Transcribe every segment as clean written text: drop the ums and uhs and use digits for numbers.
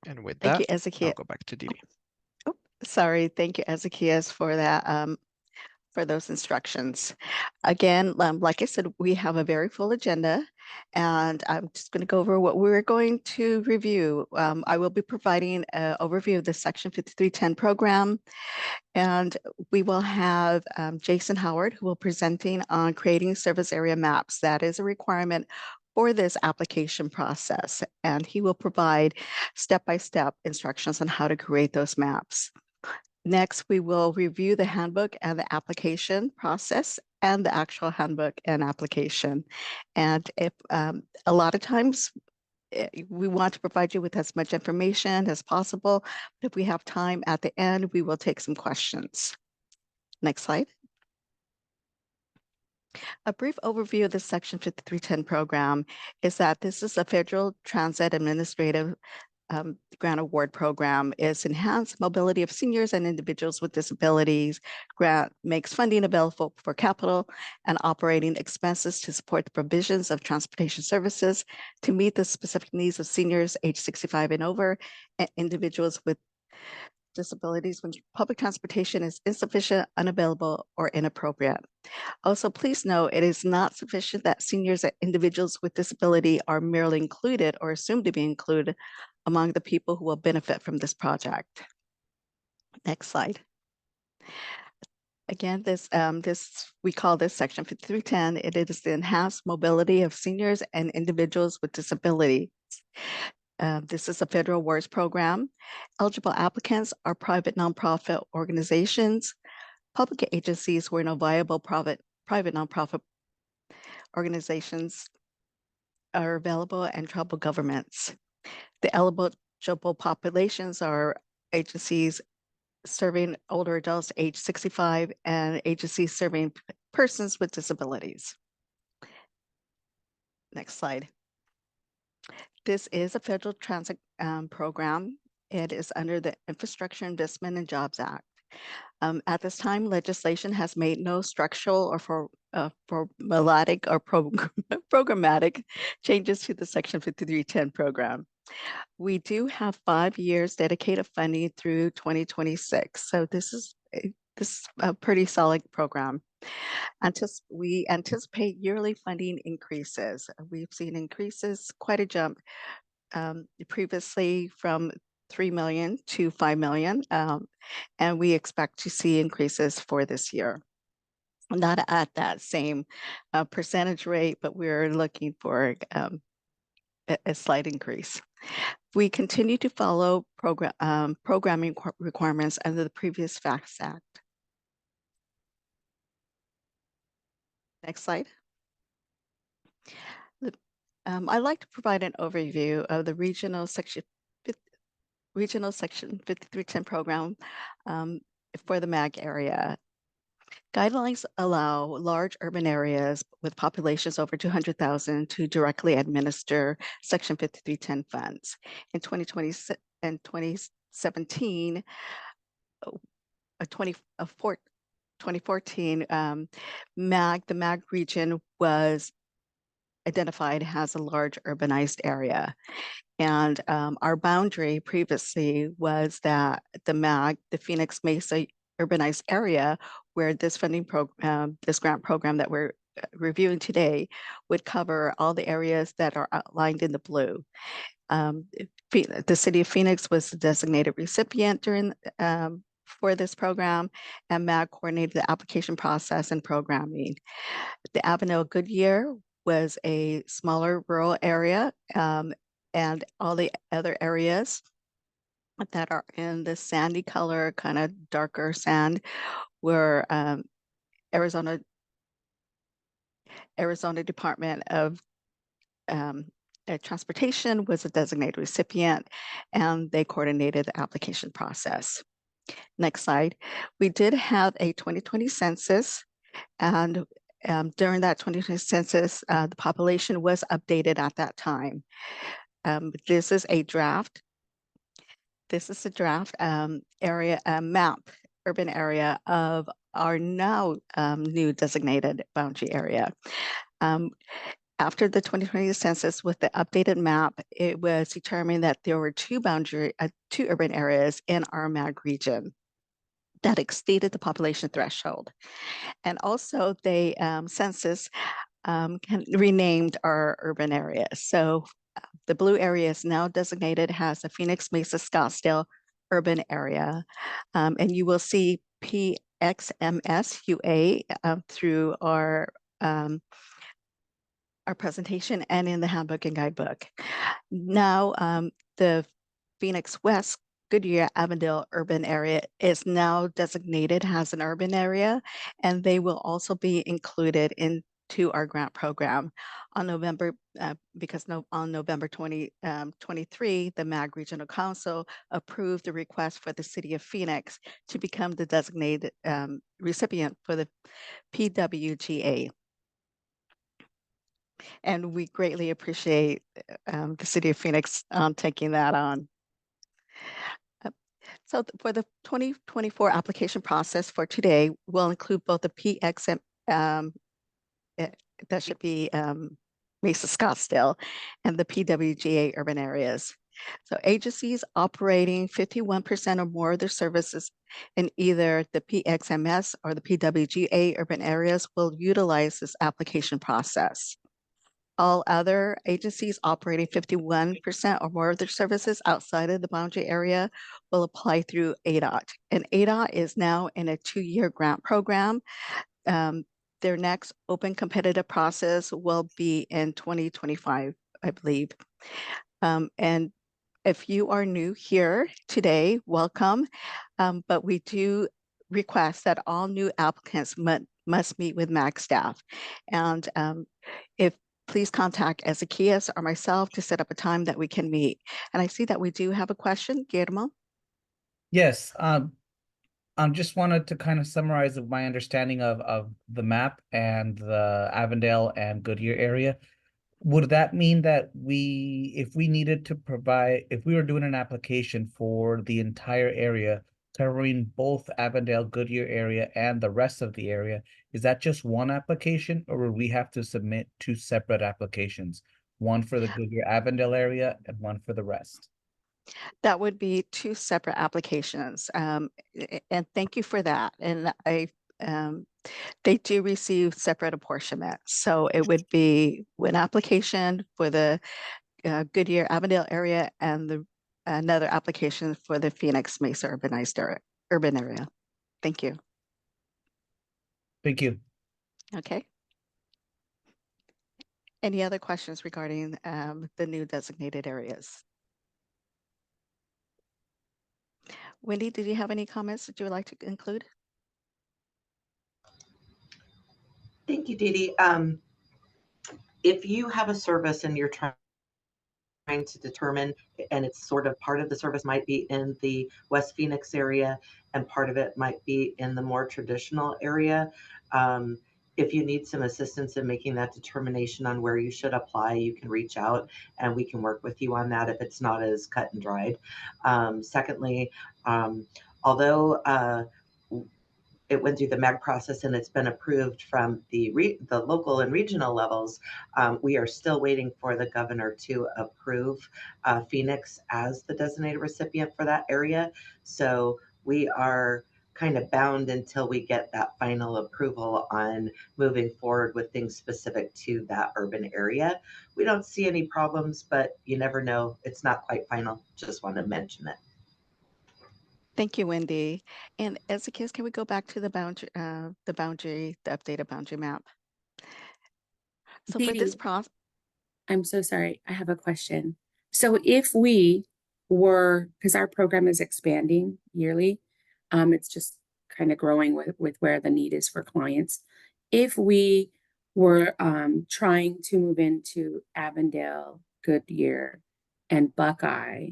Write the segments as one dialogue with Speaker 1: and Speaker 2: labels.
Speaker 1: And with
Speaker 2: Thank
Speaker 1: that,
Speaker 2: you,
Speaker 1: I'll
Speaker 2: Ezekiel.
Speaker 1: go back to Didi.
Speaker 2: Oh, sorry. Thank you, Ezekias, for that. For those instructions. Again, like I said, we have a very full agenda, and I'm just going to go over what we're going to review. I will be providing an overview of the Section 5310 program, and we will have Jason Howard, who will be presenting on creating service area maps. That is a requirement for this application process, and he will provide step-by-step instructions on how to create those maps. Next, we will review the handbook and the application process and the actual handbook and application. And if a lot of times we want to provide you with as much information as possible, but if we have time at the end, we will take some questions. Next slide. A brief overview of the Section 5310 program is that this is a federal transit administrative grant award program. Is enhanced mobility of seniors and individuals with disabilities. Grant makes funding available for capital and operating expenses to support the provisions of transportation services to meet the specific needs of seniors age 65 and over and individuals with disabilities when public transportation is insufficient, unavailable, or inappropriate. Also, please note it is not sufficient that seniors and individuals with disability are merely included or assumed to be included among the people who will benefit from this project. Next slide. Again, we call this Section 5310. It is the enhanced mobility of seniors and individuals with disabilities. This is a federal awards program. Eligible applicants are private nonprofit organizations, public agencies where no viable private nonprofit organizations are available, and tribal governments. The eligible populations are agencies serving older adults age 65 and agencies serving persons with disabilities. Next slide. This is a federal transit program. It is under the Infrastructure Investment and Jobs Act. At this time, legislation has made no structural or formulatic or programmatic changes to the Section 5310 program. We do have 5 years dedicated funding through 2026. So this is a pretty solid program. We anticipate yearly funding increases. We've seen increases, quite a jump previously from 3 million to 5 million, and we expect to see increases for this year. Not at that same percentage rate, but we're looking for a slight increase. We continue to follow programming requirements under the previous FACTS Act. Next slide. I'd like to provide an overview of the Regional Section 5310 program for the MAG area. Guidelines allow large urban areas with populations over 200,000 to directly administer Section 5310 funds. In 2017, 2014, the MAG region was identified as a large urbanized area. And our boundary previously was that the Phoenix Mesa urbanized area, where this funding program, this grant program that we're reviewing today, would cover all the areas that are outlined in the blue. The city of Phoenix was the designated recipient for this program, and MAG coordinated the application process and programming. The Avenel Goodyear was a smaller rural area, and all the other areas that are in the sandy color, kind of darker sand, were Arizona Department of Transportation was a designated recipient, and they coordinated the application process. Next slide. We did have a 2020 census, and during that 2020 census, the population was updated at that time. This is a draft. This is a draft map, urban area of our now new designated boundary area. after the 2020 census with the updated map, it was determined that there were two urban areas in our MAG region that exceeded the population threshold. And also they census renamed our urban areas. So the blue area is now designated as the Phoenix Mesa Scottsdale urban area. And you will see PXMS UA through our presentation and in the handbook and guidebook. Now, the Phoenix West Goodyear Avondale urban area is now designated as an urban area, and they will also be included into our grant program on November, on November 2023, the MAG Regional Council approved the request for the City of Phoenix to become the designated recipient for the PWGA. And we greatly appreciate the City of Phoenix taking that on. So for the 2024 application process for today, we'll include both the PXM, that should be Mesa Scottsdale, and the PWGA urban areas. So agencies operating 51% or more of their services in either the PXMS or the PWGA urban areas will utilize this application process. All other agencies operating 51% or more of their services outside of the boundary area will apply through ADOT. And ADOT is now in a 2-year grant program. Their next open competitive process will be in 2025, I believe. And if you are new here today, welcome. But we do request that all new applicants must meet with MAG staff. And please contact Ezequias or myself to set up a time that we can meet. And I see that we do have a question, Guillermo.
Speaker 1: Yes, I just wanted to kind of summarize my understanding of the map and the Avondale and Goodyear area. Would that mean that if we needed to provide, if we were doing an application for the entire area, covering both Avondale, Goodyear area and the rest of the area, is that just one application, or would we have to submit 2 separate applications? One for the Goodyear Avondale area and one for the rest?
Speaker 2: That would be 2 separate applications. And thank you for that. And they do receive separate apportionment. So it would be one application for the Goodyear Avondale area and another application for the Phoenix Mesa urban area. Thank you.
Speaker 1: Thank you.
Speaker 2: Okay. Any other questions regarding the new designated areas? Wendy, did you have any comments that you would like to include?
Speaker 3: Thank you, Dee Dee. If you have a service and you're trying to determine, and it's sort of part of the service might be in the West Phoenix area and part of it might be in the more traditional area, if you need some assistance in making that determination on where you should apply, you can reach out and we can work with you on that if it's not as cut and dried. Secondly, although it went through the MAG process and it's been approved from the local and regional levels, we are still waiting for the governor to approve Phoenix as the designated recipient for that area. So we are kind of bound until we get that final approval on moving forward with things specific to that urban area. We don't see any problems, but you never know. It's not quite final. Just want to mention it.
Speaker 2: Thank you, Wendy. And Ezequias, can we go back to the updated boundary map? So for this process,
Speaker 4: I'm so sorry, I have a question. So if we were, because our program is expanding yearly, it's just kind of growing with where the need is for clients. If we were trying to move into Avondale, Goodyear, and Buckeye,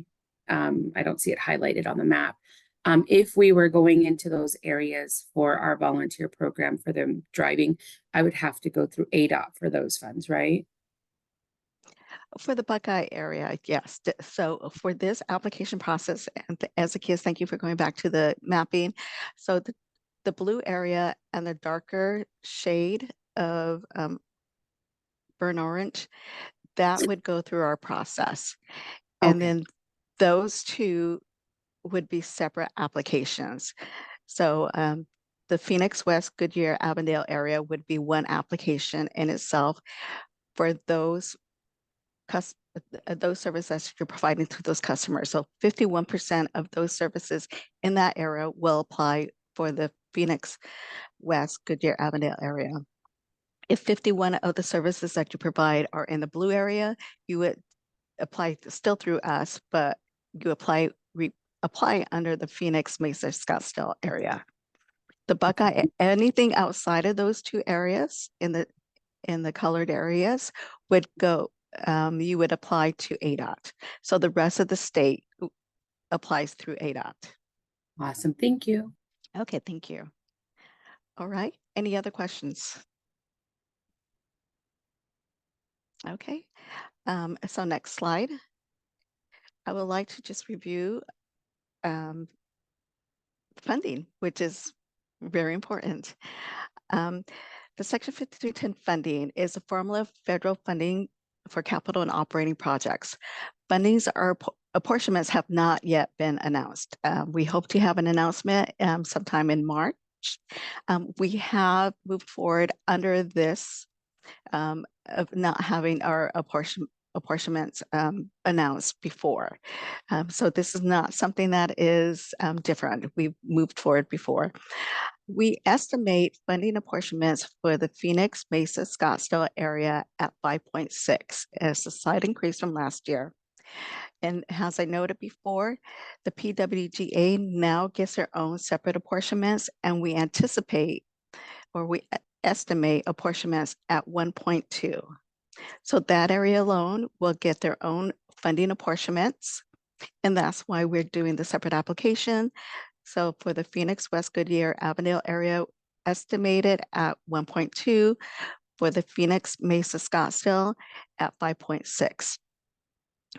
Speaker 4: I don't see it highlighted on the map. If we were going into those areas for our volunteer program for them driving, I would have to go through ADOT for those funds, right?
Speaker 2: For the Buckeye area, yes. So for this application process, and Ezequias, thank you for going back to the mapping. So the blue area and the darker shade of burnt orange, that would go through our process. And
Speaker 4: Okay.
Speaker 2: then those two would be separate applications. So the Phoenix West, Goodyear, Avondale area would be one application in itself for those services that you're providing to those customers. So 51% of those services in that area will apply for the Phoenix West, Goodyear, Avondale area. If 51 of the services that you provide are in the blue area, you would apply still through us, but you apply under the Phoenix, Mesa, Scottsdale area. The Buckeye, anything outside of those two areas in the colored areas would go, you would apply to ADOT. So the rest of the state applies through ADOT.
Speaker 4: Awesome. Thank you.
Speaker 2: Okay, thank you. All right, any other questions? Okay, so next slide. I would like to just review funding, which is very important. The Section 5310 funding is a formula of federal funding for capital and operating projects. Fundings are apportionments have not yet been announced. We hope to have an announcement sometime in March. We have moved forward under this of not having our apportionments announced before. So this is not something that is different. We've moved forward before. We estimate funding apportionments for the Phoenix, Mesa, Scottsdale area at 5.6 as the slight increase from last year. And as I noted before, the PWGA now gets their own separate apportionments, and we anticipate, or we estimate apportionments at 1.2. So that area alone will get their own funding apportionments, and that's why we're doing the separate application. So for the Phoenix, West, Goodyear, Avondale area, estimated at 1.2, for the Phoenix, Mesa, Scottsdale at 5.6.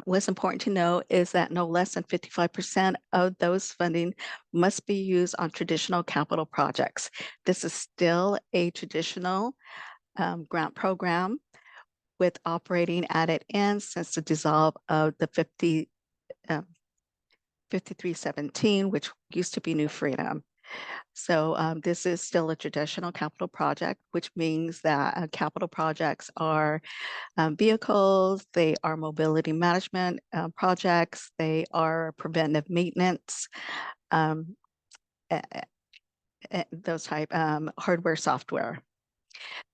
Speaker 2: What's important to know is that no less than 55% of those funding must be used on traditional capital projects. This is still a traditional grant program with operating at its end since the dissolve of the 5317, which used to be New Freedom. So this is still a traditional capital project, which means that capital projects are vehicles, they are mobility management projects, they are preventive maintenance, those type hardware, software.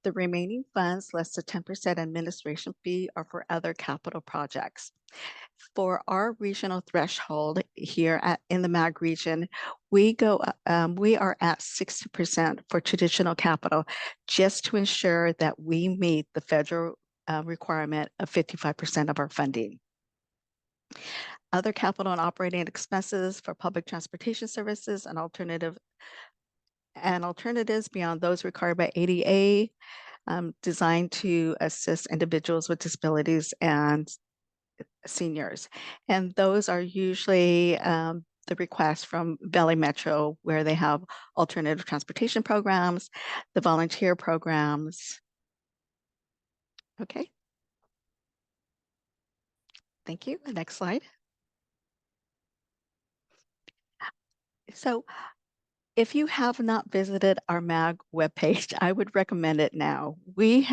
Speaker 2: The remaining funds, less than 10% administration fee, are for other capital projects. For our regional threshold here in the MAG region, we are at 60% for traditional capital, just to ensure that we meet the federal requirement of 55% of our funding. Other capital and operating expenses for public transportation services and alternatives beyond those required by ADA, designed to assist individuals with disabilities and seniors. And those are usually the requests from Valley Metro, where they have alternative transportation programs, the volunteer programs. Okay. Thank you. Next slide. So if you have not visited our MAG webpage, I would recommend it now. We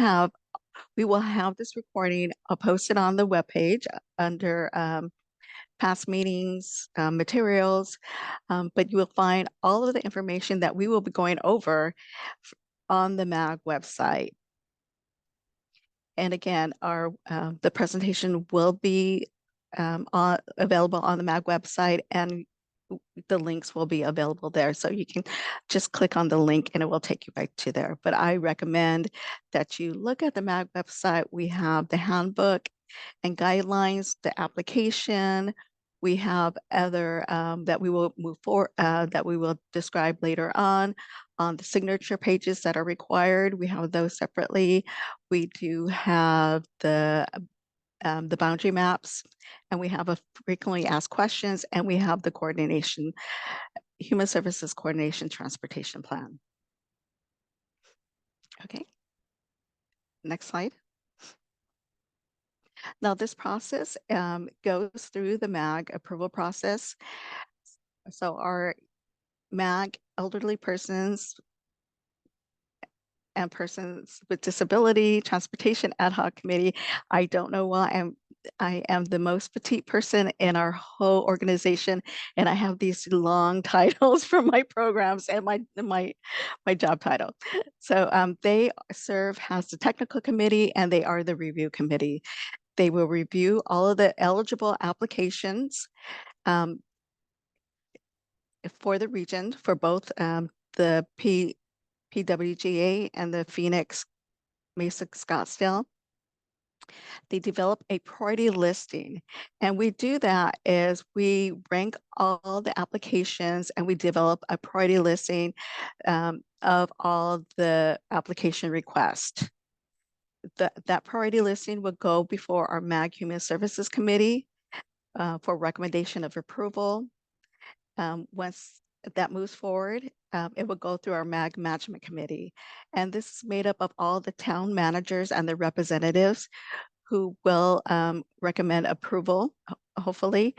Speaker 2: will have this recording posted on the webpage under past meetings, materials, but you will find all of the information that we will be going over on the MAG website. And again, the presentation will be available on the MAG website, and the links will be available there. So you can just click on the link and it will take you right to there. But I recommend that you look at the MAG website. We have the handbook and guidelines, the application. We have other that we will move forward, that we will describe later on the signature pages that are required. We have those separately. We do have the boundary maps, and we have a frequently asked questions, and we have the coordination, human services coordination transportation plan. Okay, next slide. Now, this process goes through the MAG approval process. So our MAG elderly persons and persons with disability transportation ad hoc committee. I don't know why I am the most petite person in our whole organization, and I have these long titles for my programs and my job title. So they serve as the technical committee, and they are the review committee. They will review all of the eligible applications for the region for both the PWGA and the Phoenix Mesa Scottsdale. They develop a priority listing. And we do that is we rank all the applications and we develop a priority listing of all the application requests. That priority listing will go before our MAG Human Services Committee for recommendation of approval. Once that moves forward, it will go through our MAG Management Committee. And this is made up of all the town managers and the representatives who will recommend approval, hopefully,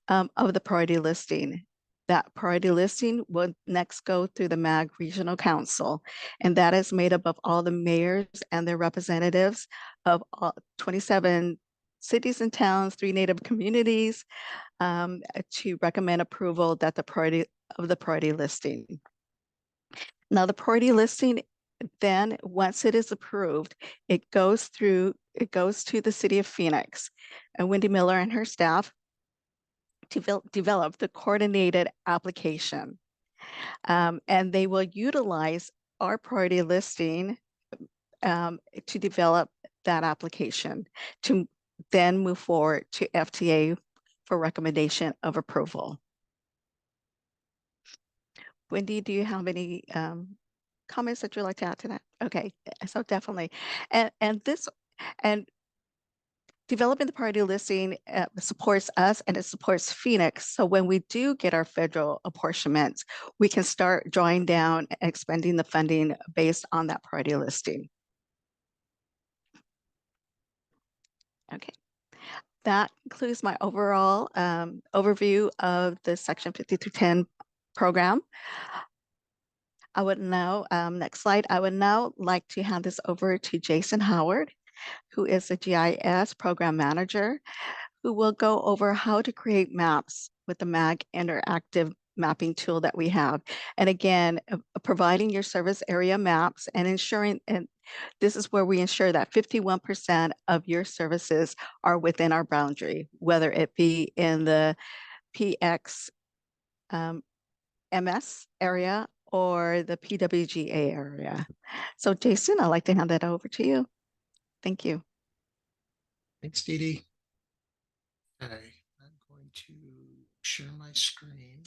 Speaker 2: of the priority listing. That priority listing will next go through the MAG Regional Council, and that is made up of all the mayors and their representatives of all 27 cities and towns, 3 Native communities, to recommend approval that the priority listing. Now, the priority listing, then once it is approved, it goes to the city of Phoenix, and Wendy Miller and her staff develop the coordinated application. And they will utilize our priority listing to develop that application to then move forward to FTA for recommendation of approval. Wendy, do you have any comments that you'd like to add to that? Okay, so definitely. And developing the priority listing supports us and it supports Phoenix. So when we do get our federal apportionments, we can start drawing down and expending the funding based on that priority listing. Okay, that concludes my overall overview of the Section 5310 program. I would now, next slide, I would now like to hand this over to Jason Howard, who is a GIS program manager, who will go over how to create maps with the MAG interactive mapping tool that we have. And again, providing your service area maps and ensuring, and this is where we ensure that 51% of your services are within our boundary, whether it be in the PXMS area or the PWGA area. So Jason, I'd like to hand that over to you. Thank you.
Speaker 5: Thanks, Dee Dee. Okay, I'm going to share my screen.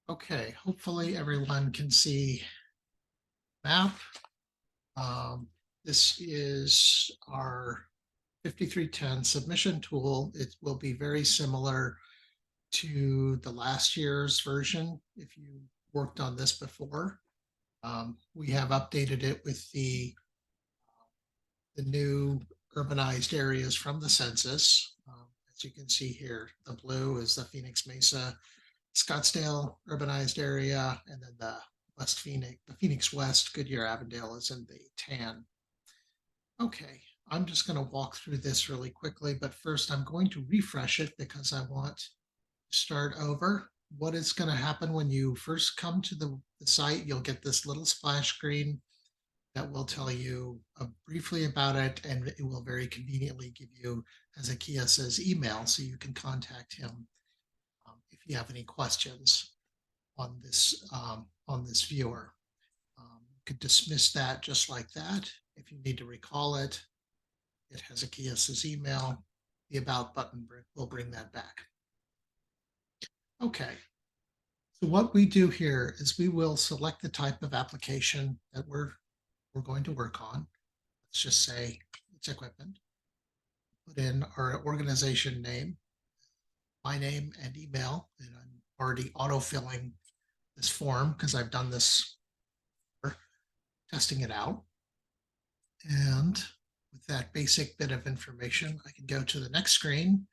Speaker 5: Okay, hopefully everyone can see map. This is our 5310 submission tool. It will be very similar to the last year's version if you worked on this before. We have updated it with the new urbanized areas from the census. As you can see here, the blue is the Phoenix Mesa Scottsdale urbanized area, and then the Phoenix West Goodyear Avondale is in the tan. Okay, I'm just going to walk through this really quickly, but first I'm going to refresh it because I want to start over. What is going to happen when you first come to the site, you'll get this little splash screen that will tell you briefly about it, and it will very conveniently give you, as Akia says, email, so you can contact him if you have any questions on this viewer. You could dismiss that just like that. If you need to recall it, it has Akia's email. The About button will bring that back. Okay. So what we do here is we will select the type of application that we're going to work on. Let's just say it's equipment. Put in our organization name, my name and email, and I'm already auto-filling this form because I've done this for testing it out. And with that basic bit of information, I can go to the next screen.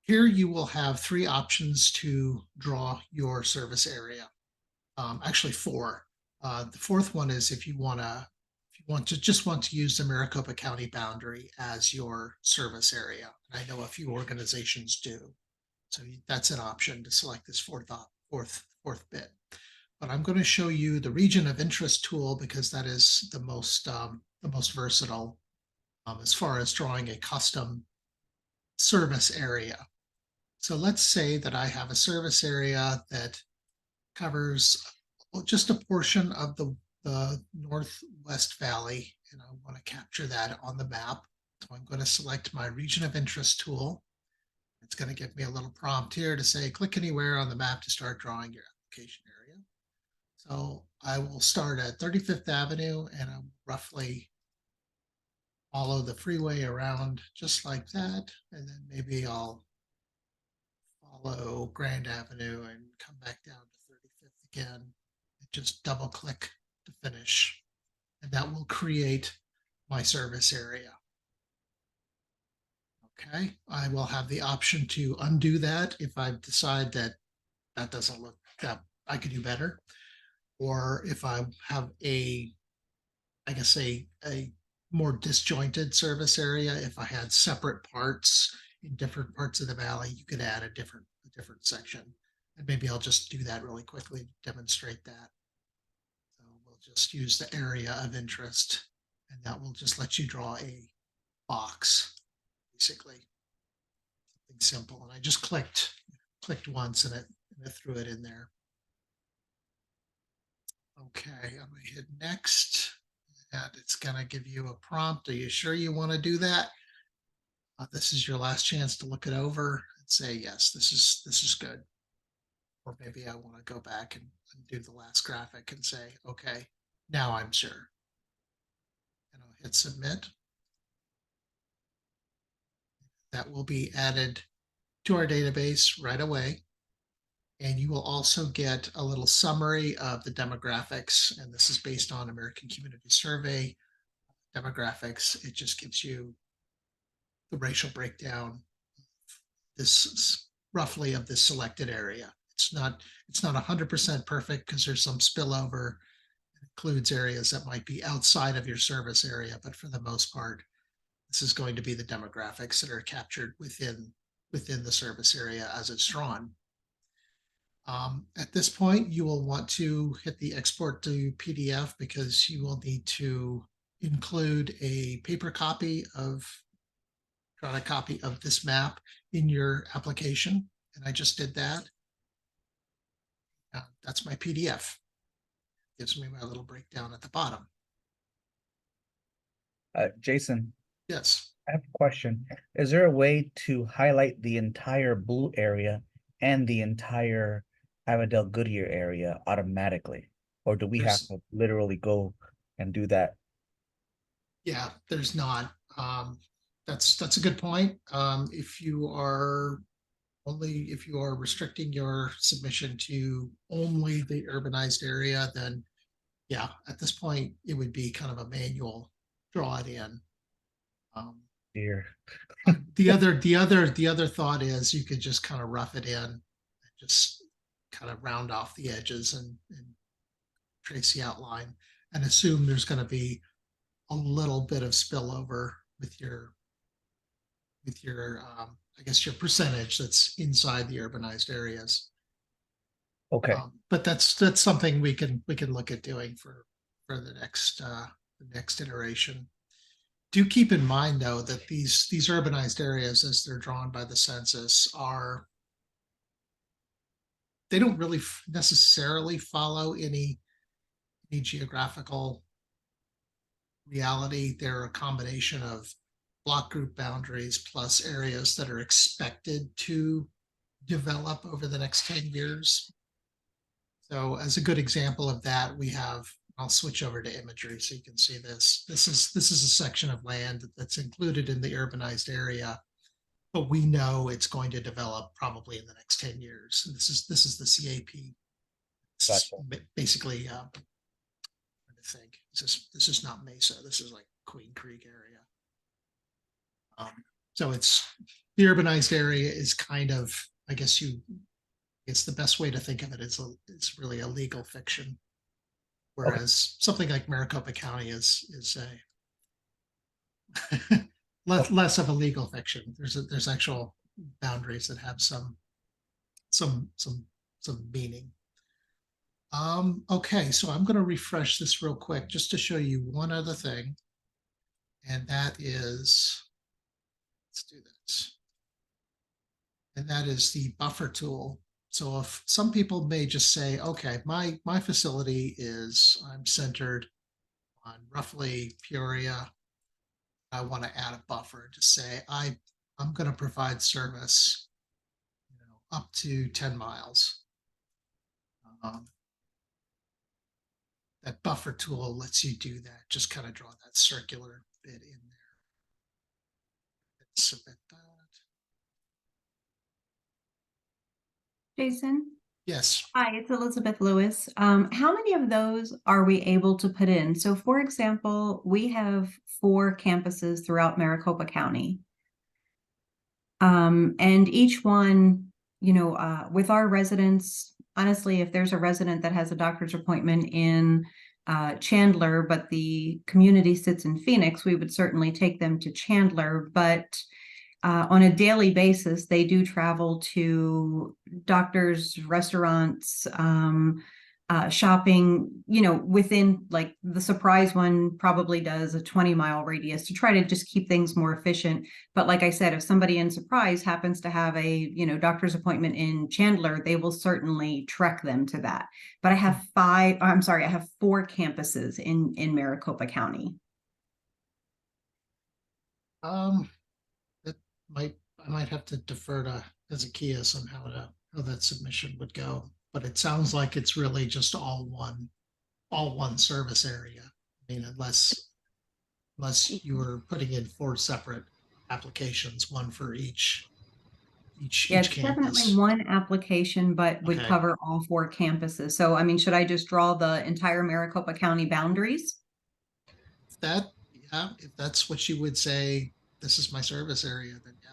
Speaker 5: Here you will have 3 options to draw your service area. Actually 4. The 4th one is if you want to use the Maricopa County boundary as your service area. And I know a few organizations do. So that's an option to select this fourth bit. But I'm going to show you the region of interest tool because that is the most versatile as far as drawing a custom service area. So let's say that I have a service area that covers just a portion of the Northwest Valley, and I want to capture that on the map. So I'm going to select my region of interest tool. It's going to give me a little prompt here to say, click anywhere on the map to start drawing your application area. So I will start at 35th Avenue and I'll roughly follow the freeway around just like that. And then maybe I'll follow Grand Avenue and come back down to 35th again. And just double click to finish. And that will create my service area. Okay, I will have the option to undo that if I decide that that doesn't look that I could do better. Or if I have I guess a more disjointed service area, if I had separate parts in different parts of the valley, you could add a different section. And maybe I'll just do that really quickly to demonstrate that. So we'll just use the area of interest, and that will just let you draw a box, basically. Something simple. And I just clicked once and it threw it in there. Okay, I'm going to hit next, and it's going to give you a prompt. Are you sure you want to do that? This is your last chance to look it over and say, yes, this is good. Or maybe I want to go back and do the last graphic and say, okay, now I'm sure. And I'll hit submit. That will be added to our database right away. And you will also get a little summary of the demographics. And this is based on American Community Survey demographics. It just gives you the racial breakdown, this roughly of this selected area. It's not 100% perfect because there's some spillover. It includes areas that might be outside of your service area, but for the most part, this is going to be the demographics that are captured within the service area as it's drawn. At this point, you will want to hit the export to PDF because you will need to include a paper copy of this map in your application. And I just did that. That's my PDF. Gives me my little breakdown at the bottom.
Speaker 1: Jason,
Speaker 5: Yes.
Speaker 1: I have a question. Is there a way to highlight the entire blue area and the entire Avondale Goodyear area automatically? Or do we have to literally go and do that?
Speaker 5: Yeah, there's not. That's a good point. If you are restricting your submission to only the urbanized area, then yeah, at this point it would be kind of a manual draw it in.
Speaker 1: Dear.
Speaker 5: The other thought is you could just kind of rough it in and just kind of round off the edges and trace the outline and assume there's going to be a little bit of spillover with your I guess your percentage that's inside the urbanized areas.
Speaker 1: Okay.
Speaker 5: But that's something we can look at doing for the next iteration. Do keep in mind though that these urbanized areas as they're drawn by the census they don't really necessarily follow any geographical reality. They're a combination of block group boundaries plus areas that are expected to develop over the next 10 years. So as a good example of that, we have, I'll switch over to imagery so you can see this. This is a section of land that's included in the urbanized area, but we know it's going to develop probably in the next 10 years. And this is the CAP.
Speaker 1: Gotcha.
Speaker 5: Basically, I think this is not Mesa. This is like Queen Creek area. So it's the urbanized area is kind of, I guess it's the best way to think of it. It's really a legal fiction. Whereas something like Maricopa County is a less of a legal fiction. There's actual boundaries that have some meaning. Okay, so I'm going to refresh this real quick just to show you one other thing, and that is, let's do this, and that is the buffer tool. So if some people may just say, okay, my facility I'm centered on roughly Peoria. I want to add a buffer. Just say I'm going to provide service, up to 10 miles. That buffer tool lets you do that. Just kind of draw that circular bit in there. Let's submit that.
Speaker 6: Jason?
Speaker 5: Yes.
Speaker 6: Hi, it's Elizabeth Lewis. How many of those are we able to put in? So for example, we have 4 campuses throughout Maricopa County. And each one, with our residents, honestly, if there's a resident that has a doctor's appointment in Chandler, but the community sits in Phoenix, we would certainly take them to Chandler. But on a daily basis, they do travel to doctors, restaurants, shopping, within, like, the Surprise one probably does a 20-mile radius to try to just keep things more efficient. But like I said, if somebody in Surprise happens to have a, doctor's appointment in Chandler, they will certainly trek them to that. But I have 4 campuses in Maricopa County.
Speaker 5: I might have to defer to Zacchaeus on how that submission would go, but it sounds like it's really just all one service area. I mean, unless you were putting in 4 separate applications, one for each
Speaker 6: It's
Speaker 5: campus.
Speaker 6: definitely one application, but would
Speaker 5: Okay.
Speaker 6: cover all 4 campuses. So, I mean, should I just draw the entire Maricopa County boundaries?
Speaker 5: If that's what you would say, this is my service area, then yeah.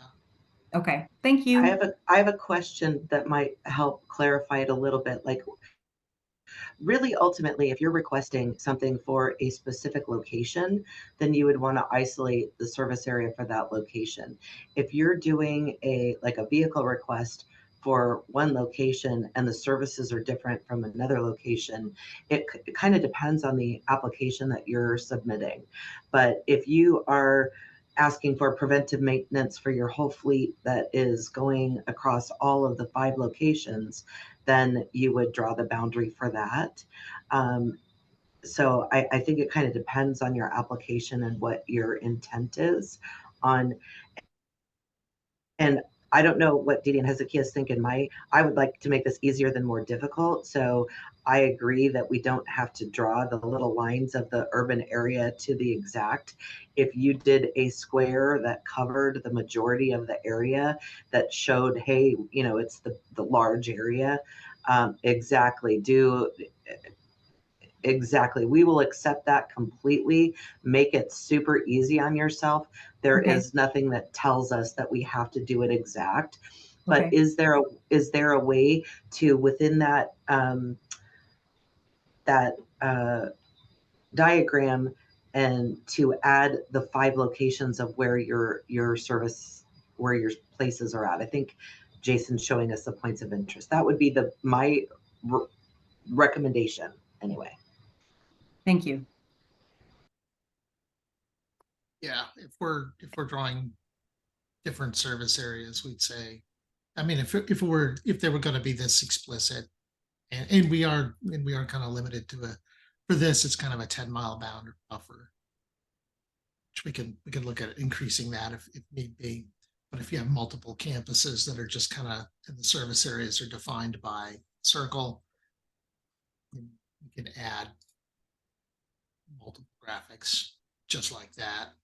Speaker 6: Okay, thank you.
Speaker 3: I have a question that might help clarify it a little bit. Like, really, ultimately, if you're requesting something for a specific location, then you would want to isolate the service area for that location. If you're doing a vehicle request for one location and the services are different from another location, it kind of depends on the application that you're submitting. But if you are asking for preventive maintenance for your whole fleet that is going across all of the 5 locations, then you would draw the boundary for that. So I think it kind of depends on your application and what your intent is on. And I don't know what Didi and Hezekiah is thinking. I would like to make this easier than more difficult. So I agree that we don't have to draw the little lines of the urban area to the exact. If you did a square that covered the majority of the area that showed, hey, it's the large area, exactly. We will accept that completely. Make it super easy on yourself. There is nothing that tells us that we have to do it exact. But is there a way to, within that diagram, and to add the 5 locations of where your places are at? I think Jason's showing us the points of interest. That would be my recommendation anyway.
Speaker 6: Thank you.
Speaker 5: Yeah, if we're drawing different service areas, we'd say, I mean, if they were going to be this explicit, and we are kind of limited to for this, it's kind of a 10-mile bound buffer, which we can look at increasing that if need be. But if you have multiple campuses that are just kind of, and the service areas are defined by circle, you can add multiple graphics just like that.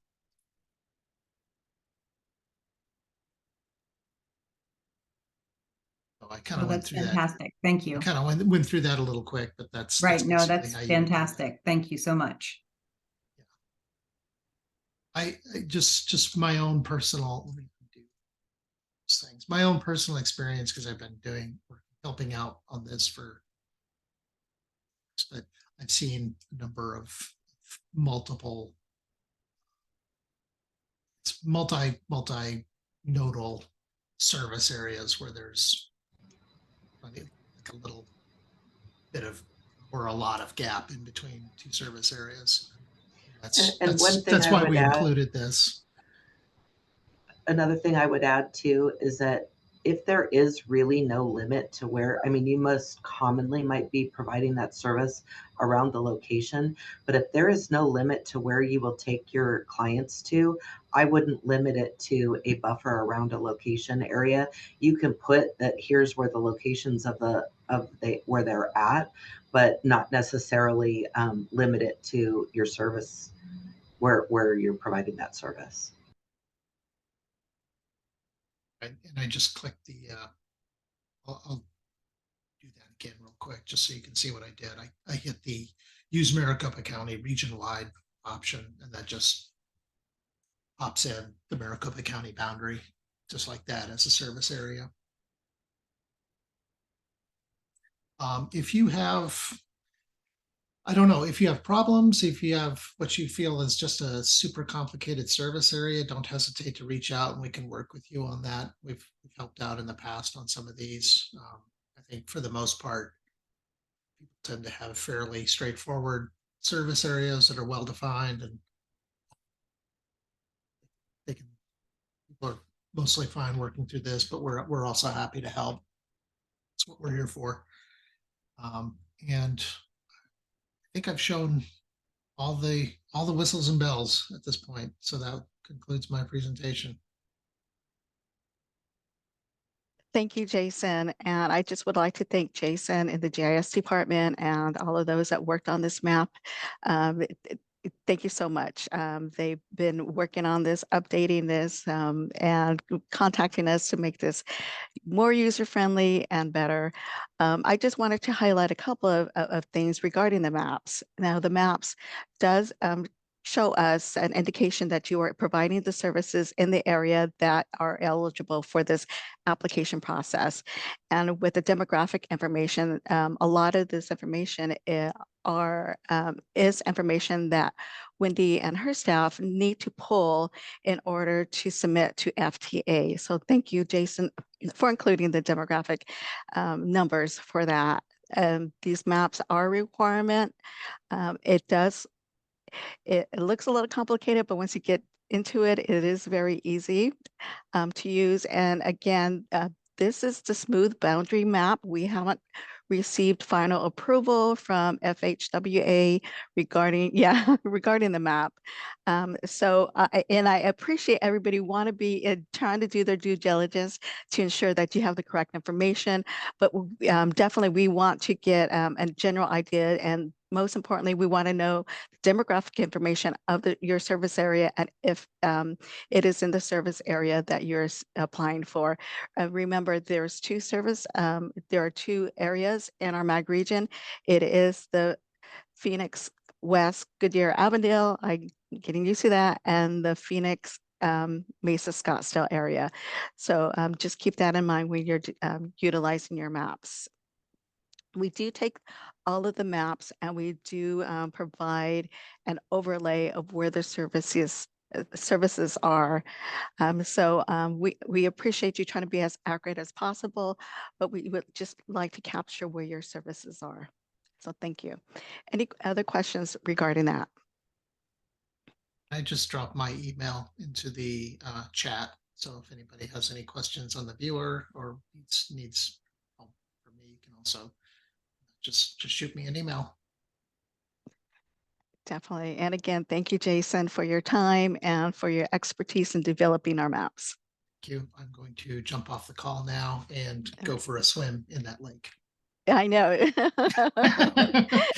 Speaker 5: So I kind of went through
Speaker 6: fantastic. Thank you.
Speaker 5: I kind of went through that a little quick, but that's
Speaker 6: right. No,
Speaker 5: that's
Speaker 6: fantastic. Thank you so much.
Speaker 5: I just my own personal, let me do these things, my own personal experience, because I've been helping out on this but I've seen a number of multiple, it's multi-nodal service areas where there's like a little bit of, or a lot of gap in between two service areas.
Speaker 3: And one thing
Speaker 5: That's
Speaker 3: I
Speaker 5: why
Speaker 3: would
Speaker 5: we
Speaker 3: add,
Speaker 5: included this.
Speaker 3: another thing I would add too is that if there is really no limit to where, I mean, you most commonly might be providing that service around the location, but if there is no limit to where you will take your clients to, I wouldn't limit it to a buffer around a location area. You can put that here's where the locations of where they're at, but not necessarily limit it to your service where you're providing that service.
Speaker 5: And I just clicked the, I'll do that again real quick, just so you can see what I did. I hit the use Maricopa County region-wide option, and that just pops in the Maricopa County boundary, just like that, as a service area. If you have, I don't know, if you have problems, if you have what you feel is just a super complicated service area, don't hesitate to reach out and we can work with you on that. We've helped out in the past on some of these. I think for the most part, people tend to have fairly straightforward service areas that are well defined, and people are mostly fine working through this, but we're also happy to help. That's what we're here for. And I think I've shown all the whistles and bells at this point. So that concludes my presentation.
Speaker 2: Thank you, Jason. And I just would like to thank Jason and the GIS department and all of those that worked on this map. Thank you so much. They've been working on this, updating this, and contacting us to make this more user-friendly and better. I just wanted to highlight a couple of things regarding the maps. Now, the maps does show us an indication that you are providing the services in the area that are eligible for this application process. And with the demographic information, a lot of this information is information that Wendy and her staff need to pull in order to submit to FTA. So thank you, Jason, for including the demographic numbers for that. These maps are a requirement. It looks a little complicated, but once you get into it, it is very easy to use. And again, this is the smooth boundary map. We haven't received final approval from FHWA regarding the map. And I appreciate everybody want to be trying to do their due diligence to ensure that you have the correct information. But definitely we want to get a general idea, and most importantly, we want to know demographic information of your service area and if it is in the service area that you're applying for. Remember, there are two areas in our MAG region. It is the Phoenix West, Goodyear, Avondale, I'm getting used to that, and the Phoenix Mesa Scottsdale area. So just keep that in mind when you're utilizing your maps. We do take all of the maps and we do provide an overlay of where the services are. We appreciate you trying to be as accurate as possible, but we would just like to capture where your services are. So thank you. Any other questions regarding that?
Speaker 5: I just dropped my email into the chat. So if anybody has any questions on the viewer or needs help from me, you can also just shoot me an email.
Speaker 2: Definitely. And again, thank you, Jason, for your time and for your expertise in developing our maps.
Speaker 5: Thank you. I'm going to jump off the call now and go for a swim in that lake.
Speaker 2: I know.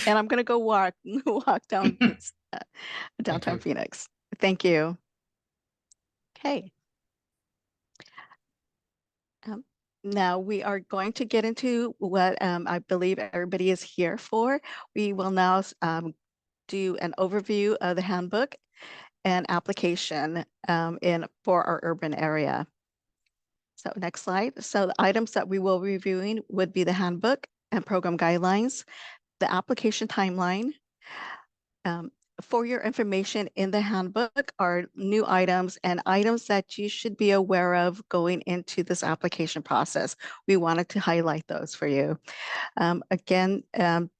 Speaker 2: And I'm going to go walk down downtown Phoenix. Thank you. Okay. Now we are going to get into what I believe everybody is here for. We will now do an overview of the handbook. an application for our urban area. So next slide. So the items that we will be reviewing would be the handbook and program guidelines, the application timeline. For your information, in the handbook are new items and items that you should be aware of going into this application process. We wanted to highlight those for you. Again,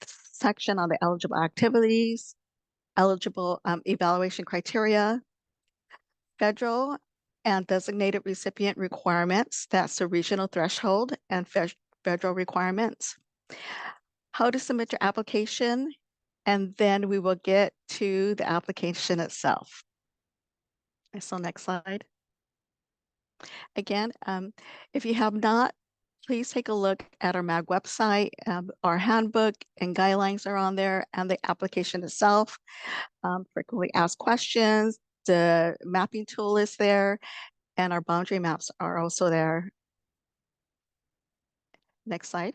Speaker 2: section on the eligible activities, eligible evaluation criteria, federal and designated recipient requirements, that's the regional threshold and federal requirements, how to submit your application, and then we will get to the application itself. So next slide. Again, if you have not, please take a look at our MAG website. Our handbook and guidelines are on there, and the application itself. Frequently asked questions, the mapping tool is there, and our boundary maps are also there. Next slide.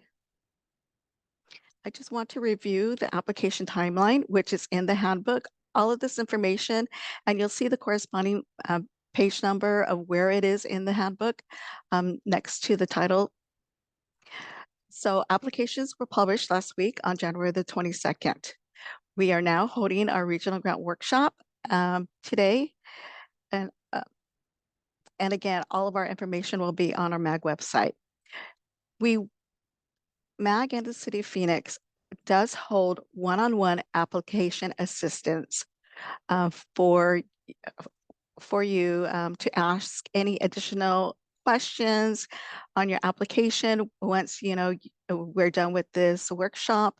Speaker 2: I just want to review the application timeline, which is in the handbook. All of this information, and you'll see the corresponding page number of where it is in the handbook next to the title. So applications were published last week on January the 22nd. We are now holding our regional grant workshop today. And again, all of our information will be on our MAG website. MAG and the City of Phoenix does hold one-on-one application assistance for you to ask any additional questions on your application once we're done with this workshop,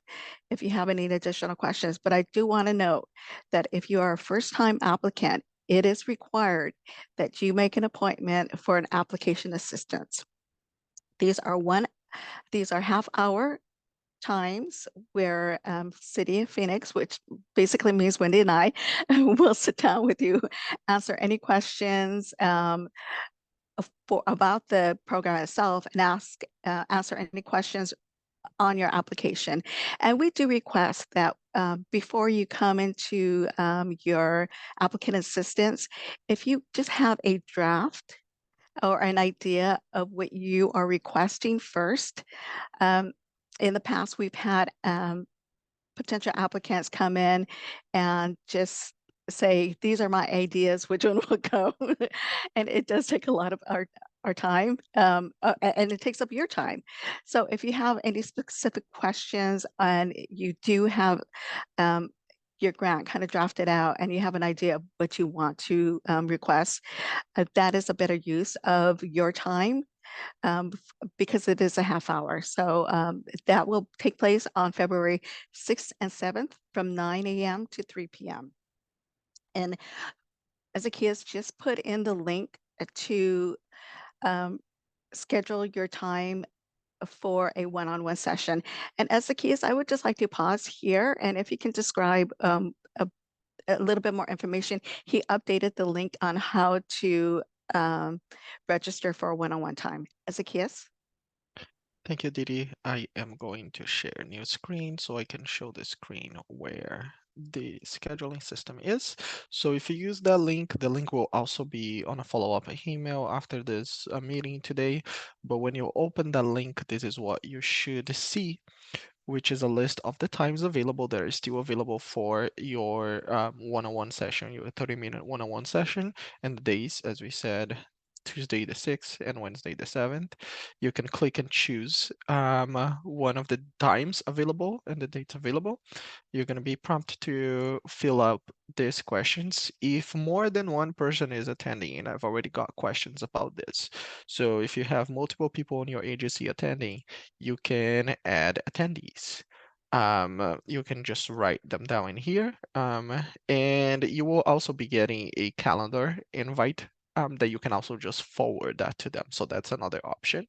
Speaker 2: if you have any additional questions. But I do want to note that if you are a first-time applicant, it is required that you make an appointment for an application assistance. These are half-hour times where City of Phoenix, which basically means Wendy and I, will sit down with you, answer any questions about the program itself, and answer any questions on your application. And we do request that before you come into your applicant assistance, if you just have a draft or an idea of what you are requesting first. In the past, we've had potential applicants come in and just say, these are my ideas, which one will go? And it does take a lot of our time, and it takes up your time. So if you have any specific questions and you do have your grant kind of drafted out and you have an idea of what you want to request, that is a better use of your time because it is a half hour. So that will take place on February 6th and 7th from 9 a.m. to 3 p.m. And Zacchaeus just put in the link to schedule your time for a one-on-one session. And Zacchaeus, I would just like to pause here, and if you can describe a little bit more information. He updated the link on how to register for a one-on-one time. Zacchaeus?
Speaker 7: Thank you, Didi. I am going to share a new screen so I can show the screen where the scheduling system is. So if you use that link, the link will also be on a follow-up email after this meeting today. But when you open that link, this is what you should see, which is a list of the times available that are still available for your one-on-one session, your 30-minute one-on-one session, and the days, as we said, Tuesday the 6th and Wednesday the 7th. You can click and choose one of the times available and the dates available. You're going to be prompted to fill out these questions. If more than one person is attending, and I've already got questions about this. So if you have multiple people in your agency attending, you can add attendees. You can just write them down in here. And you will also be getting a calendar invite that you can also just forward that to them. So that's another option.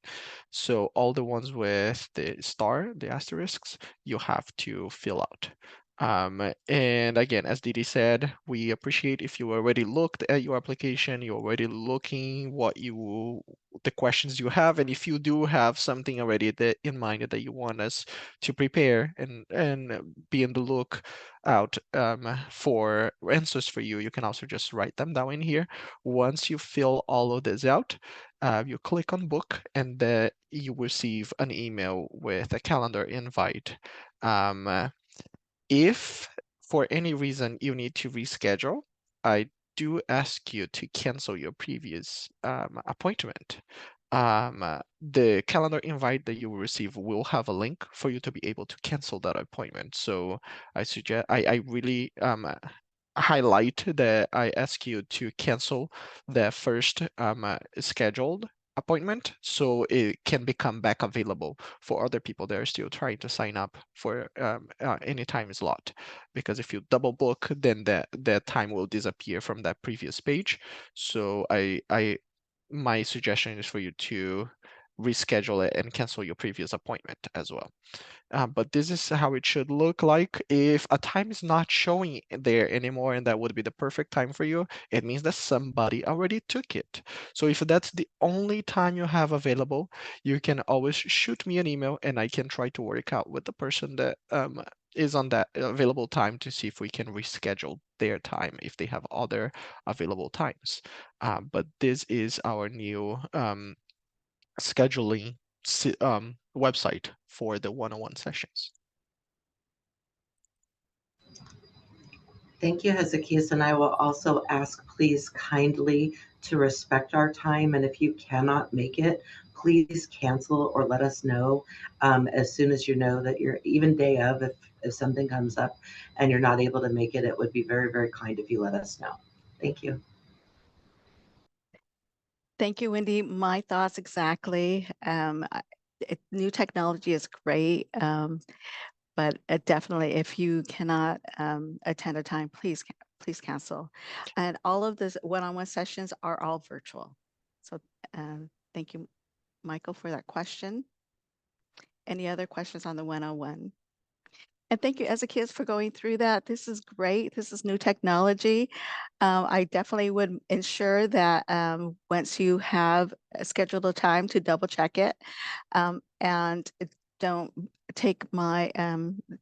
Speaker 7: So all the ones with the star, the asterisks, you have to fill out. And again, as Didi said, we appreciate if you already looked at your application, you're already looking the questions you have, and if you do have something already in mind that you want us to prepare and be in the look out for answers for you, you can also just write them down in here. Once you fill all of this out, you click on book, and you receive an email with a calendar invite. If for any reason you need to reschedule, I do ask you to cancel your previous appointment. The calendar invite that you will receive will have a link for you to be able to cancel that appointment. So I really highlight that I ask you to cancel the first scheduled appointment so it can become back available for other people that are still trying to sign up for any time slot. Because if you double book, then that time will disappear from that previous page. So my suggestion is for you to reschedule it and cancel your previous appointment as well. But this is how it should look like. If a time is not showing there anymore and that would be the perfect time for you, it means that somebody already took it. So if that's the only time you have available, you can always shoot me an email and I can try to work out with the person that is on that available time to see if we can reschedule their time if they have other available times. But this is our new scheduling website for the one-on-one sessions.
Speaker 3: Thank you, Hezekiah. And I will also ask, please kindly to respect our time. And if you cannot make it, please cancel or let us know as soon as you know that you're even day of, if something comes up and you're not able to make it, it would be very, very kind if you let us know. Thank you.
Speaker 2: Thank you, Wendy. My thoughts exactly. New technology is great, but definitely if you cannot attend a time, please cancel. And all of this one-on-one sessions are all virtual. So thank you, Michael, for that question. Any other questions on the one-on-one? And thank you, Ezekiel, for going through that. This is great. This is new technology. I definitely would ensure that once you have scheduled a time to double check it, and don't take my,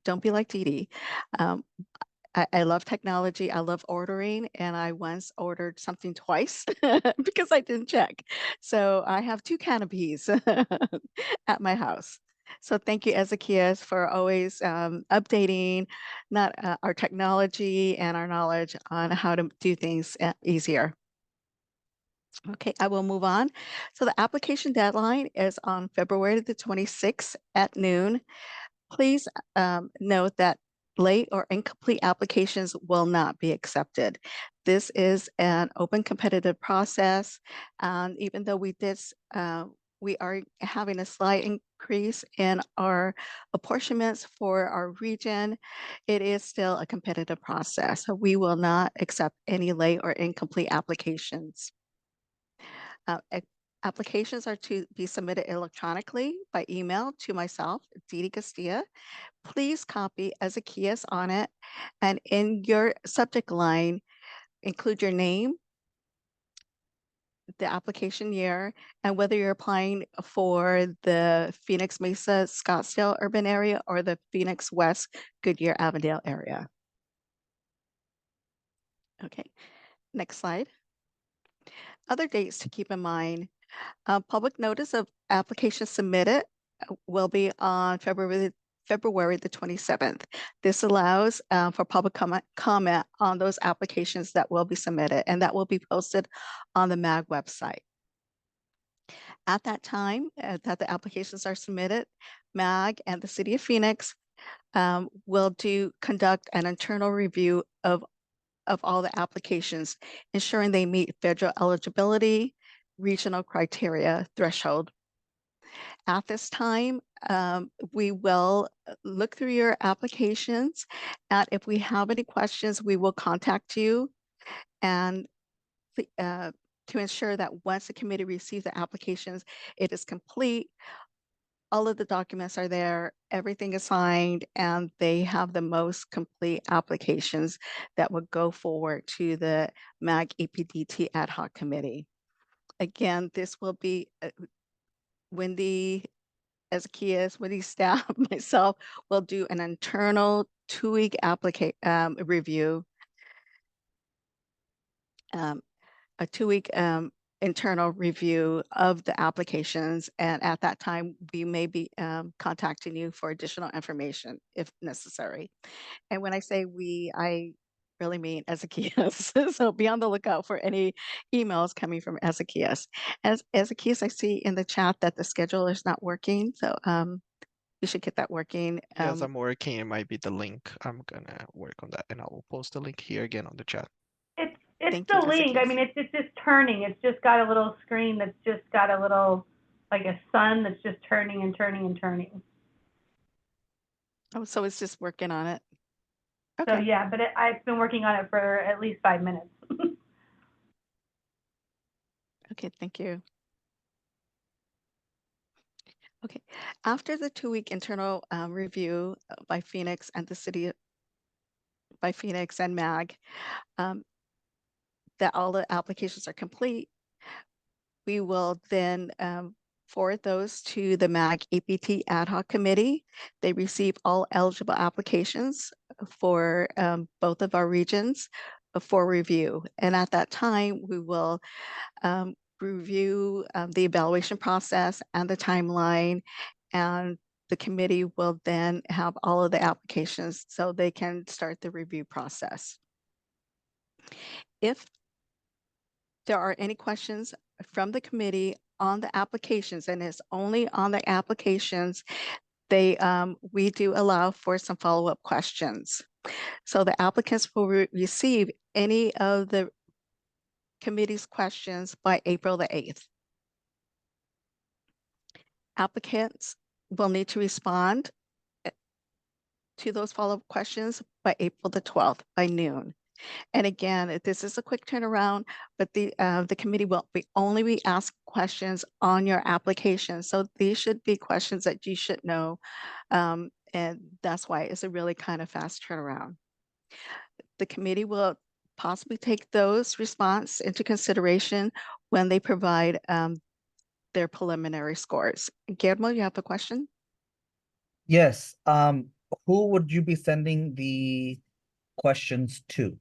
Speaker 2: don't be like Dee. I love technology. I love ordering, and I once ordered something twice because I didn't check. So I have 2 canopies at my house. So thank you, Ezekiel, for always updating not our technology and our knowledge on how to do things easier. Okay, I will move on. So the application deadline is on February the 26th at noon. Please note that late or incomplete applications will not be accepted. This is an open competitive process. And even though we are having a slight increase in our apportionments for our region, it is still a competitive process. So we will not accept any late or incomplete applications. Applications are to be submitted electronically by email to myself, Didi Castilla. Please copy Ezekiel on it, and in your subject line, include your name, the application year, and whether you're applying for the Phoenix Mesa Scottsdale urban area or the Phoenix West Goodyear Avondale area. Okay, next slide. Other dates to keep in mind. Public notice of application submitted will be on February the 27th. This allows for public comment on those applications that will be submitted, and that will be posted on the MAG website. At that time that the applications are submitted, MAG and the City of Phoenix will conduct an internal review of all the applications, ensuring they meet federal eligibility, regional criteria threshold. At this time, we will look through your applications, and if we have any questions, we will contact you, and to ensure that once the committee receives the applications, it is complete. all of the documents are there, everything is signed, and they have the most complete applications that would go forward to the MAG EPDT Ad Hoc Committee. Again, this will be Wendy, Ezekias, Wendy's staff, myself will do an internal 2-week review, a 2-week internal review of the applications. And at that time, we may be contacting you for additional information if necessary. And when I say we, I really mean Ezekias. So be on the lookout for any emails coming from Ezekias. As Ezekias, I see in the chat that the schedule is not working. So you should get that working.
Speaker 7: Yes, I'm working. It might be the link. I'm gonna work on that, and I will post the link here again on the chat.
Speaker 8: It's
Speaker 2: Thank
Speaker 8: the
Speaker 2: you,
Speaker 8: link. I
Speaker 2: Ezekias.
Speaker 8: mean, it's just turning. It's just got a little screen that's just got a little, like a sun that's just turning and turning and turning.
Speaker 2: Oh, so it's just working on it.
Speaker 8: So
Speaker 2: Okay.
Speaker 8: yeah, but I've been working on it for at least 5 minutes.
Speaker 2: Okay, thank you. Okay, after the 2-week internal review by Phoenix and the city, by Phoenix and MAG, that all the applications are complete, we will then forward those to the MAG EPT Ad Hoc Committee. They receive all eligible applications for both of our regions for review. And at that time, we will review the evaluation process and the timeline, and the committee will then have all of the applications so they can start the review process. If there are any questions from the committee on the applications, and it's only on the applications, we do allow for some follow-up questions. So the applicants will receive any of the committee's questions by April the 8th. Applicants will need to respond to those follow-up questions by April the 12th by noon. And again, this is a quick turnaround, but the committee will only be asked questions on your application. So these should be questions that you should know. And that's why it's a really kind of fast turnaround. The committee will possibly take those responses into consideration when they provide their preliminary scores. Guillermo, you have a question?
Speaker 1: Yes, who would you be sending the questions to?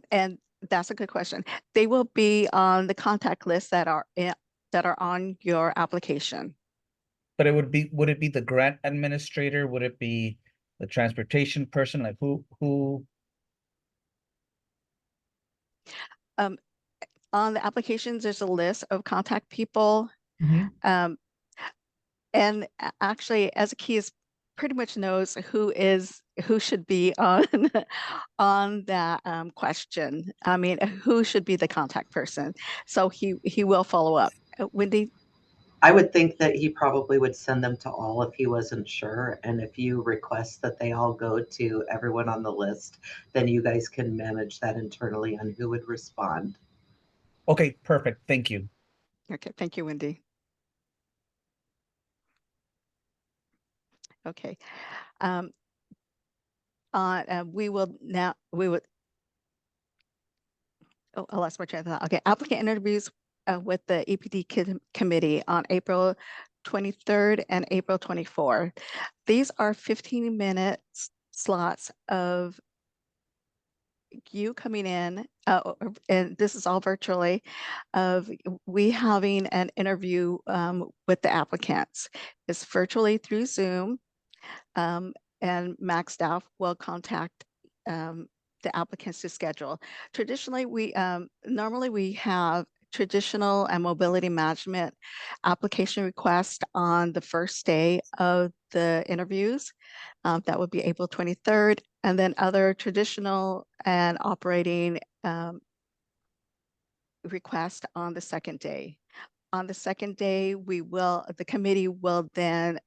Speaker 2: And that's a good question. They will be on the contact list that are on your application.
Speaker 1: But would it be the grant administrator? Would it be the transportation person? Like who?
Speaker 2: On the applications, there's a list of contact people.
Speaker 1: Mhm.
Speaker 2: And actually, Ezekias pretty much knows who should be on on that question. I mean, who should be the contact person. So he will follow up. Wendy?
Speaker 3: I would think that he probably would send them to all if he wasn't sure. And if you request that they all go to everyone on the list, then you guys can manage that internally on who would respond.
Speaker 1: Okay, perfect. Thank you.
Speaker 2: Okay, thank you, Wendy. Okay. We would, oh, I lost my train of thought. Okay, applicant interviews with the EPD committee on April 23rd and April 24th. These are 15-minute slots of you coming in, and this is all virtually, of we having an interview with the applicants. It's virtually through Zoom, and MAC staff will contact the applicants to schedule. Traditionally, normally we have traditional and mobility management application request on the first day of the interviews. That would be April 23rd, and then other traditional and operating request on the second day. On the second day, the committee will then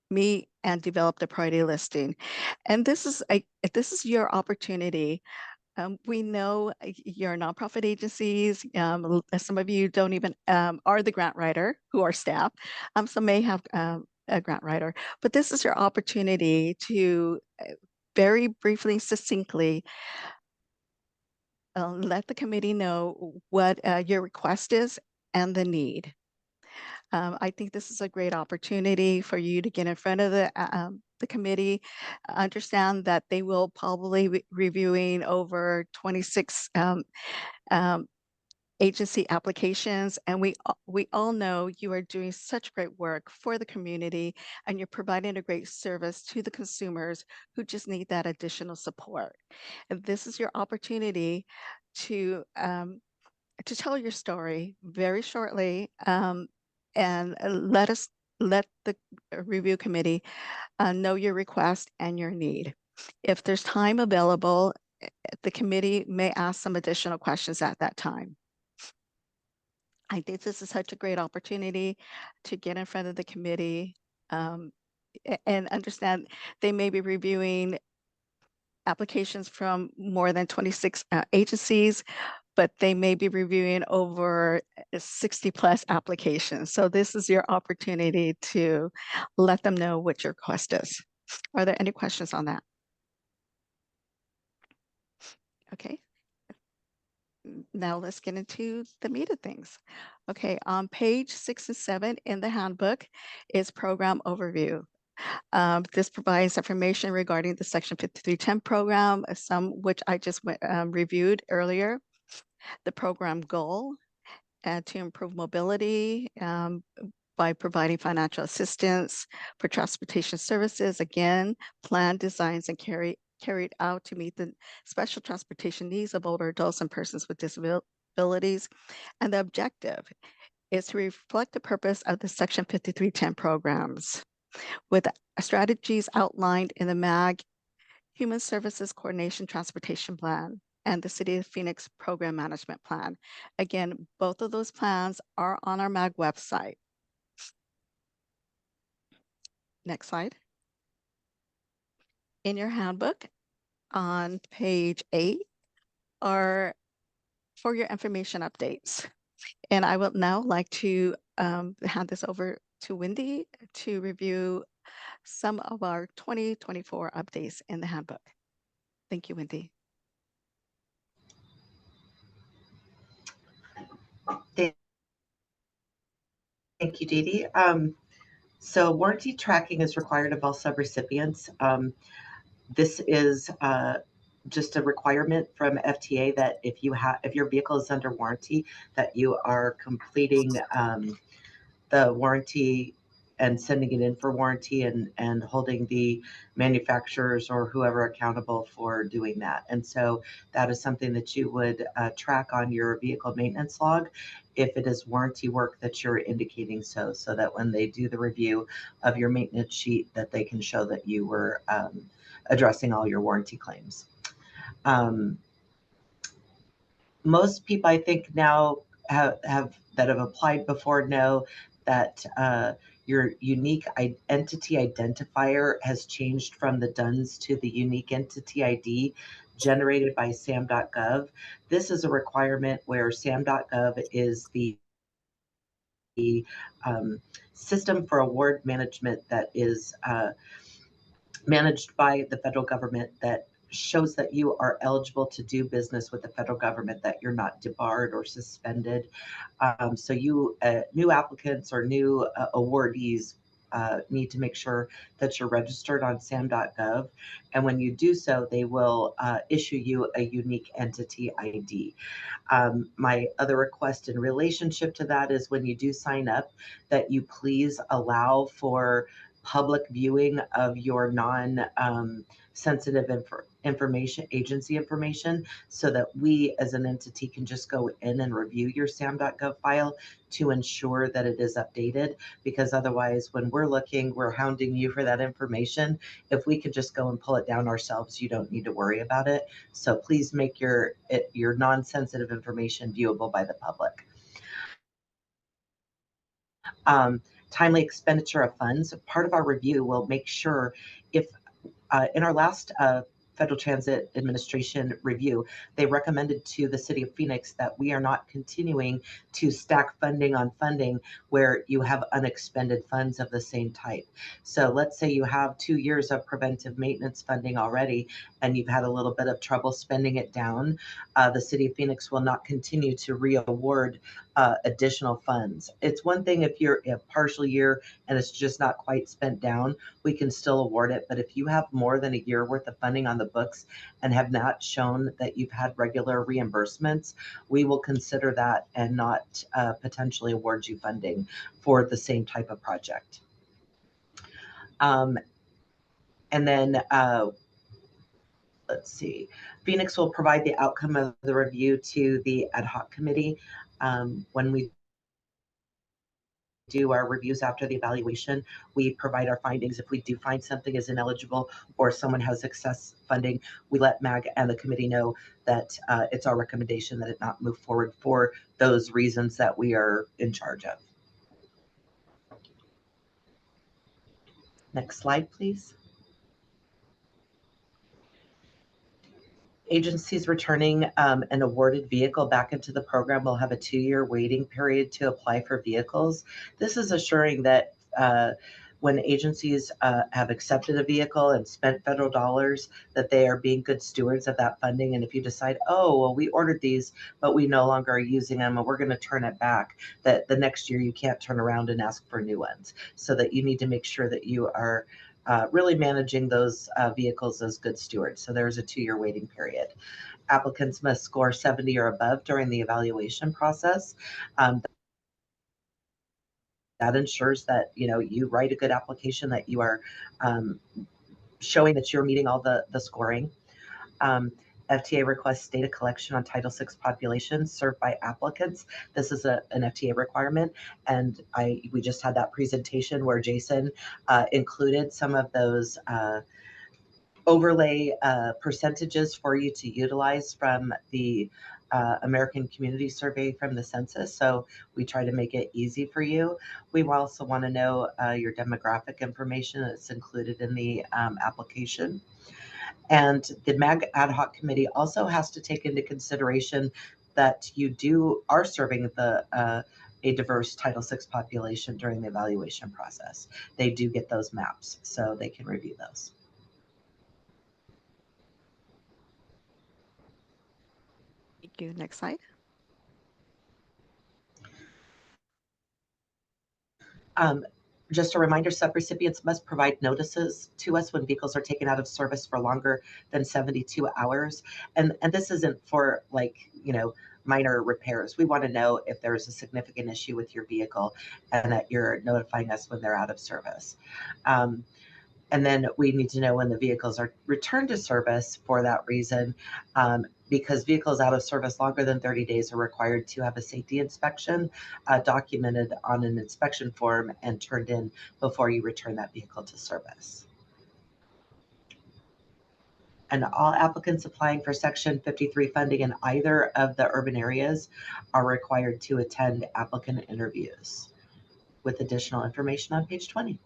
Speaker 2: meet and develop the priority listing. And this is your opportunity We know you're nonprofit agencies. Some of you don't even are the grant writer who are staff. Some may have a grant writer, but this is your opportunity to very briefly, succinctly let the committee know what your request is and the need. I think this is a great opportunity for you to get in front of the committee, understand that they will probably be reviewing over 26 agency applications. And we all know you are doing such great work for the community, and you're providing a great service to the consumers who just need that additional support. And this is your opportunity to tell your story very shortly, and let the review committee know your request and your need. If there's time available, the committee may ask some additional questions at that time. I think this is such a great opportunity to get in front of the committee and understand they may be reviewing applications from more than 26 agencies, but they may be reviewing over 60 plus applications. So this is your opportunity to let them know what your request is. Are there any questions on that? Okay. Now let's get into the meat of things. Okay, on page 6 and 7 in the handbook is program overview. This provides information regarding the Section 5310 program, some which I just reviewed earlier. The program goal to improve mobility by providing financial assistance for transportation services. Again, plan designs and carried out to meet the special transportation needs of older adults and persons with disabilities. And the objective is to reflect the purpose of the Section 5310 programs with strategies outlined in the MAG Human Services Coordination Transportation Plan and the City of Phoenix Program Management Plan. Again, both of those plans are on our MAG website. Next slide. In your handbook on page 8 are for your information updates. And I would now like to hand this over to Wendy to review some of our 2024 updates in the handbook. Thank you, Wendy.
Speaker 3: Thank you, Dee Dee. So warranty tracking is required of all subrecipients. This is just a requirement from FTA that if your vehicle is under warranty, that you are completing the warranty and sending it in for warranty and holding the manufacturers or whoever accountable for doing that. And so that is something that you would track on your vehicle maintenance log if it is warranty work that you're indicating so that when they do the review of your maintenance sheet, that they can show that you were addressing all your warranty claims. Most people, I think, now have applied before know that your unique entity identifier has changed from the DUNS to the unique entity ID generated by SAM.gov. This is a requirement where SAM.gov is the system for award management that is managed by the federal government that shows that you are eligible to do business with the federal government, that you're not debarred or suspended. So you new applicants or new awardees need to make sure that you're registered on SAM.gov. And when you do so, they will issue you a unique entity ID. My other request in relationship to that is when you do sign up, that you please allow for public viewing of your non-sensitive information, agency information, so that we as an entity can just go in and review your SAM.gov file to ensure that it is updated, because otherwise when we're looking, we're hounding you for that information. If we could just go and pull it down ourselves, you don't need to worry about it. So please make your non-sensitive information viewable by the public. Timely expenditure of funds. Part of our review will make sure if in our last Federal Transit Administration review, they recommended to the city of Phoenix that we are not continuing to stack funding on funding where you have unexpended funds of the same type. So let's say you have 2 years of preventive maintenance funding already, and you've had a little bit of trouble spending it down. The city of Phoenix will not continue to re-award additional funds. It's one thing if you're a partial year and it's just not quite spent down, we can still award it. But if you have more than a year worth of funding on the books and have not shown that you've had regular reimbursements, we will consider that and not potentially award you funding for the same type of project. And then let's see, Phoenix will provide the outcome of the review to the ad hoc committee when we do our reviews after the evaluation. We provide our findings. If we do find something is ineligible or someone has excess funding, we let MAG and the committee know that it's our recommendation that it not move forward for those reasons that we are in charge of. Next slide, please. Agencies returning an awarded vehicle back into the program will have a 2-year waiting period to apply for vehicles. This is assuring that when agencies have accepted a vehicle and spent federal dollars, that they are being good stewards of that funding. And if you decide, oh, well, we ordered these, but we no longer are using them and we're going to turn it back, that the next year you can't turn around and ask for new ones. So that you need to make sure that you are really managing those vehicles as good stewards. So there's a 2-year waiting period. Applicants must score 70 or above during the evaluation process. That ensures that you write a good application, that you are showing that you're meeting all the scoring. FTA requests data collection on Title VI populations served by applicants. This is an FTA requirement, and we just had that presentation where Jason included some of those overlay percentages for you to utilize from the American Community Survey from the census. So we try to make it easy for you. We also want to know your demographic information that's included in the application. And the MAG ad hoc committee also has to take into consideration that you are serving a diverse Title VI population during the evaluation process. They do get those maps, so they can review those.
Speaker 2: Thank you. Next slide.
Speaker 3: Just a reminder, subrecipients must provide notices to us when vehicles are taken out of service for longer than 72 hours. And this isn't for minor repairs. We want to know if there's a significant issue with your vehicle and that you're notifying us when they're out of service. And then we need to know when the vehicles are returned to service for that reason, because vehicles out of service longer than 30 days are required to have a safety inspection documented on an inspection form and turned in before you return that vehicle to service. And all applicants applying for Section 53 funding in either of the urban areas are required to attend applicant interviews, with additional information on page 20.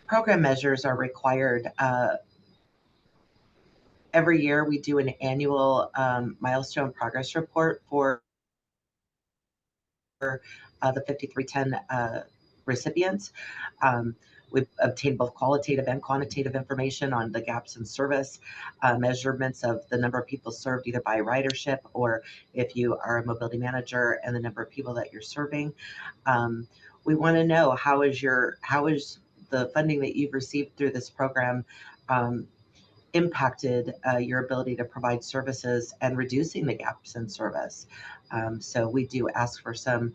Speaker 3: Program measures are required. Every year we do an annual milestone progress report for the 5310 recipients. We've obtained both qualitative and quantitative information on the gaps in service, measurements of the number of people served either by ridership or if you are a mobility manager and the number of people that you're serving. We want to know how is the funding that you've received through this program impacted your ability to provide services and reducing the gaps in service. So we do ask for some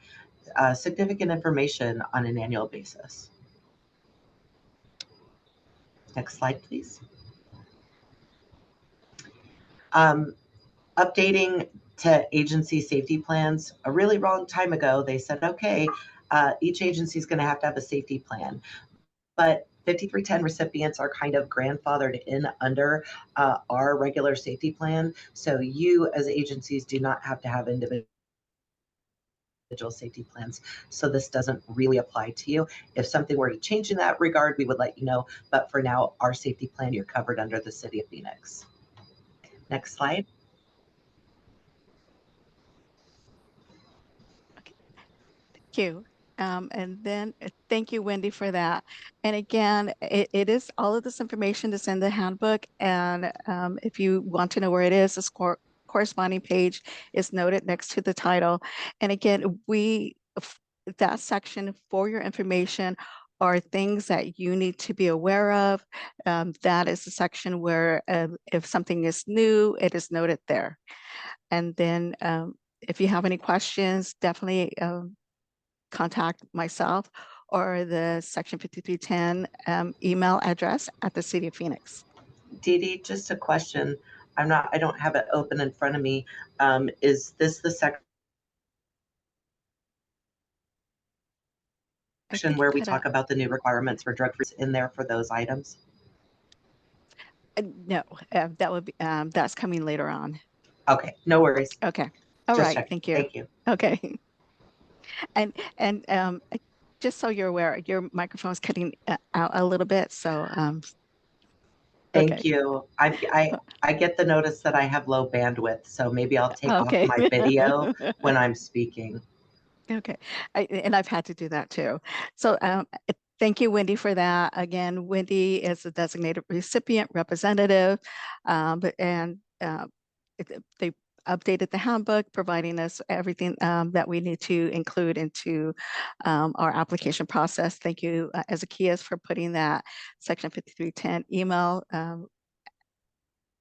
Speaker 3: significant information on an annual basis. Next slide, please. Updating to agency safety plans. A really long time ago, they said, okay, each agency is going to have a safety plan. But 5310 recipients are kind of grandfathered in under our regular safety plan. So you as agencies do not have to have individual individual safety plans. So this doesn't really apply to you. If something were to change in that regard, we would let you know. But for now, our safety plan, you're covered under the City of Phoenix. Next slide.
Speaker 2: You. And then thank you, Wendy, for that. And again, it is all of this information is in the handbook. And if you want to know where it is, the corresponding page is noted next to the title. And again, that section for your information are things that you need to be aware of. That is the section where if something is new, it is noted there. And then if you have any questions, definitely contact myself or the Section 5310 email address at the City of Phoenix.
Speaker 3: Dee Dee, just a question. I don't have it open in front of me. Is this the section where we talk about the new requirements for drug-free in there for those items?
Speaker 2: No, that would be, that's coming later on.
Speaker 3: Okay, no worries.
Speaker 2: Okay. All
Speaker 3: Just
Speaker 2: right.
Speaker 3: checking.
Speaker 2: Thank you.
Speaker 3: Thank you.
Speaker 2: Okay. And just so you're aware, your microphone's cutting out a little bit. So
Speaker 3: Thank
Speaker 2: okay.
Speaker 3: you. I get the notice that I have low bandwidth, so maybe I'll take off
Speaker 2: Okay.
Speaker 3: my video when I'm speaking.
Speaker 2: Okay. And I've had to do that too. So thank you, Wendy, for that. Again, Wendy is a designated recipient representative, and they updated the handbook, providing us everything that we need to include into our application process. Thank you, Ezekias, for putting that Section 5310 email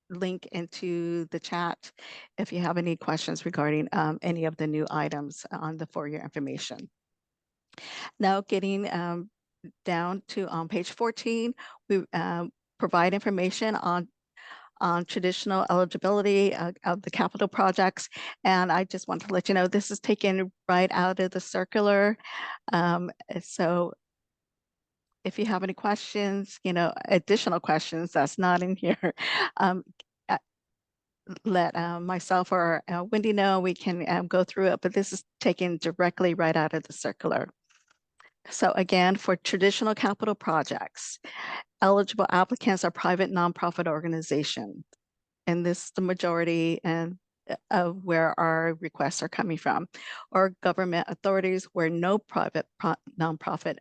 Speaker 2: link into the chat if you have any questions regarding any of the new items on the for your information. Now getting down to on page 14, we provide information on traditional eligibility of the capital projects. And I just want to let you know, this is taken right out of the circular. So if you have any questions, additional questions that's not in here, let myself or Wendy know. We can go through it, but this is taken directly right out of the circular. So again, for traditional capital projects, eligible applicants are private nonprofit organizations. And this is the majority of where our requests are coming from, or government authorities where no private nonprofit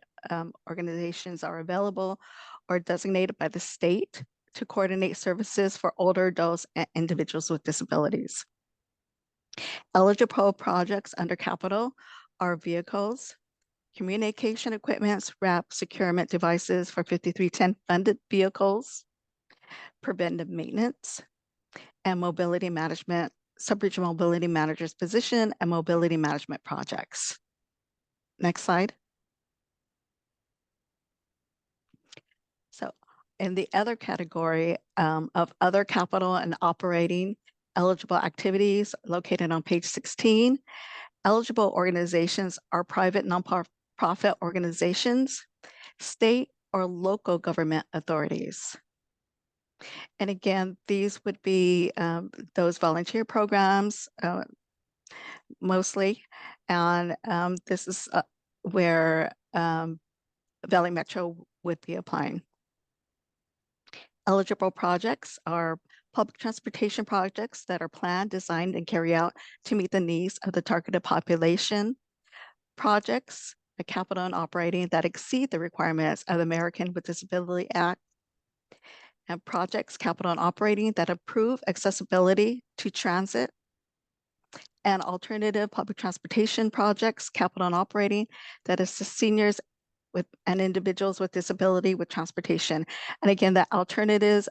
Speaker 2: organizations are available or designated by the state to coordinate services for older adults and individuals with disabilities. Eligible projects under capital are vehicles, communication equipment, wrap securement devices for 5310 funded vehicles, preventive maintenance, and mobility management, sub-regional mobility manager's position, and mobility management projects. Next slide. So in the other category of other capital and operating eligible activities located on page 16, eligible organizations are private nonprofit organizations, state or local government authorities. And again, these would be those volunteer programs mostly. And this is where Valley Metro would be applying. Eligible projects are public transportation projects that are planned, designed, and carried out to meet the needs of the targeted population. Projects, the capital and operating that exceed the requirements of the American with Disability Act. And projects, capital and operating that improve accessibility to transit. And alternative public transportation projects, capital and operating that assist seniors and individuals with disability with transportation. And again, the alternatives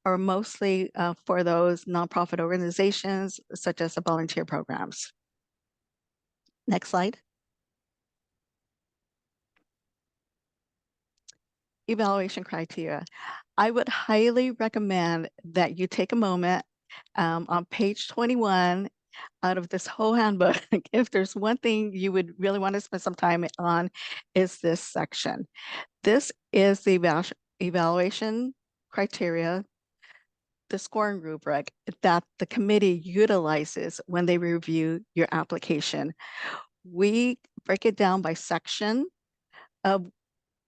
Speaker 2: are mostly for those nonprofit organizations, such as the volunteer programs. Next slide. Evaluation criteria. I would highly recommend that you take a moment on page 21 out of this whole handbook. If there's one thing you would really want to spend some time on, is this section. This is the evaluation criteria, the scoring rubric that the committee utilizes when they review your application. we break it down by section of,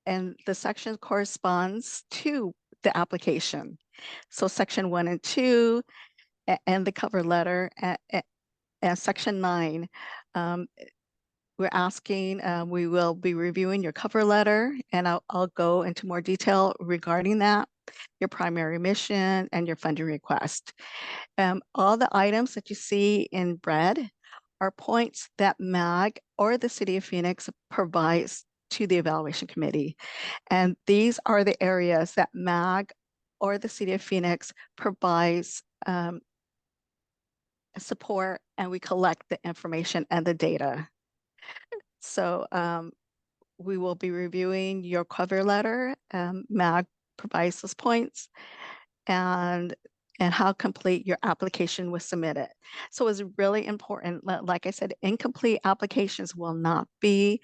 Speaker 2: and the section corresponds to the application. So section 1 and 2 and the cover letter, and section 9, we're asking, we will be reviewing your cover letter, and I'll go into more detail regarding that, your primary mission and your funding request. All the items that you see in red are points that MAG or the City of Phoenix provides to the evaluation committee. And these are the areas that MAG or the City of Phoenix provides support, and we collect the information and the data. So we will be reviewing your cover letter. MAG provides those points, and how complete your application was submitted. So it's really important. Like I said, incomplete applications will not be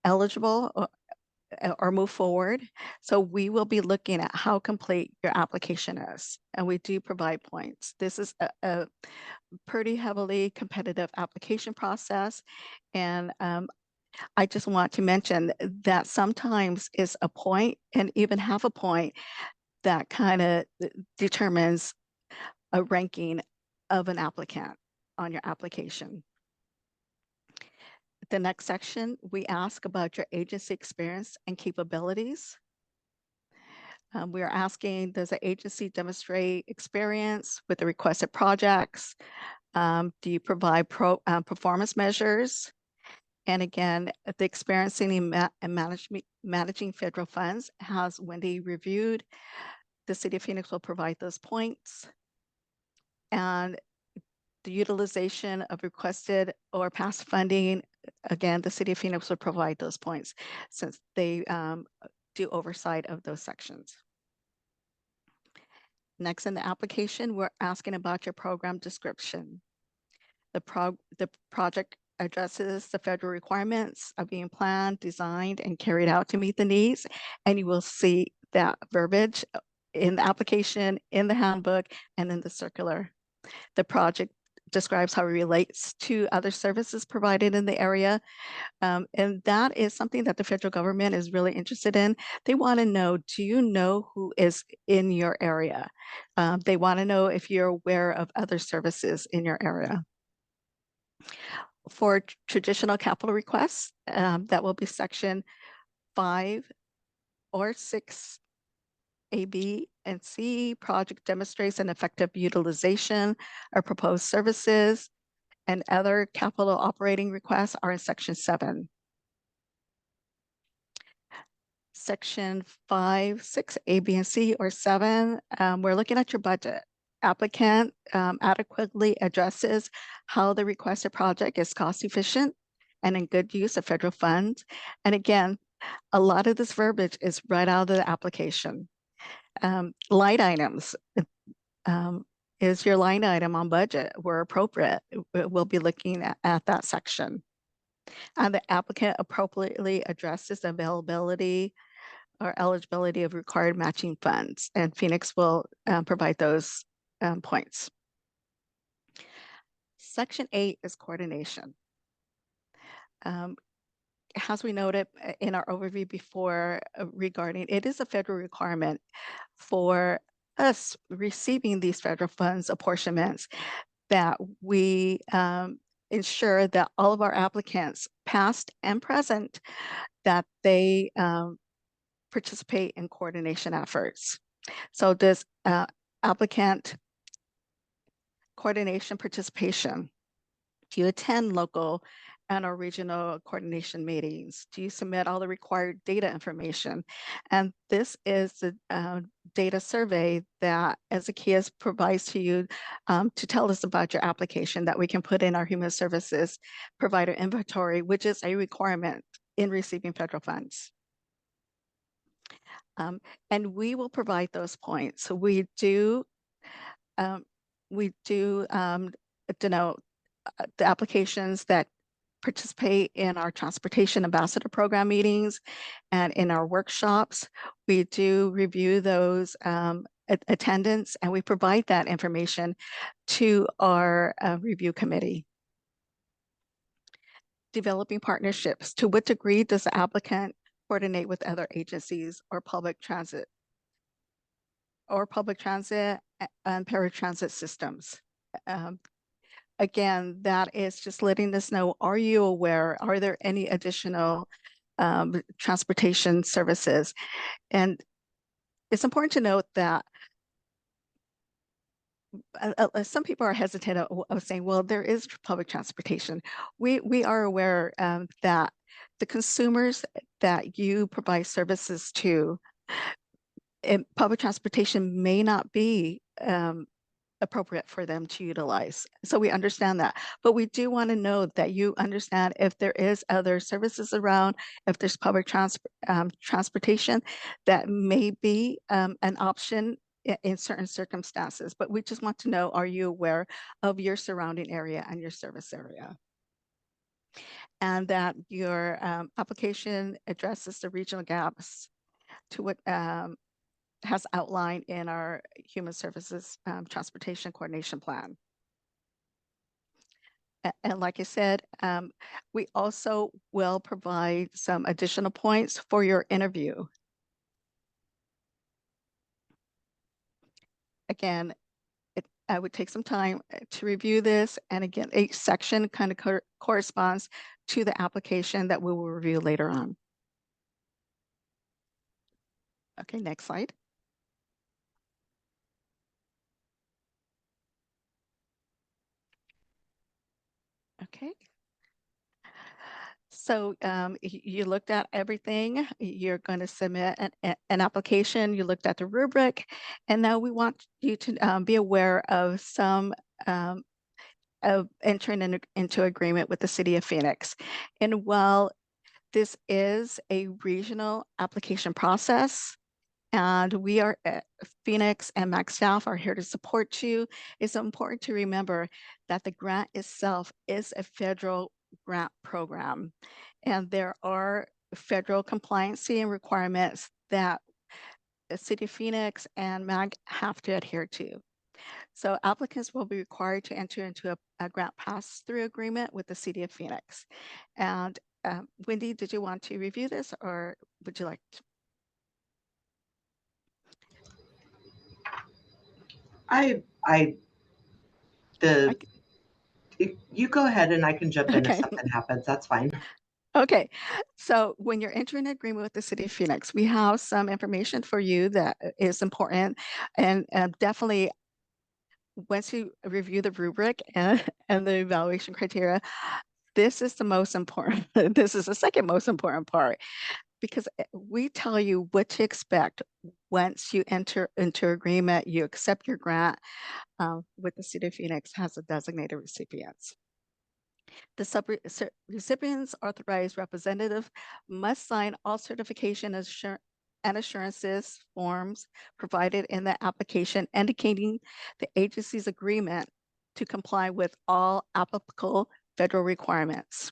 Speaker 2: eligible or move forward. So we will be looking at how complete your application is, and we do provide points. This is a pretty heavily competitive application process, and I just want to mention that sometimes it's a point and even half a point that kind of determines a ranking of an applicant on your application. The next section, we ask about your agency experience and capabilities. We are asking, does the agency demonstrate experience with the requested projects? Do you provide performance measures? And again, the experience in managing federal funds, has Wendy reviewed? The City of Phoenix will provide those points. And the utilization of requested or past funding, again, the City of Phoenix will provide those points since they do oversight of those sections. Next in the application, we're asking about your program description. The project addresses the federal requirements of being planned, designed, and carried out to meet the needs. And you will see that verbiage in the application, in the handbook, and in the circular. The project describes how it relates to other services provided in the area. And that is something that the federal government is really interested in. They want to know, do you know who is in your area? They want to know if you're aware of other services in your area. For traditional capital requests, that will be section 5 or 6 A, B, and C. Project demonstrates an effective utilization of proposed services, and other capital operating requests are in section 7. Section 5, 6, A, B, and C, or 7, we're looking at your budget. Applicant adequately addresses how the requested project is cost efficient and in good use of federal funds. And again, a lot of this verbiage is right out of the application. Line items, is your line item on budget where appropriate? We'll be looking at that section. And the applicant appropriately addresses the availability or eligibility of required matching funds, and Phoenix will provide those points. Section 8 is coordination. As we noted in our overview before regarding, it is a federal requirement for us receiving these federal funds apportionments that we ensure that all of our applicants, past and present, that they participate in coordination efforts. So this applicant coordination participation, do you attend local and or regional coordination meetings? Do you submit all the required data information? And this is the data survey that Ezekias provides to you to tell us about your application that we can put in our human services provider inventory, which is a requirement in receiving federal funds. And we will provide those points. So we do denote the applications that participate in our transportation ambassador program meetings and in our workshops. We do review those attendance, and we provide that information to our review committee. developing partnerships. To what degree does the applicant coordinate with other agencies or public transit and paratransit systems? Again, that is just letting us know, are you aware, are there any additional transportation services? And it's important to note that some people are hesitant of saying, well, there is public transportation. We are aware that the consumers that you provide services to, public transportation may not be appropriate for them to utilize. So we understand that, but we do want to know that you understand if there is other services around, if there's public transportation that may be an option in certain circumstances. But we just want to know, are you aware of your surrounding area and your service area? And that your application addresses the regional gaps to what has outlined in our Human Services Transportation Coordination Plan. And like I said, we also will provide some additional points for your interview. Again, I would take some time to review this. And again, each section kind of corresponds to the application that we will review later on. Okay, next slide. Okay. So you looked at everything. You're going to submit an application. You looked at the rubric, and now we want you to be aware of some of entering into agreement with the City of Phoenix. And while this is a regional application process, and we are Phoenix and MAC staff are here to support you, it's important to remember that the grant itself is a federal grant program, and there are federal compliancy and requirements that the City of Phoenix and MAG have to adhere to. So applicants will be required to enter into a grant pass-through agreement with the City of Phoenix. And Wendy, did you want to review this, or would you like to?
Speaker 3: You go ahead and I can jump in if
Speaker 2: Okay.
Speaker 3: something happens. That's fine.
Speaker 2: Okay, so when you're entering an agreement with the City of Phoenix, we have some information for you that is important, and definitely once you review the rubric and the evaluation criteria, this is the most important. This is the second most important part, because we tell you what to expect once you enter into agreement, you accept your grant with the City of Phoenix has a designated recipients. The recipient's authorized representative must sign all certification and assurances forms provided in the application indicating the agency's agreement to comply with all applicable federal requirements.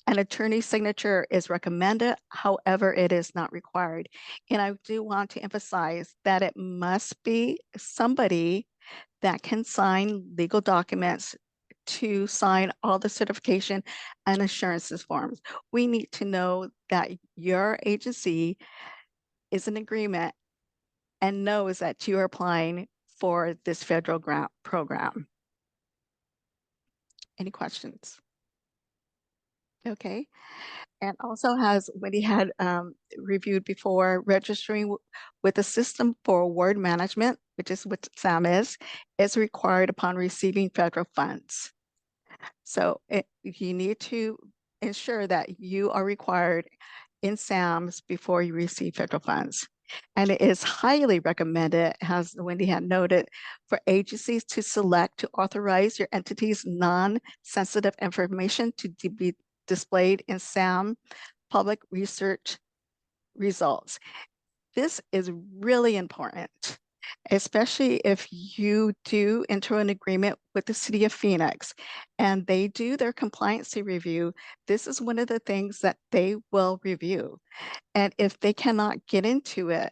Speaker 2: An attorney's signature is recommended, however, it is not required. And I do want to emphasize that it must be somebody that can sign legal documents to sign all the certification and assurances forms. We need to know that your agency is in agreement and knows that you are applying for this federal grant program. Any questions? Okay. And also, has Wendy had reviewed before, registering with the System for Award Management, which is what SAM is required upon receiving federal funds. So you need to ensure that you are required in SAMs before you receive federal funds. And it is highly recommended, as Wendy had noted, for agencies to select to authorize your entity's non-sensitive information to be displayed in SAM public research results. This is really important, especially if you do enter an agreement with the City of Phoenix and they do their compliancy review. This is one of the things that they will review. And if they cannot get into it,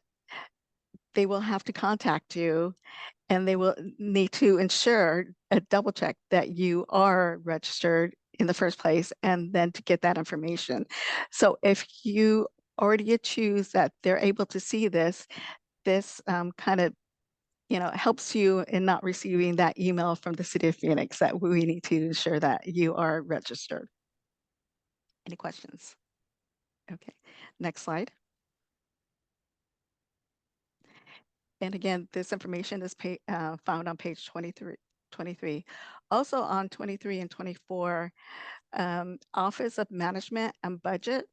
Speaker 2: they will have to contact you, and they will need to ensure a double check that you are registered in the first place, and then to get that information. So if you already choose that they're able to see this, kind of, helps you in not receiving that email from the City of Phoenix that we need to ensure that you are registered. Any questions? Okay, next slide. And again, this information is found on page 23. Also on 23 and 24, Office of Management and Budget,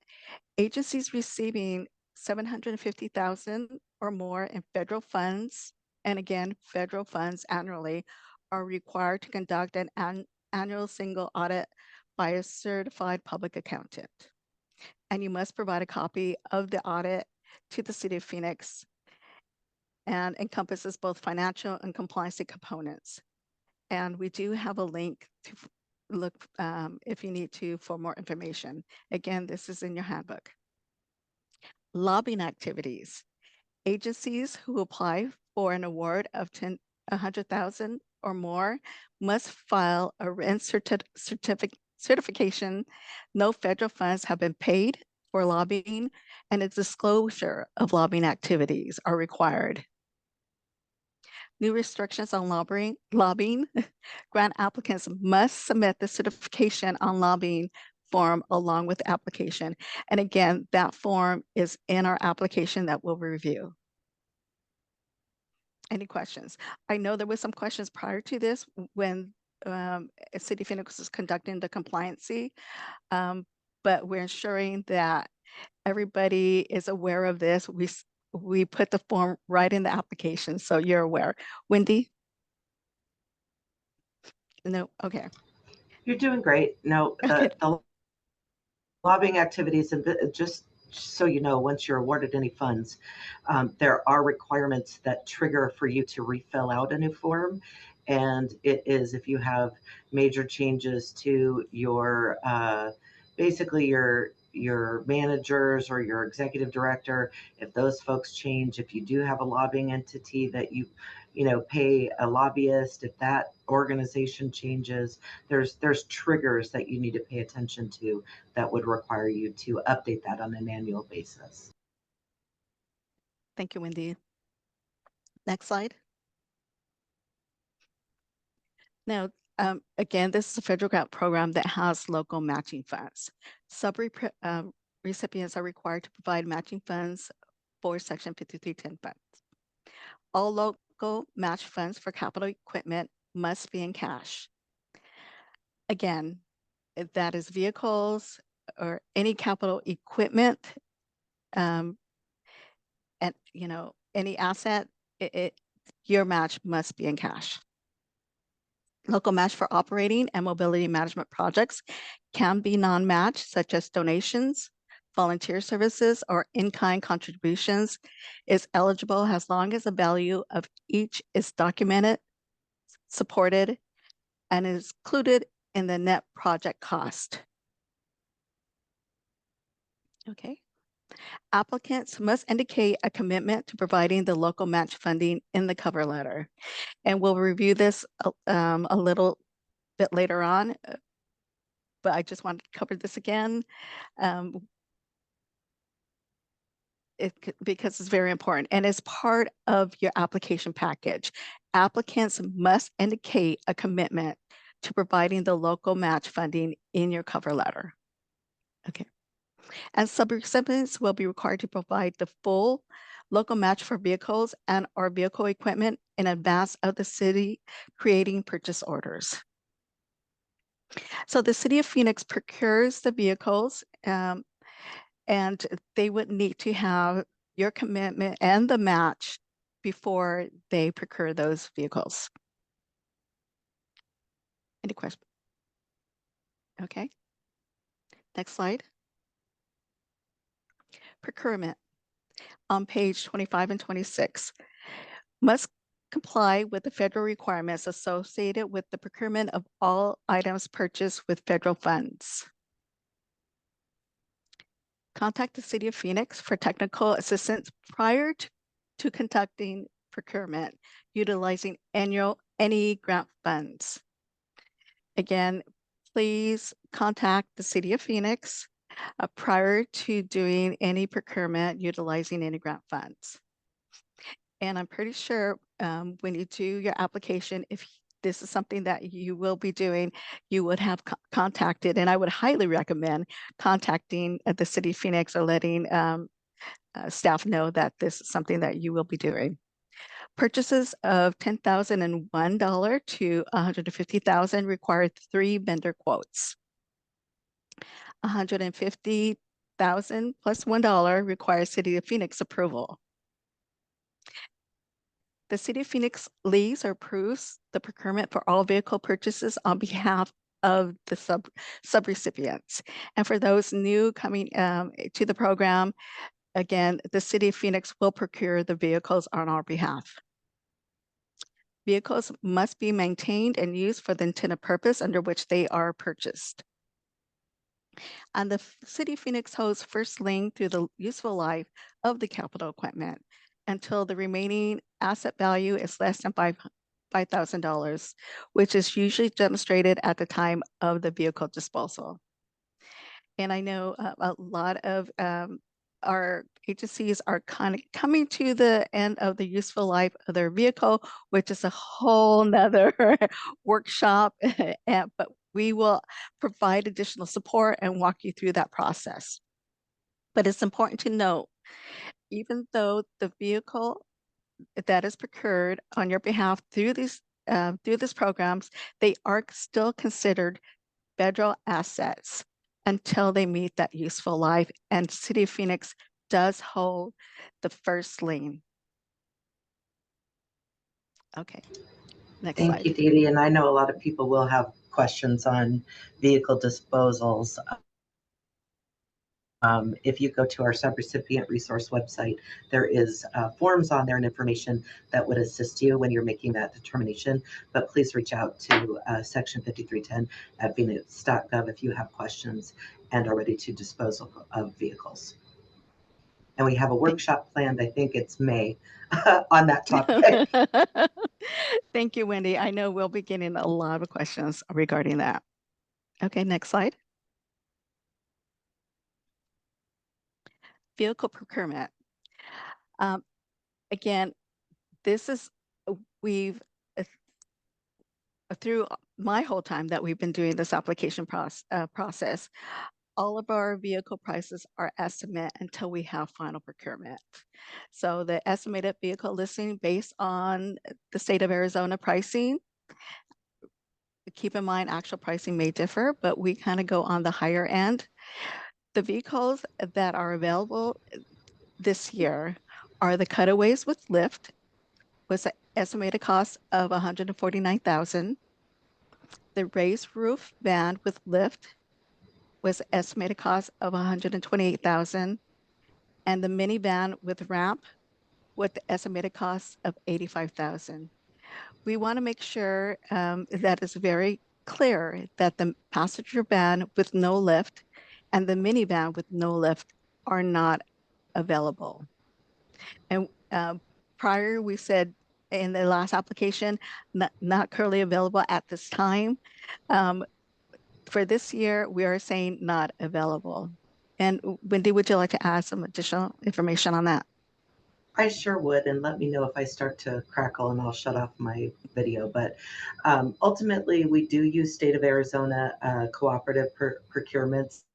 Speaker 2: agencies receiving 750,000 or more in federal funds, and again, federal funds annually, are required to conduct an annual single audit by a certified public accountant. And you must provide a copy of the audit to the City of Phoenix, and encompasses both financial and compliance components. And we do have a link to look if you need to for more information. Again, this is in your handbook. Lobbying activities. Agencies who apply for an award of 100,000 or more must file a written certification. No federal funds have been paid for lobbying, and a disclosure of lobbying activities are required. New restrictions on lobbying. Grant applicants must submit the certification on lobbying form along with the application. And again, that form is in our application that we'll review. Any questions? I know there was some questions prior to this when City of Phoenix was conducting the compliancy, but we're ensuring that everybody is aware of this. We put the form right in the application, so you're aware. Wendy? No, okay.
Speaker 3: You're doing great. No,
Speaker 2: Okay.
Speaker 3: the lobbying activities, and just so you know, once you're awarded any funds, there are requirements that trigger for you to refill out a new form. And it is if you have major changes to your, basically your managers or your executive director, if those folks change, if you do have a lobbying entity that you pay a lobbyist, if that organization changes, there's triggers that you need to pay attention to that would require you to update that on an annual basis.
Speaker 2: Thank you, Wendy. Next slide. Now, again, this is a federal grant program that has local matching funds. Recipients are required to provide matching funds for Section 5310 funds. All local match funds for capital equipment must be in cash. Again, if that is vehicles or any capital equipment, and any asset, your match must be in cash. Local match for operating and mobility management projects can be non-match, such as donations, volunteer services, or in-kind contributions is eligible as long as the value of each is documented, supported, and is included in the net project cost. Okay. Applicants must indicate a commitment to providing the local match funding in the cover letter. And we'll review this a little bit later on, but I just wanted to cover this again because it's very important. And as part of your application package, applicants must indicate a commitment to providing the local match funding in your cover letter. Okay. And subrecipients will be required to provide the full local match for vehicles and or vehicle equipment in advance of the city creating purchase orders. So the City of Phoenix procures the vehicles, and they would need to have your commitment and the match before they procure those vehicles. Any questions? Okay. Next slide. Procurement on page 25 and 26 must comply with the federal requirements associated with the procurement of all items purchased with federal funds. Contact the City of Phoenix for technical assistance prior to conducting procurement, utilizing any grant funds. Again, please contact the City of Phoenix prior to doing any procurement utilizing any grant funds. And I'm pretty sure when you do your application, if this is something that you will be doing, you would have contacted, and I would highly recommend contacting the City of Phoenix or letting staff know that this is something that you will be doing. Purchases of $10,001 to $150,000 require 3 vendor quotes. $150,000 plus $1 requires City of Phoenix approval. The City of Phoenix leads or approves the procurement for all vehicle purchases on behalf of the subrecipients. And for those new coming to the program, again, the City of Phoenix will procure the vehicles on our behalf. Vehicles must be maintained and used for the intended purpose under which they are purchased. And the City of Phoenix holds first lien through the useful life of the capital equipment until the remaining asset value is less than $5,000, which is usually demonstrated at the time of the vehicle disposal. And I know a lot of our agencies are kind of coming to the end of the useful life of their vehicle, which is a whole nother workshop, but we will provide additional support and walk you through that process. But it's important to note, even though the vehicle that is procured on your behalf through these programs, they are still considered federal assets until they meet that useful life, and City of Phoenix does hold the first lien. Okay, next
Speaker 3: Thank
Speaker 2: slide.
Speaker 3: you, Dee Dee. And I know a lot of people will have questions on vehicle disposals. If you go to our subrecipient resource website, there is forms on there and information that would assist you when you're making that determination. But please reach out to Section 5310 at phoenix.gov if you have questions and are ready to dispose of vehicles. And we have a workshop planned, I think it's May, on that topic.
Speaker 2: Thank you, Wendy. I know we'll be getting a lot of questions regarding that. Okay, next slide. Vehicle procurement. Again, this is, we've, through my whole time that we've been doing this application process, all of our vehicle prices are estimate until we have final procurement. So the estimated vehicle listing based on the state of Arizona pricing, keep in mind actual pricing may differ, but we kind of go on the higher end. The vehicles that are available this year are the cutaways with lift, with an estimated cost of $149,000. The raised roof van with lift was estimated cost of $128,000, and the minivan with ramp with the estimated cost of $85,000. We want to make sure that it's very clear that the passenger van with no lift and the minivan with no lift are not available. And prior, we said in the last application, not currently available at this time. For this year, we are saying not available. And Wendy, would you like to add some additional information on that?
Speaker 3: I sure would, and let me know if I start to crackle and I'll shut off my video. But ultimately, we do use State of Arizona cooperative procurements.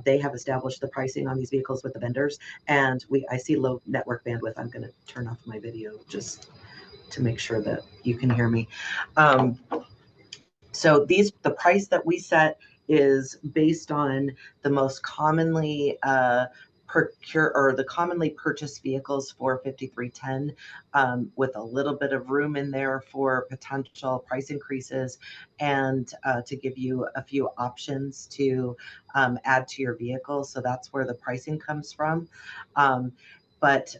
Speaker 3: They have established the pricing on these vehicles with the vendors, and I see low network bandwidth. I'm going to turn off my video just to make sure that you can hear me. So the price that we set is based on the most commonly commonly purchased vehicles for 5310, with a little bit of room in there for potential price increases, and to give you a few options to add to your vehicle. So that's where the pricing comes from. But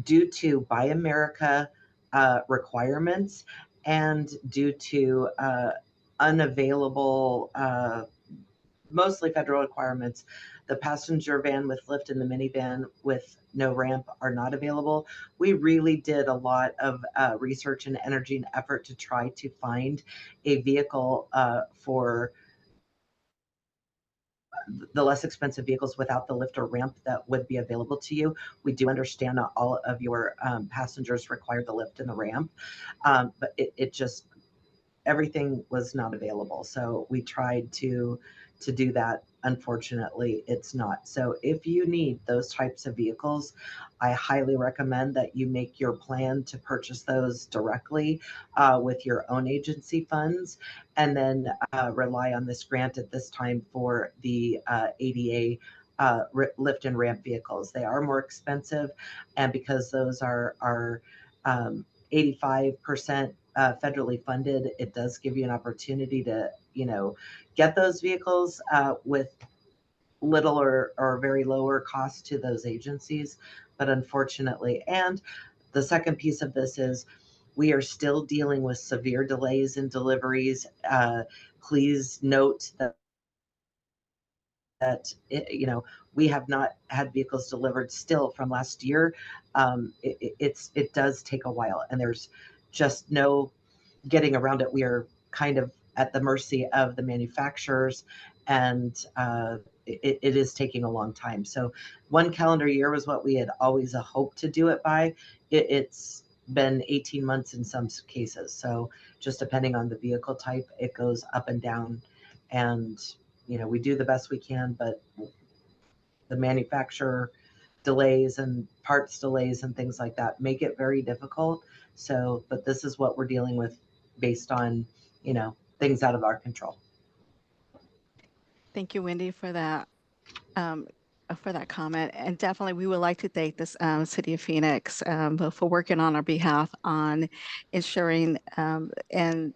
Speaker 3: due to Buy America requirements and due to unavailable, mostly federal requirements, the passenger van with lift and the minivan with no ramp are not available. We really did a lot of research and energy and effort to try to find a vehicle for the less expensive vehicles without the lift or ramp that would be available to you. We do understand not all of your passengers require the lift and the ramp, but it just, everything was not available. So we tried to do that. Unfortunately, it's not. So if you need those types of vehicles, I highly recommend that you make your plan to purchase those directly with your own agency funds, and then rely on this grant at this time for the ADA lift and ramp vehicles. They are more expensive, and because those are 85% federally funded, it does give you an opportunity to, get those vehicles with little or very lower cost to those agencies. But unfortunately, and the second piece of this is we are still dealing with severe delays in deliveries. Please note that we have not had vehicles delivered still from last year. It does take a while, and there's just no getting around it. We are kind of at the mercy of the manufacturers, and it is taking a long time. So 1 calendar year was what we had always hoped to do it by. It's been 18 months in some cases. So just depending on the vehicle type, it goes up and down. And, we do the best we can, but the manufacturer delays and parts delays and things like that make it very difficult. So, but this is what we're dealing with based on, things out of our control.
Speaker 2: Thank you, Wendy, for that. For that comment. And definitely we would like to thank this City of Phoenix for working on our behalf on ensuring and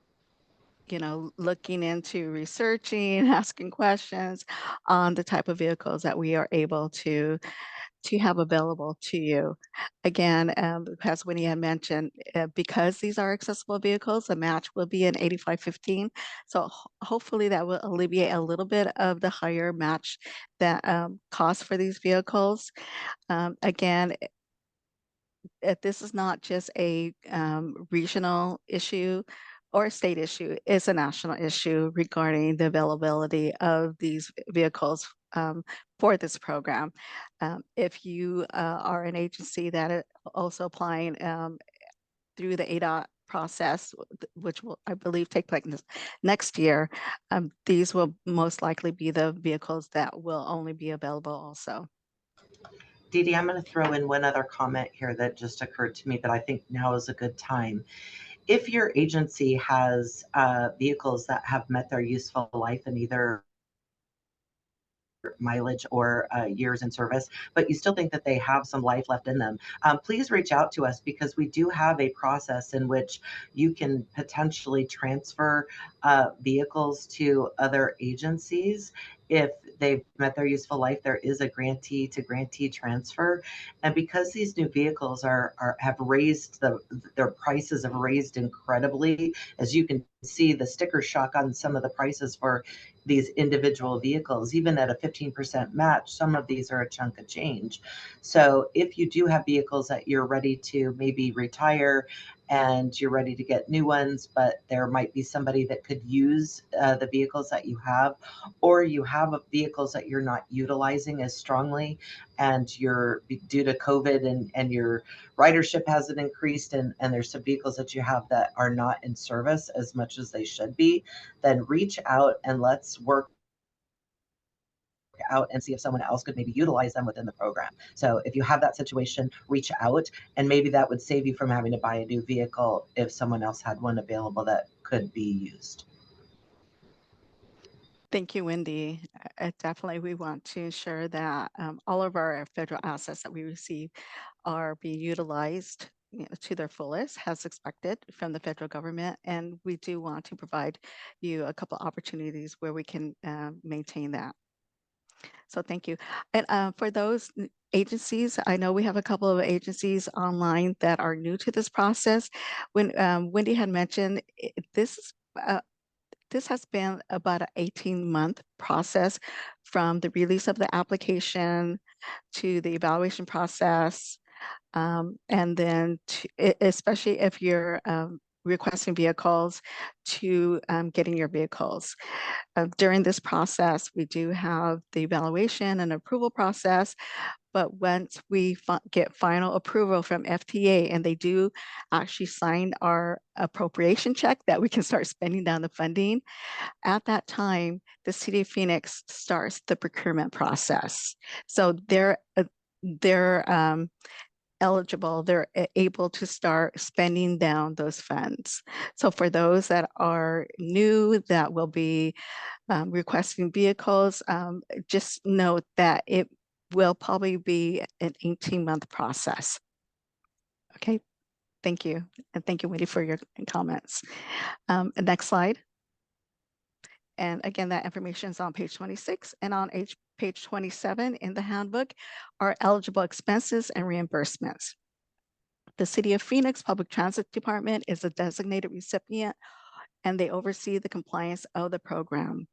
Speaker 2: looking into researching, asking questions on the type of vehicles that we are able to have available to you. Again, as Winnie had mentioned, because these are accessible vehicles, the match will be an 8515. So hopefully that will alleviate a little bit of the higher match that cost for these vehicles. Again, this is not just a regional issue or a state issue, it's a national issue regarding the availability of these vehicles for this program. If you are an agency that is also applying through the ADOT process, which will, I believe, take place next year, these will most likely be the vehicles that will only be available also.
Speaker 3: Dee Dee, I'm going to throw in one other comment here that just occurred to me that I think now is a good time. If your agency has vehicles that have met their useful life in either mileage or years in service, but you still think that they have some life left in them, please reach out to us, because we do have a process in which you can potentially transfer vehicles to other agencies. If they've met their useful life, there is a grantee to grantee transfer. And because these new vehicles have raised their prices have raised incredibly, as you can see the sticker shock on some of the prices for these individual vehicles, even at a 15% match, some of these are a chunk of change. So if you do have vehicles that you're ready to maybe retire and you're ready to get new ones, but there might be somebody that could use the vehicles that you have, or you have vehicles that you're not utilizing as strongly, and you're due to COVID and your ridership hasn't increased, and there's some vehicles that you have that are not in service as much as they should be, then reach out and let's work out and see if someone else could maybe utilize them within the program. So if you have that situation, reach out, and maybe that would save you from having to buy a new vehicle if someone else had one available that could be used.
Speaker 2: Thank you, Wendy. Definitely, we want to ensure that all of our federal assets that we receive are being utilized to their fullest as expected from the federal government. And we do want to provide you a couple opportunities where we can maintain that. So thank you. And for those agencies, I know we have a couple of agencies online that are new to this process. When Wendy had mentioned, this is this has been about an 18-month process from the release of the application to the evaluation process, and then especially if you're requesting vehicles, to getting your vehicles. During this process, we do have the evaluation and approval process, but once we get final approval from FTA and they do actually sign our appropriation check that we can start spending down the funding, at that time, the City of Phoenix starts the procurement process. So they're eligible, they're able to start spending down those funds. So for those that are new that will be requesting vehicles, just note that it will probably be an 18-month process. Okay, thank you. And thank you, Wendy, for your comments. Next slide. And again, that information is on page 26, and on page 27 in the handbook are eligible expenses and reimbursements. The City of Phoenix Public Transit Department is a designated recipient, and they oversee the compliance of the program.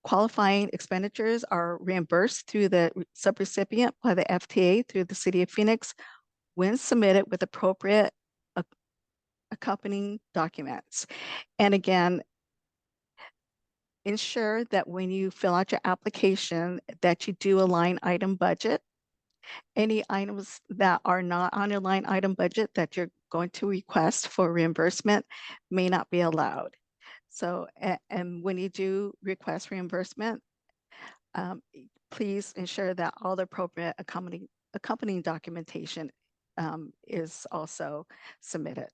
Speaker 2: Qualifying expenditures are reimbursed through the subrecipient by the FTA through the City of Phoenix when submitted with appropriate accompanying documents. And again, ensure that when you fill out your application that you do a line item budget. Any items that are not on your line item budget that you're going to request for reimbursement may not be allowed. So, and when you do request reimbursement, please ensure that all the appropriate accompanying documentation is also submitted.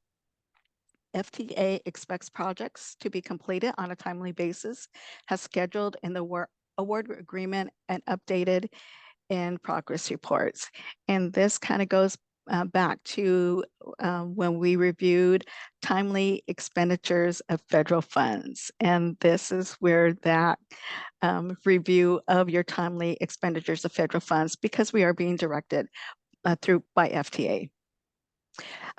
Speaker 2: FTA expects projects to be completed on a timely basis, has scheduled in the award agreement and updated in progress reports. And this kind of goes back to when we reviewed timely expenditures of federal funds. And this is where that review of your timely expenditures of federal funds, because we are being directed by FTA.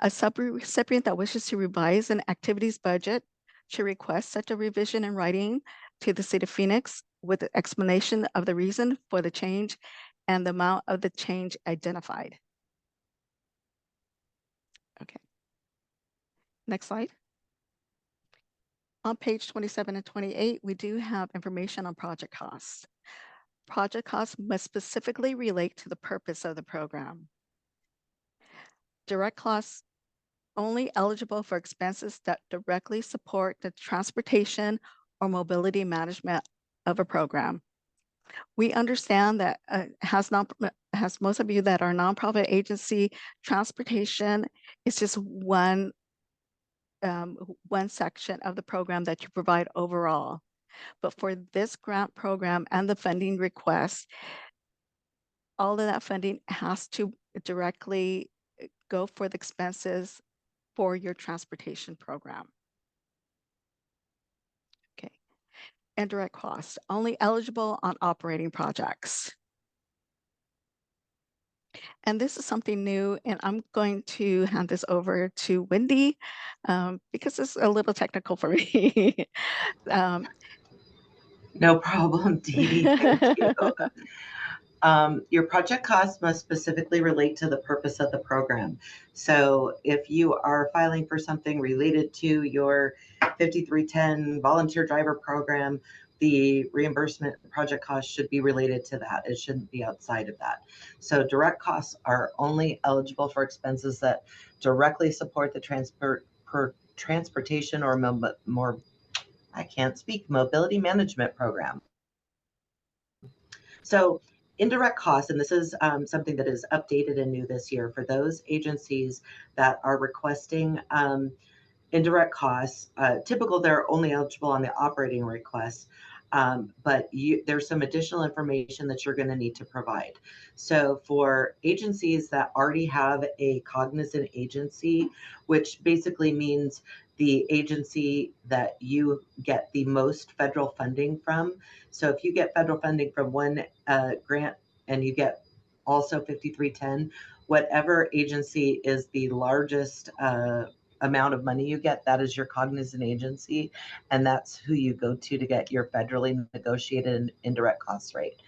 Speaker 2: A subrecipient that wishes to revise an activities budget should request such a revision in writing to the City of Phoenix with an explanation of the reason for the change and the amount of the change identified. Okay. Next slide. On page 27 and 28, we do have information on project costs. Project costs must specifically relate to the purpose of the program. Direct costs only eligible for expenses that directly support the transportation or mobility management of a program. We understand that has most of you that are nonprofit agency, transportation is just one section of the program that you provide overall. But for this grant program and the funding request, all of that funding has to directly go for the expenses for your transportation program. Okay. Indirect costs, only eligible on operating projects. And this is something new, and I'm going to hand this over to Wendy because it's a little technical for me.
Speaker 3: No problem, Dee Dee. Thank you. Your project costs must specifically relate to the purpose of the program. So if you are filing for something related to your 5310 volunteer driver program, the reimbursement project cost should be related to that. It shouldn't be outside of that. So direct costs are only eligible for expenses that directly support the transportation or mobility management program. So indirect costs, and this is something that is updated and new this year for those agencies that are requesting indirect costs. Typical, they're only eligible on the operating request, but there's some additional information that you're going to need to provide. So for agencies that already have a cognizant agency, which basically means the agency that you get the most federal funding from. So if you get federal funding from one grant and you get also 5310, whatever agency is the largest amount of money you get, that is your cognizant agency, and that's who you go to get your federally negotiated indirect cost rate.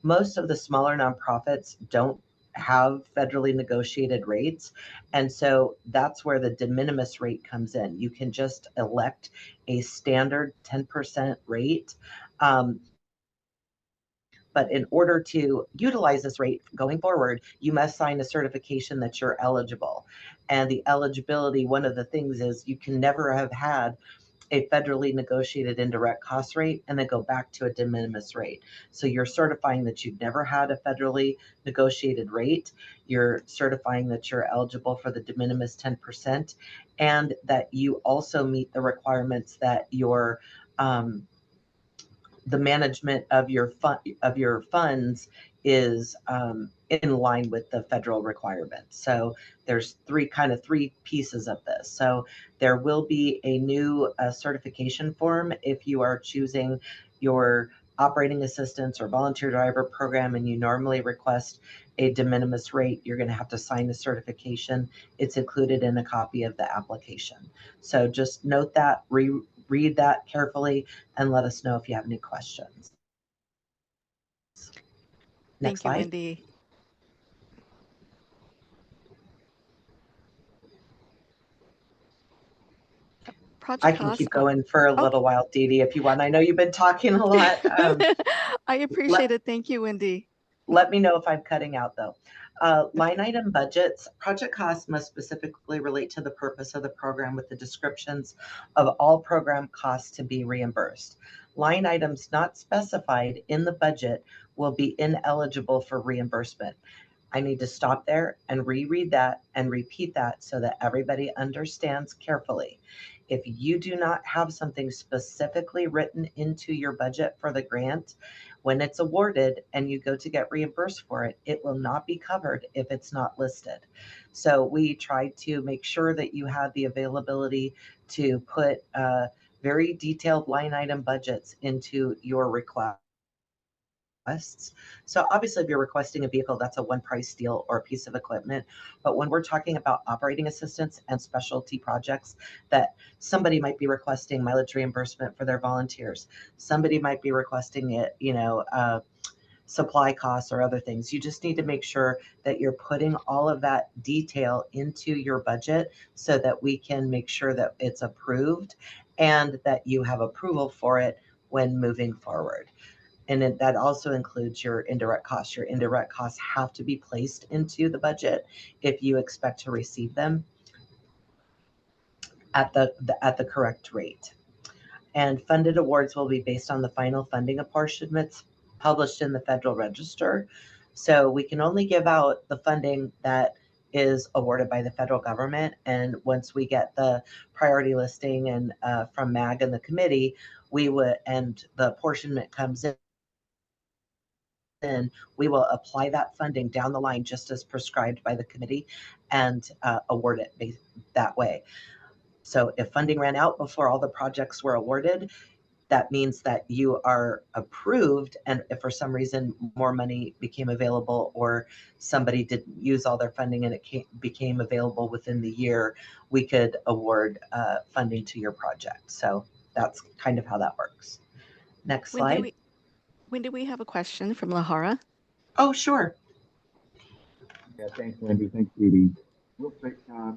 Speaker 3: Most of the smaller nonprofits don't have federally negotiated rates, and so that's where the de minimis rate comes in. You can just elect a standard 10% rate. But in order to utilize this rate going forward, you must sign a certification that you're eligible. And the eligibility, one of the things is you can never have had a federally negotiated indirect cost rate and then go back to a de minimis rate. So you're certifying that you've never had a federally negotiated rate. You're certifying that you're eligible for the de minimis 10%, and that you also meet the requirements that your the management of your funds is in line with the federal requirements. So there's three pieces of this. So there will be a new certification form if you are choosing your operating assistance or volunteer driver program and you normally request a de minimis rate. You're going to have to sign the certification. It's included in a copy of the application. So just note that, read that carefully, and let us know if you have any questions.
Speaker 2: Thank
Speaker 3: Next
Speaker 2: you,
Speaker 3: slide.
Speaker 2: Wendy. Project
Speaker 3: I can
Speaker 2: costs
Speaker 3: keep going for a
Speaker 2: okay.
Speaker 3: little while, Dee Dee, if you want. I know you've been talking a lot.
Speaker 2: I appreciate it. Thank you, Wendy.
Speaker 3: Let me know if I'm cutting out though. Line item budgets. Project costs must specifically relate to the purpose of the program with the descriptions of all program costs to be reimbursed. Line items not specified in the budget will be ineligible for reimbursement. I need to stop there and reread that and repeat that so that everybody understands carefully. If you do not have something specifically written into your budget for the grant, when it's awarded and you go to get reimbursed for it, it will not be covered if it's not listed. So we try to make sure that you have the availability to put very detailed line item budgets into your request. So obviously if you're requesting a vehicle, that's a one price deal or a piece of equipment. But when we're talking about operating assistance and specialty projects, that somebody might be requesting mileage reimbursement for their volunteers. Somebody might be requesting it, supply costs or other things. You just need to make sure that you're putting all of that detail into your budget so that we can make sure that it's approved and that you have approval for it when moving forward. And that also includes your indirect costs. Your indirect costs have to be placed into the budget if you expect to receive them at the correct rate. And funded awards will be based on the final funding apportionments published in the Federal Register. So we can only give out the funding that is awarded by the federal government. And once we get the priority listing and from MAG and the committee, and the apportionment comes in, we will apply that funding down the line just as prescribed by the committee and award it that way. So if funding ran out before all the projects were awarded, that means that you are approved. And if for some reason more money became available or somebody didn't use all their funding and it became available within the year, we could award funding to your project. So that's kind of how that works. Next slide.
Speaker 2: Wendy, we have a question from Lahara.
Speaker 3: Oh, sure.
Speaker 9: Yeah, thanks, Wendy. Thanks, Dee Dee. Real quick, when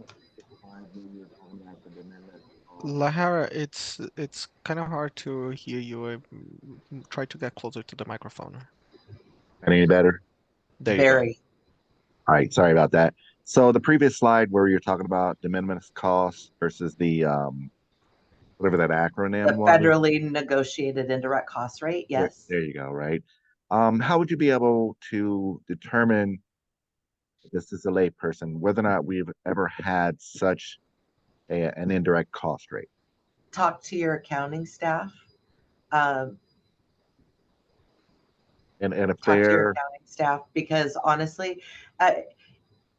Speaker 9: you were talking about the amendment.
Speaker 7: Lahara, it's kind of hard to hear you. Try to get closer to the microphone.
Speaker 9: Any better?
Speaker 7: There you
Speaker 3: Very.
Speaker 9: All right, sorry about that. So the previous slide where you're talking about de minimis costs versus the whatever that acronym
Speaker 3: The
Speaker 9: was.
Speaker 3: federally negotiated indirect cost rate, yes.
Speaker 9: There you go, right? How would you be able to determine, just as a layperson, whether or not we've ever had such an indirect cost rate?
Speaker 3: Talk to your accounting staff.
Speaker 9: And if
Speaker 3: Talk to your
Speaker 9: they're
Speaker 3: accounting staff, because honestly,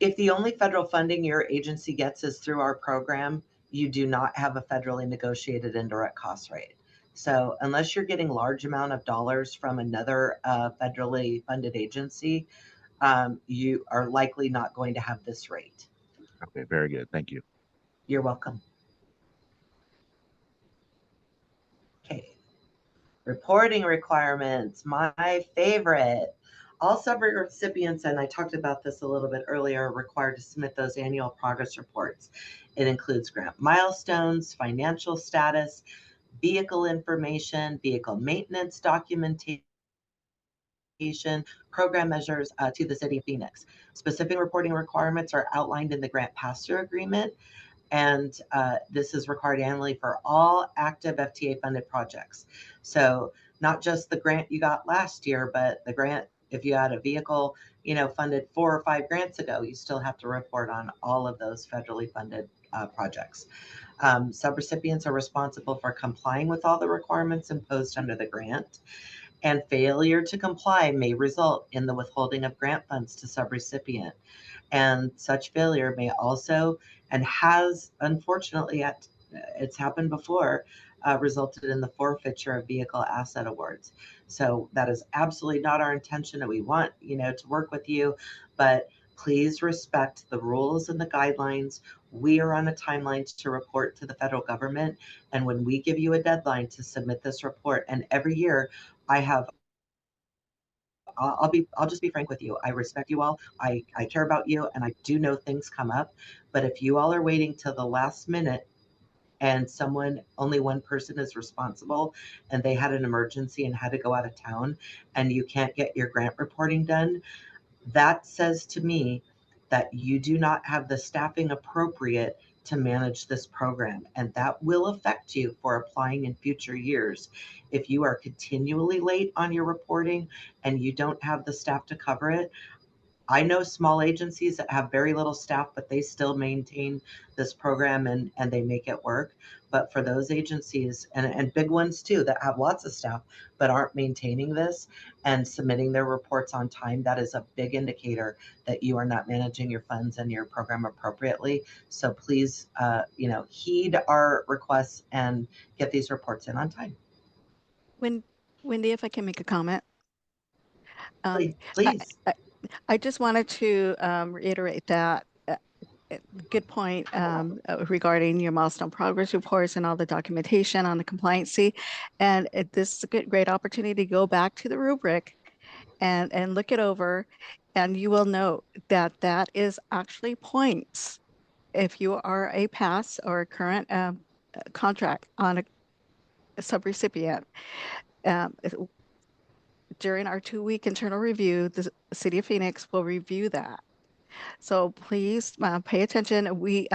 Speaker 3: if the only federal funding your agency gets is through our program, you do not have a federally negotiated indirect cost rate. So unless you're getting large amount of dollars from another federally funded agency, you are likely not going to have this rate.
Speaker 9: okay, very good. Thank you.
Speaker 3: You're welcome. Reporting requirements, my favorite. All subrecipients, and I talked about this a little bit earlier, are required to submit those annual progress reports. It includes grant milestones, financial status, vehicle information, vehicle maintenance documentation, program measures to the City of Phoenix. Specific reporting requirements are outlined in the grant pass-through agreement, and this is required annually for all active FTA funded projects. So not just the grant you got last year, but the grant, if you had a vehicle, funded 4 or 5 grants ago, you still have to report on all of those federally funded projects. Subrecipients are responsible for complying with all the requirements imposed under the grant, and failure to comply may result in the withholding of grant funds to subrecipient. And such failure may also, and has unfortunately, it's happened before, resulted in the forfeiture of vehicle asset awards. So that is absolutely not our intention, and we want, to work with you, but please respect the rules and the guidelines. We are on a timeline to report to the federal government, and when we give you a deadline to submit this report, and every year I'll just be frank with you. I respect you all. I care about you, and I do know things come up. But if you all are waiting till the last minute and only one person is responsible, and they had an emergency and had to go out of town, and you can't get your grant reporting done, that says to me that you do not have the staffing appropriate to manage this program, and that will affect you for applying in future years. If you are continually late on your reporting and you don't have the staff to cover it, I know small agencies that have very little staff, but they still maintain this program and they make it work. But for those agencies and big ones too that have lots of staff but aren't maintaining this and submitting their reports on time, that is a big indicator that you are not managing your funds and your program appropriately. So please, heed our requests and get these reports in on time.
Speaker 2: Wendy, if I can make a comment.
Speaker 3: Please.
Speaker 2: I just wanted to reiterate that good point regarding your milestone progress reports and all the documentation on the compliancy. And this is a great opportunity to go back to the rubric and look it over, and you will note that that is actually points. If you are a pass or a current contract on a subrecipient, during our 2-week internal review, the City of Phoenix will review that. So please pay attention. We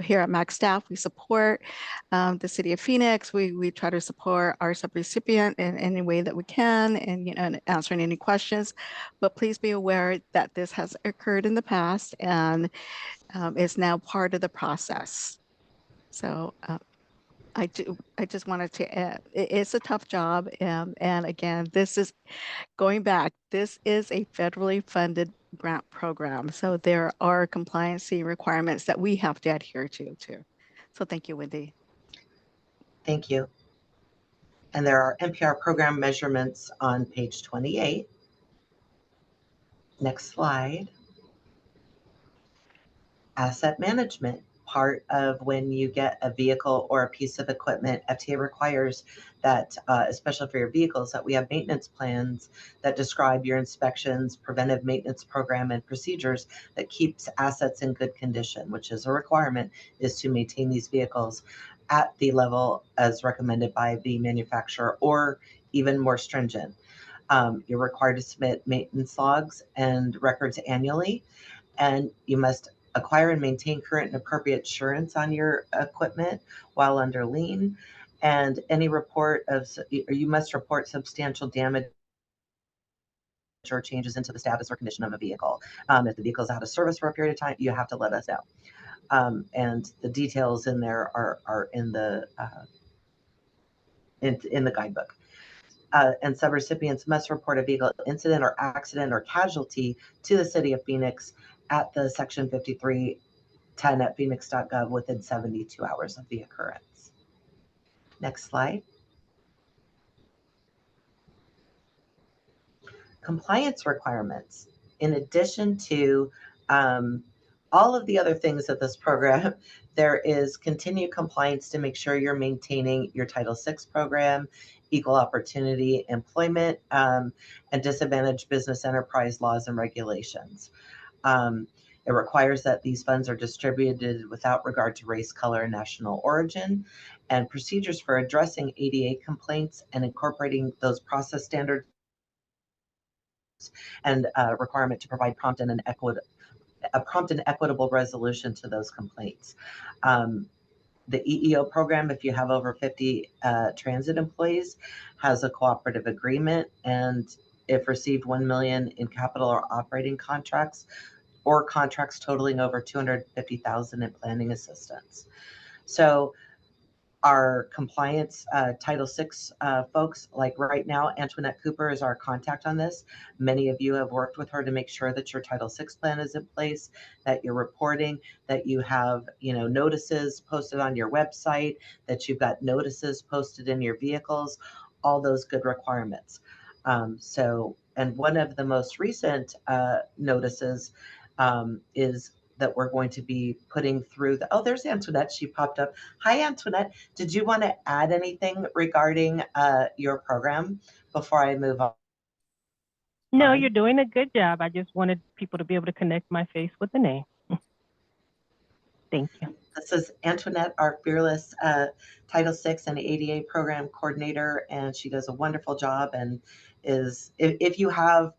Speaker 2: here at MAC staff, we support the City of Phoenix. We try to support our subrecipient in any way that we can, and answering any questions. But please be aware that this has occurred in the past and is now part of the process. So I just wanted to. It's a tough job, and again, this is going back. This is a federally funded grant program, so there are compliancy requirements that we have to adhere to too. So thank you, Wendy.
Speaker 3: Thank you. And there are NPR program measurements on page 28. Next slide. Asset management. Part of when you get a vehicle or a piece of equipment, FTA requires that, especially for your vehicles, that we have maintenance plans that describe your inspections, preventive maintenance program, and procedures that keeps assets in good condition, which is a requirement, is to maintain these vehicles at the level as recommended by the manufacturer, or even more stringent. You're required to submit maintenance logs and records annually, and you must acquire and maintain current and appropriate insurance on your equipment while under lien. And you must report substantial damage or changes into the status or condition of a vehicle. If the vehicle is out of service for a period of time, you have to let us know. And the details in there are in the in the guidebook. And subrecipients must report a vehicle incident or accident or casualty to the City of Phoenix at the Section 5310 at phoenix.gov within 72 hours of the occurrence. Next slide. Compliance requirements. In addition to all of the other things of this program, there is continued compliance to make sure you're maintaining your Title VI program equal opportunity employment, and disadvantaged business enterprise laws and regulations. It requires that these funds are distributed without regard to race, color, and national origin, and procedures for addressing ADA complaints and incorporating those process standards and requirement to provide prompt and equitable resolution to those complaints. The EEO program, if you have over 50 transit employees, has a cooperative agreement, and if received 1 million in capital or operating contracts, or contracts totaling over 250,000 in planning assistance. So our compliance Title VI folks, like right now, Antoinette Cooper is our contact on this. Many of you have worked with her to make sure that your Title VI plan is in place, that you're reporting, that you have, notices posted on your website, that you've got notices posted in your vehicles, all those good requirements. And one of the most recent notices is that we're going to be putting through oh, there's Antoinette. She popped up. Hi, Antoinette. Did you want to add anything regarding your program before I move on?
Speaker 10: No, you're doing a good job. I just wanted people to be able to connect my face with the name. Thank you.
Speaker 3: This is Antoinette, our fearless Title VI and ADA program coordinator, and she does a wonderful job and is, if you have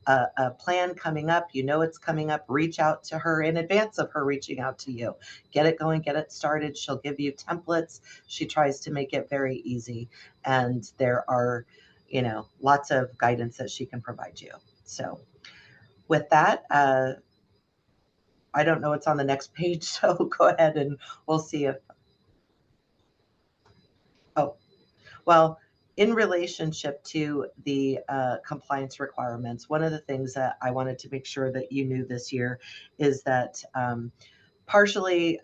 Speaker 3: a plan coming up, it's coming up, reach out to her in advance of her reaching out to you. Get it going, get it started. She'll give you templates. She tries to make it very easy. And there are, lots of guidance that she can provide you. So with that, I don't know what's on the next page, so go ahead and we'll see if, well, in relationship to the compliance requirements, one of the things that I wanted to make sure that you knew this year is that partially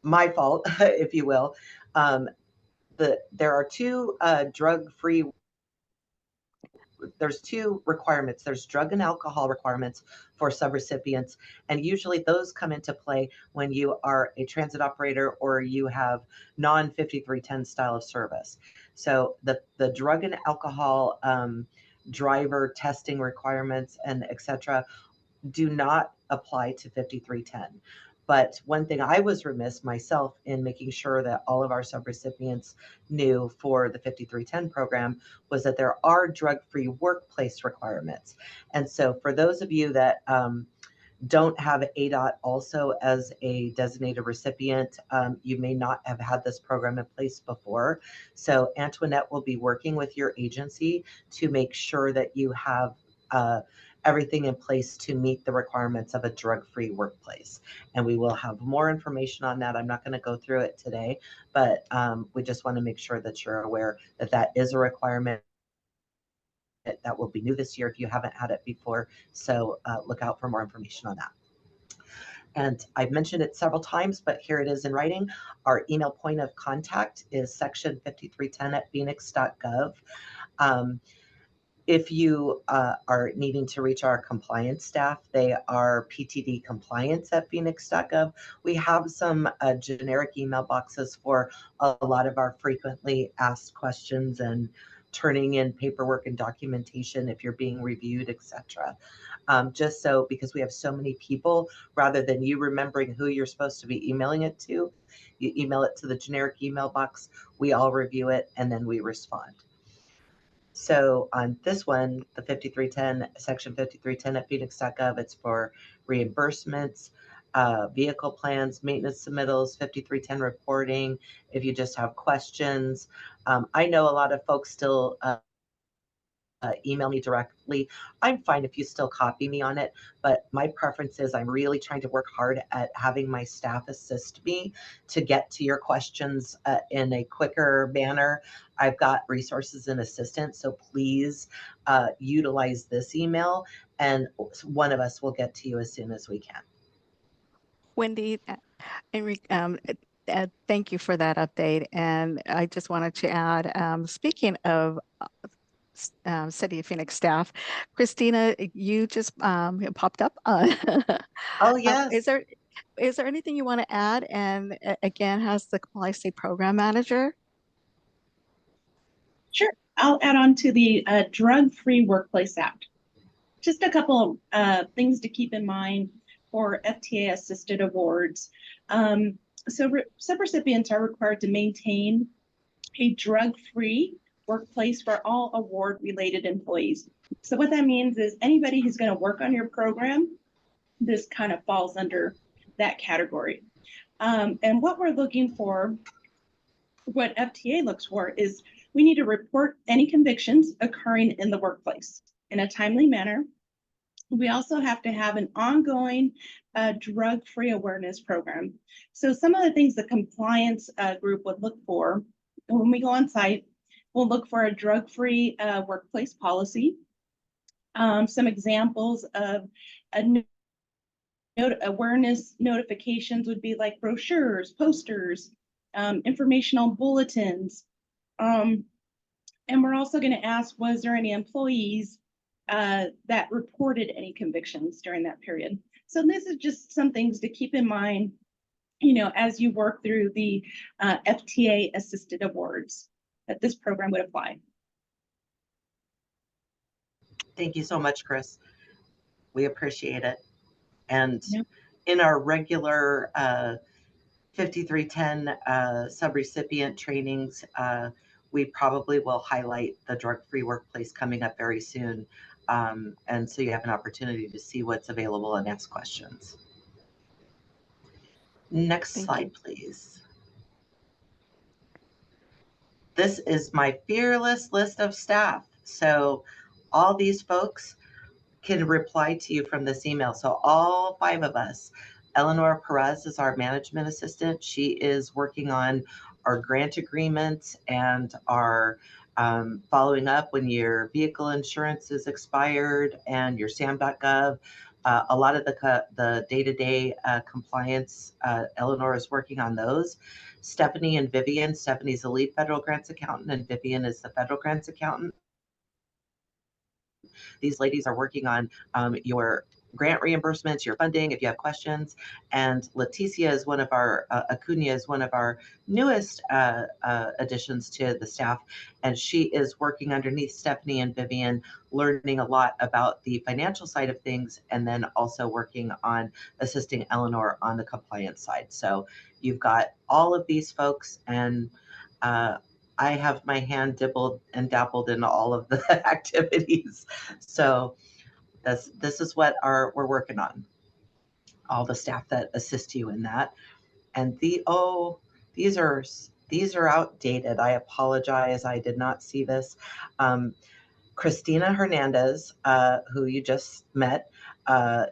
Speaker 3: my fault, if you will, there are two drug-free, there's two requirements. There's drug and alcohol requirements for subrecipients, and usually those come into play when you are a transit operator or you have non-5310 style of service. So the drug and alcohol driver testing requirements and etc. do not apply to 5310. But one thing I was remiss myself in making sure that all of our subrecipients knew for the 5310 program was that there are drug-free workplace requirements. And so for those of you that don't have ADOT also as a designated recipient, you may not have had this program in place before. So Antoinette will be working with your agency to make sure that you have everything in place to meet the requirements of a drug-free workplace. And we will have more information on that. I'm not going to go through it today, but we just want to make sure that you're aware that that is a requirement that will be new this year if you haven't had it before. So look out for more information on that. And I've mentioned it several times, but here it is in writing. Our email point of contact is section5310@phoenix.gov. If you are needing to reach our compliance staff, they are ptdcompliance@phoenix.gov. We have some generic email boxes for a lot of our frequently asked questions and turning in paperwork and documentation if you're being reviewed, etc. Just so, because we have so many people, rather than you remembering who you're supposed to be emailing it to, you email it to the generic email box, we all review it, and then we respond. So on this one, the 5310, section 5310@phoenix.gov, it's for reimbursements, vehicle plans, maintenance submittals, 5310 reporting, if you just have questions. I know a lot of folks still email me directly. I'm fine if you still copy me on it, but my preference is I'm really trying to work hard at having my staff assist me to get to your questions in a quicker manner. I've got resources and assistance, so please utilize this email and one of us will get to you as soon as we can.
Speaker 2: Wendy, thank you for that update. And I just wanted to add, speaking of City of Phoenix staff, Christina, you just popped up.
Speaker 3: Oh, yes.
Speaker 2: Is there anything you want to add? And again, has the Supply State Program Manager?
Speaker 11: Sure. I'll add on to the Drug-Free Workplace Act. Just a couple things to keep in mind for FTA assisted awards. So subrecipients are required to maintain a drug-free workplace for all award-related employees. So what that means is anybody who's going to work on your program, this kind of falls under that category. And what we're looking for, what FTA looks for, is we need to report any convictions occurring in the workplace in a timely manner. We also have to have an ongoing drug-free awareness program. So some of the things the compliance group would look for when we go on site, we'll look for a drug-free workplace policy. Some examples of awareness notifications would be like brochures, posters, informational bulletins. And we're also going to ask, was there any employees that reported any convictions during that period? So this is just some things to keep in mind, you know, as you work through the FTA assisted awards, that this program would apply.
Speaker 3: Thank you so much, Chris. We appreciate it. And in our regular 5310 subrecipient trainings, we probably will highlight the drug-free workplace coming up very soon. And so you have an opportunity to see what's available and ask questions. Next slide, please. This is my fearless list of staff. So all these folks can reply to you from this email. So all 5 of us. Eleanor Perez is our management assistant. She is working on our grant agreements and our following up when your vehicle insurance is expired and your SAM.gov. A lot of the day-to-day compliance, Eleanor is working on those. Stephanie and Vivian. Stephanie's the lead federal grants accountant and Vivian is the federal grants accountant. These ladies are working on your grant reimbursements, your funding, if you have questions. And Leticia is one of our, Acuna is one of our newest additions to the staff. And she is working underneath Stephanie and Vivian, learning a lot about the financial side of things, and then also working on assisting Eleanor on the compliance side. So you've got all of these folks, and I have my hand dibbled and dabbled in all of the activities. So this is what we're working on. All the staff that assist you in that. And these are outdated. I apologize. I did not see this. Christina Hernandez, who you just met,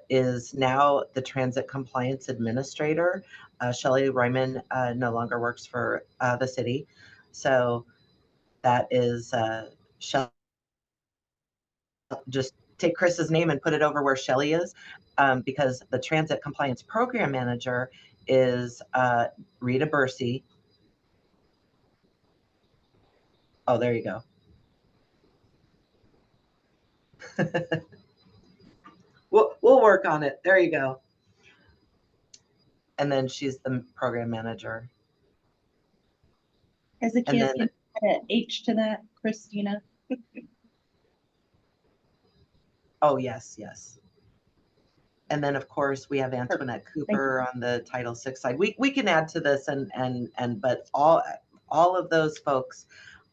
Speaker 3: is now the Transit Compliance Administrator. Shelley Ryman no longer works for the city. So that is Shelley. Just take Chris's name and put it over where Shelley is, because the Transit Compliance Program Manager is Rita Bursey. Oh, there you go. We'll work on it. There you go. And then she's the program manager.
Speaker 11: As a kid, add an H to that, Christina.
Speaker 3: Oh, yes, yes. And then, of course, we have Antoinette Cooper on the Title VI side. We can add to this, but all of those folks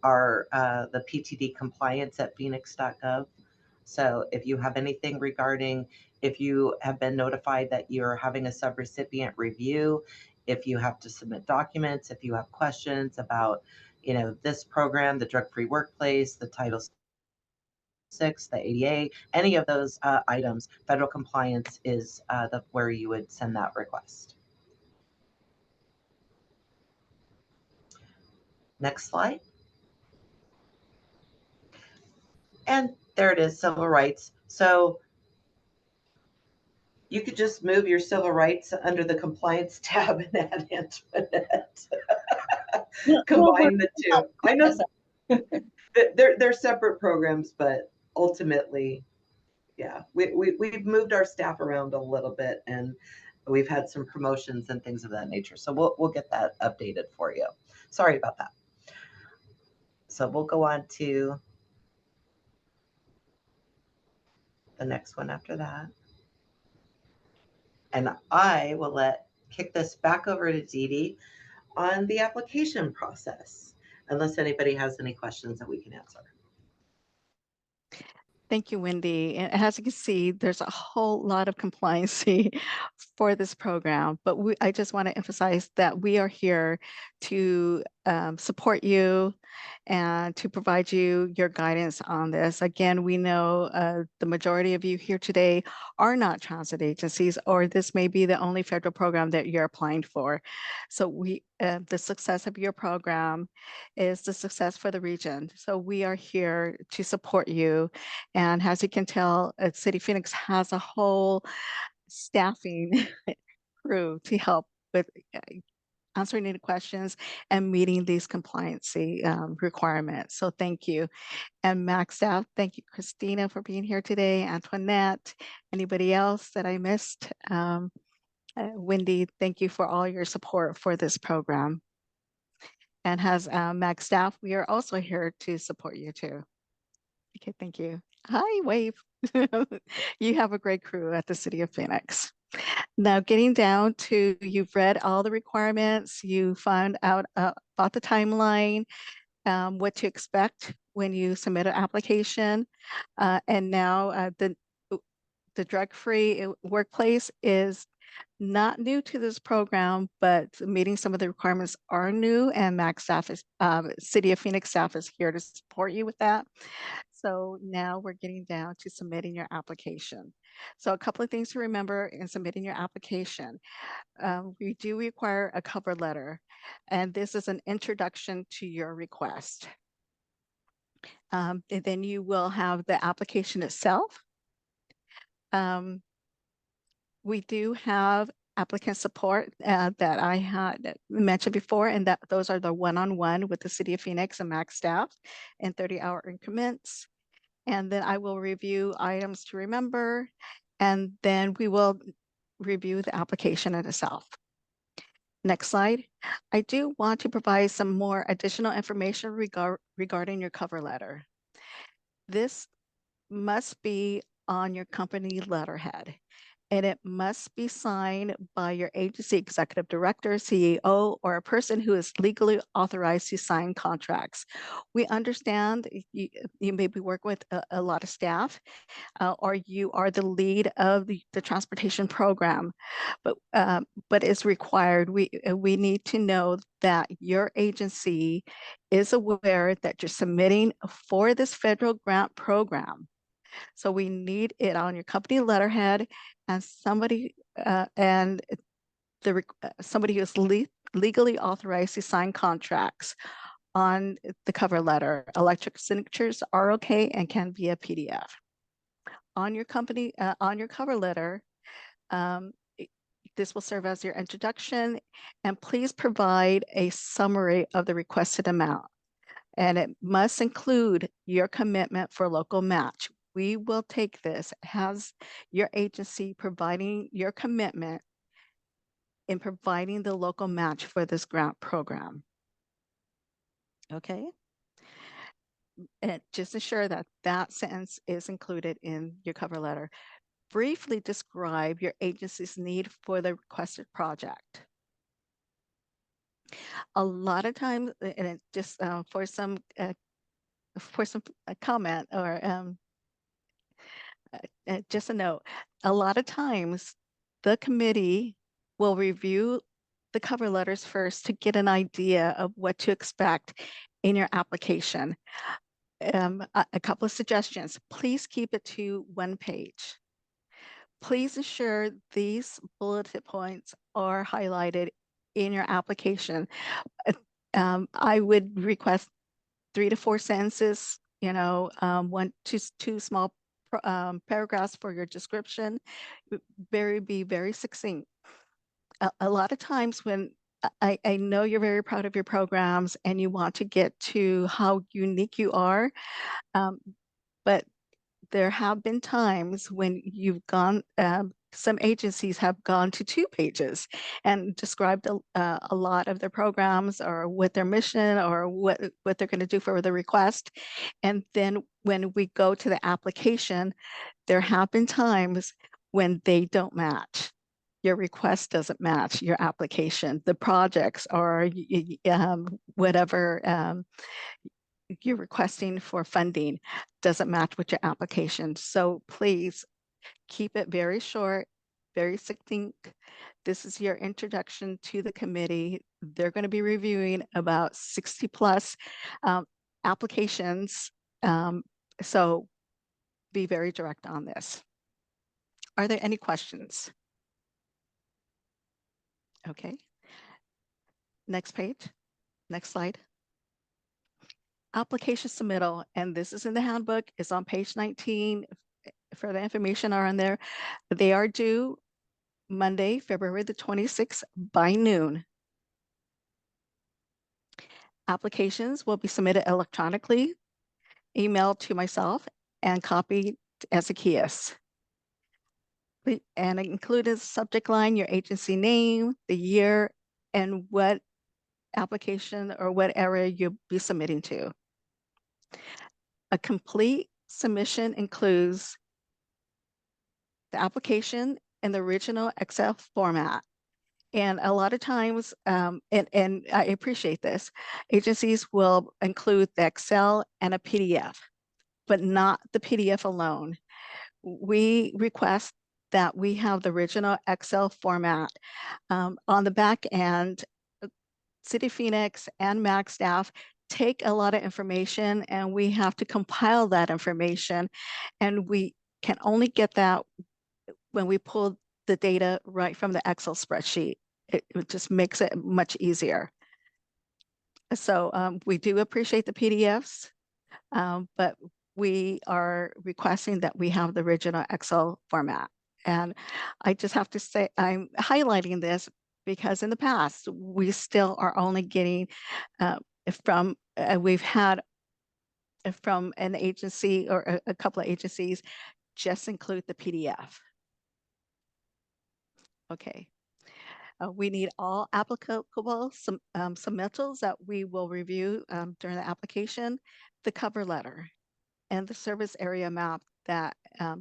Speaker 3: are the PTD compliance at phoenix.gov. So if you have anything regarding, if you have been notified that you're having a subrecipient review, if you have to submit documents, if you have questions about, you know, this program, the drug-free workplace, the Title VI, the ADA, any of those items, federal compliance is where you would send that request. Next slide. And there it is, civil rights. So you could just move your civil rights under the compliance tab and add Antoinette. Combine the two. I know they're separate programs, but ultimately, yeah, we've moved our staff around a little bit, and we've had some promotions and things of that nature. So we'll get that updated for you. Sorry about that. So we'll go on to the next one after that. And I will kick this back over to Dee Dee on the application process, unless anybody has any questions that we can answer.
Speaker 2: Thank you, Wendy. And as you can see, there's a whole lot of compliancy for this program, but I just want to emphasize that we are here to support you and to provide you your guidance on this. Again, we know the majority of you here today are not transit agencies, or this may be the only federal program that you're applying for. So the success of your program is the success for the region. So we are here to support you. And as you can tell, City Phoenix has a whole staffing crew to help with answering any questions and meeting these compliancy requirements. So thank you. And MAC staff, thank you, Christina, for being here today. Antoinette, anybody else that I missed? Wendy, thank you for all your support for this program. And as MAC staff, we are also here to support you too. Okay, thank you. Hi, wave. You have a great crew at the City of Phoenix. Now, getting down to, you've read all the requirements, you found out about the timeline, what to expect when you submit an application. And now the drug-free workplace is not new to this program, but meeting some of the requirements are new, and MAC staff is, City of Phoenix staff is here to support you with that. So now we're getting down to submitting your application. So a couple of things to remember in submitting your application. We do require a cover letter, and this is an introduction to your request. And then you will have the application itself. We do have applicant support that I had mentioned before, and that those are the one-on-one with the City of Phoenix and MAC staff in 30-hour increments. And then I will review items to remember, and then we will review the application in itself. Next slide. I do want to provide some more additional information regarding your cover letter. This must be on your company letterhead, and it must be signed by your agency executive director, CEO, or a person who is legally authorized to sign contracts. We understand you maybe work with a lot of staff, or you are the lead of the transportation program, but it's required. We need to know that your agency is aware that you're submitting for this federal grant program. So we need it on your company letterhead, and somebody somebody who is legally authorized to sign contracts on the cover letter. Electric signatures are okay and can be a PDF. On your company, on your cover letter, this will serve as your introduction, and please provide a summary of the requested amount. And it must include your commitment for local match. We will take this as your agency providing your commitment in providing the local match for this grant program. Okay. And just ensure that that sentence is included in your cover letter. Briefly describe your agency's need for the requested project. A lot of times, and it just for some comment or just a note, a lot of times the committee will review the cover letters first to get an idea of what to expect in your application. A couple of suggestions. Please keep it to 1 page. Please ensure these bulleted points are highlighted in your application. I would request 3 to 4 sentences, you know, 1 to 2 small paragraphs for your description. Be very succinct. A lot of times when I know you're very proud of your programs and you want to get to how unique you are, but there have been times when you've gone Some agencies have gone to 2 pages and described a lot of their programs or what their mission or what they're going to do for the request. And then when we go to the application, there have been times when they don't match. Your request doesn't match your application, the projects or whatever you're requesting for funding doesn't match with your application. So please keep it very short, very succinct. This is your introduction to the committee. They're going to be reviewing about 60 plus applications. So be very direct on this. Are there any questions? Okay. Next page, next slide. Application submittal, and this is in the handbook, is on page 19. Further information are on there. They are due Monday, February the 26th by noon. Applications will be submitted electronically, emailed to myself, and copied to Ezekias. And include as subject line your agency name, the year, and what application or what area you'll be submitting to. A complete submission includes the application in the original Excel format. And a lot of times, and I appreciate this, agencies will include the Excel and a PDF, but not the PDF alone. We request that we have the original Excel format. On the back end, City of Phoenix and MAG staff take a lot of information and we have to compile that information. And we can only get that when we pull the data right from the Excel spreadsheet. It just makes it much easier. So we do appreciate the PDFs, but we are requesting that we have the original Excel format. And I just have to say, I'm highlighting this because in the past, we still are only getting we've had from an agency or a couple of agencies, just include the PDF. Okay. We need all applicable submittals that we will review during the application, the cover letter, and the service area map that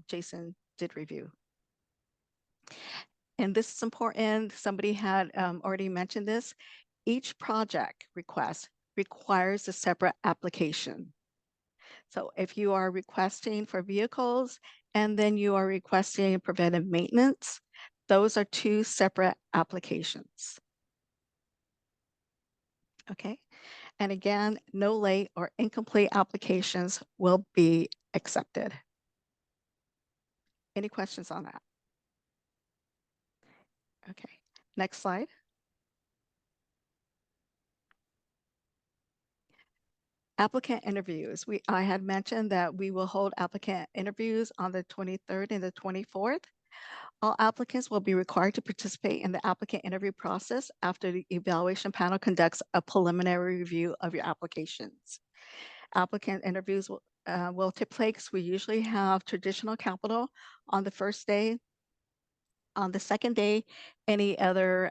Speaker 2: Jason did review. And this is important. Somebody had already mentioned this. Each project request requires a separate application. So if you are requesting for vehicles and then you are requesting preventive maintenance, those are 2 separate applications. Okay. And again, no late or incomplete applications will be accepted. Any questions on that? Okay, next slide. Applicant interviews. I had mentioned that we will hold applicant interviews on the 23rd and the 24th. All applicants will be required to participate in the applicant interview process after the evaluation panel conducts a preliminary review of your applications. Applicant interviews will take place. We usually have traditional capital on the first day. On the second day, any other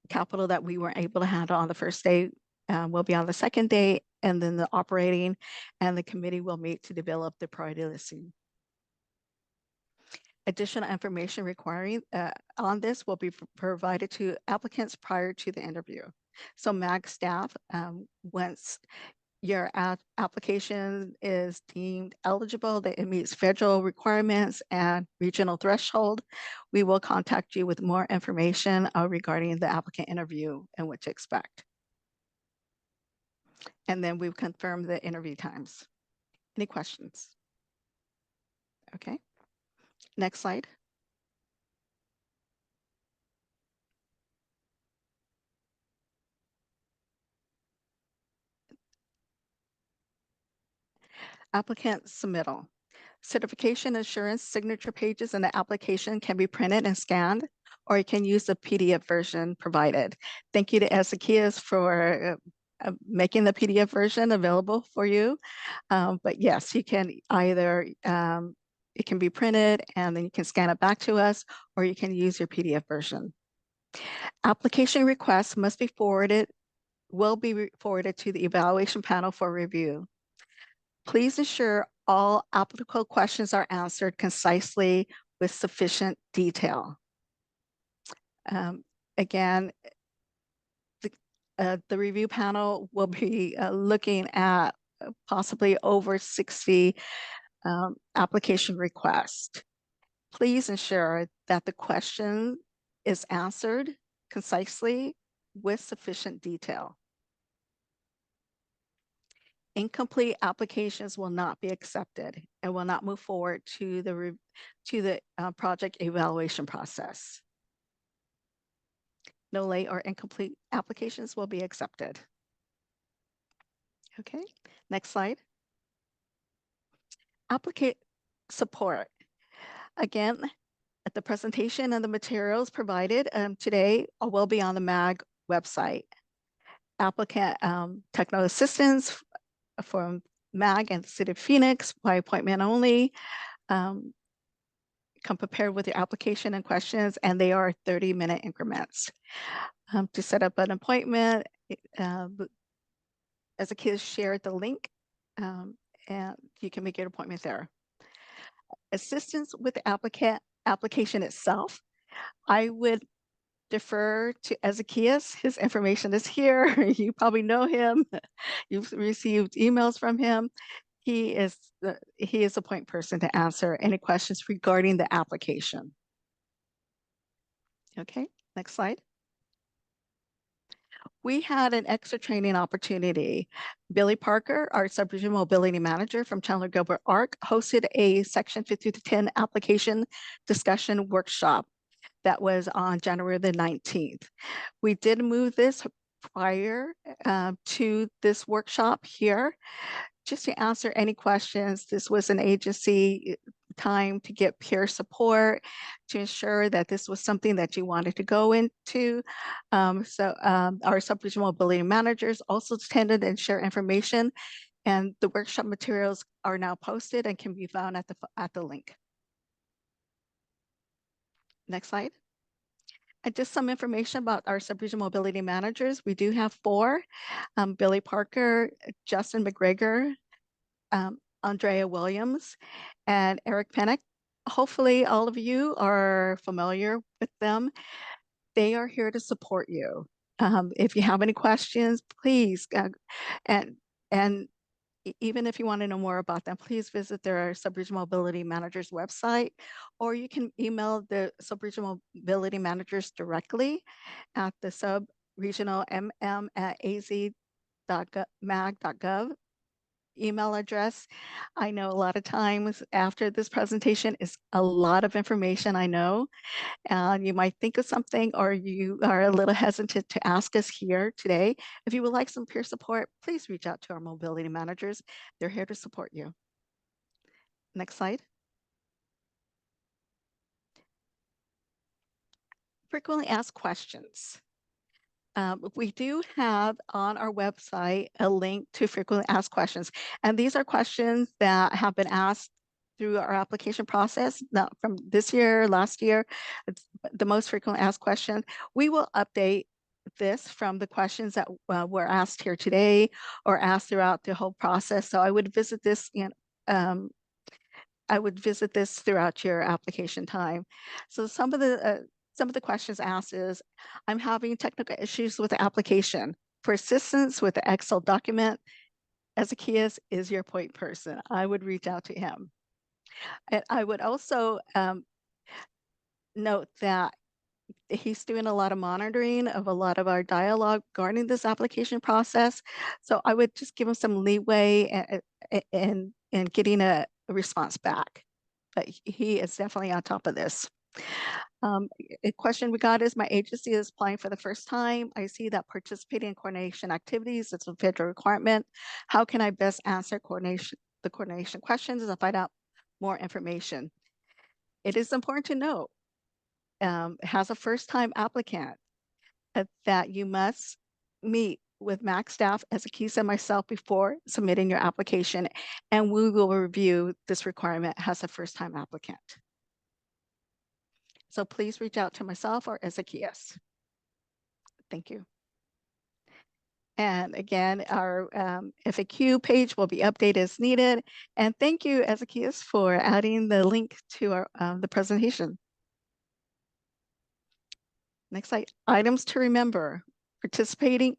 Speaker 2: capital that we weren't able to handle on the first day will be on the second day, and then the operating and the committee will meet to develop the priority listing. Additional information requiring on this will be provided to applicants prior to the interview. So MAG staff, once your application is deemed eligible, that it meets federal requirements and regional threshold, we will contact you with more information regarding the applicant interview and what to expect. And then we've confirmed the interview times. Any questions? Okay, next slide. Applicant submittal. Certification assurance signature pages in the application can be printed and scanned, or you can use the PDF version provided. Thank you to Ezekias for making the PDF version available for you. But yes, you can either It can be printed and then you can scan it back to us, or you can use your PDF version. Application requests must be forwarded, will be forwarded to the evaluation panel for review. Please ensure all applicable questions are answered concisely with sufficient detail. Again, the review panel will be looking at possibly over 60 application requests. Please ensure that the question is answered concisely with sufficient detail. Incomplete applications will not be accepted and will not move forward to the project evaluation process. No late or incomplete applications will be accepted. Okay, next slide. Applicant support. Again, the presentation and the materials provided today will be on the MAG website. Applicant technical assistance from MAG and the City of Phoenix by appointment only. Come prepared with your application and questions, and they are 30-minute increments. To set up an appointment, as a kid shared the link, and you can make your appointment there. Assistance with the application itself, I would defer to Ezekias. His information is here. You probably know him. You've received emails from him. He is the point person to answer any questions regarding the application. Okay, next slide. We had an extra training opportunity. Billy Parker, our subregional mobility manager from Chandler Gilbert ARC, hosted a Section 5210 application discussion workshop that was on January the 19th. We did move this prior to this workshop here, just to answer any questions. This was an agency time to get peer support, to ensure that this was something that you wanted to go into. Our subregional mobility managers also attended and share information, and the workshop materials are now posted and can be found at the link. Next slide. And just some information about our subregional mobility managers. We do have 4, Billy Parker, Justin McGregor, Andrea Williams, and Eric Pennick. Hopefully all of you are familiar with them. They are here to support you. If you have any questions, please, and even if you want to know more about them, please visit their subregional mobility managers website, or you can email the subregional mobility managers directly at the subregional mm@az.mag.gov email address. I know a lot of times after this presentation is a lot of information, I know, and you might think of something, or you are a little hesitant to ask us here today. If you would like some peer support, please reach out to our mobility managers. They're here to support you. Next slide. Frequently asked questions. We do have on our website a link to frequently asked questions. And these are questions that have been asked through our application process, not from this year, last year. It's the most frequently asked question. We will update this from the questions that were asked here today or asked throughout the whole process. So I would visit this throughout your application time. So some of the questions asked is, I'm having technical issues with the application. For assistance with the Excel document, Ezekias is your point person. I would reach out to him. And I would also note that he's doing a lot of monitoring of a lot of our dialogue regarding this application process. So I would just give him some leeway in getting a response back. But he is definitely on top of this. A question we got is, my agency is applying for the first time. I see that participating in coordination activities is a federal requirement. How can I best answer the coordination questions and find out more information? It is important to note, as a first-time applicant, that you must meet with MAC staff, Ezekiel and myself, before submitting your application, and we will review this requirement as a first-time applicant. So please reach out to myself or Ezekiel. Thank you. And again, our FAQ page will be updated as needed. And thank you, Ezekiel, for adding the link to our the presentation. Next slide. Items to remember. Participation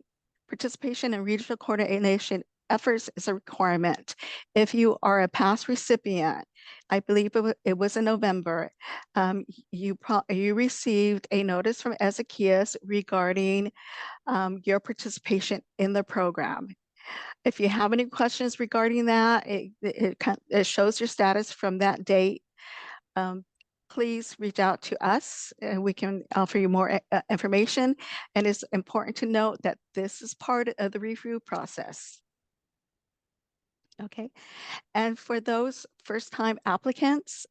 Speaker 2: in regional coordination efforts is a requirement. If you are a past recipient, I believe it was in November, you received a notice from Ezekiel regarding your participation in the program. If you have any questions regarding that, it shows your status from that date. Please reach out to us and we can offer you more information. And it's important to note that this is part of the review process. Okay, and for those first-time applicants,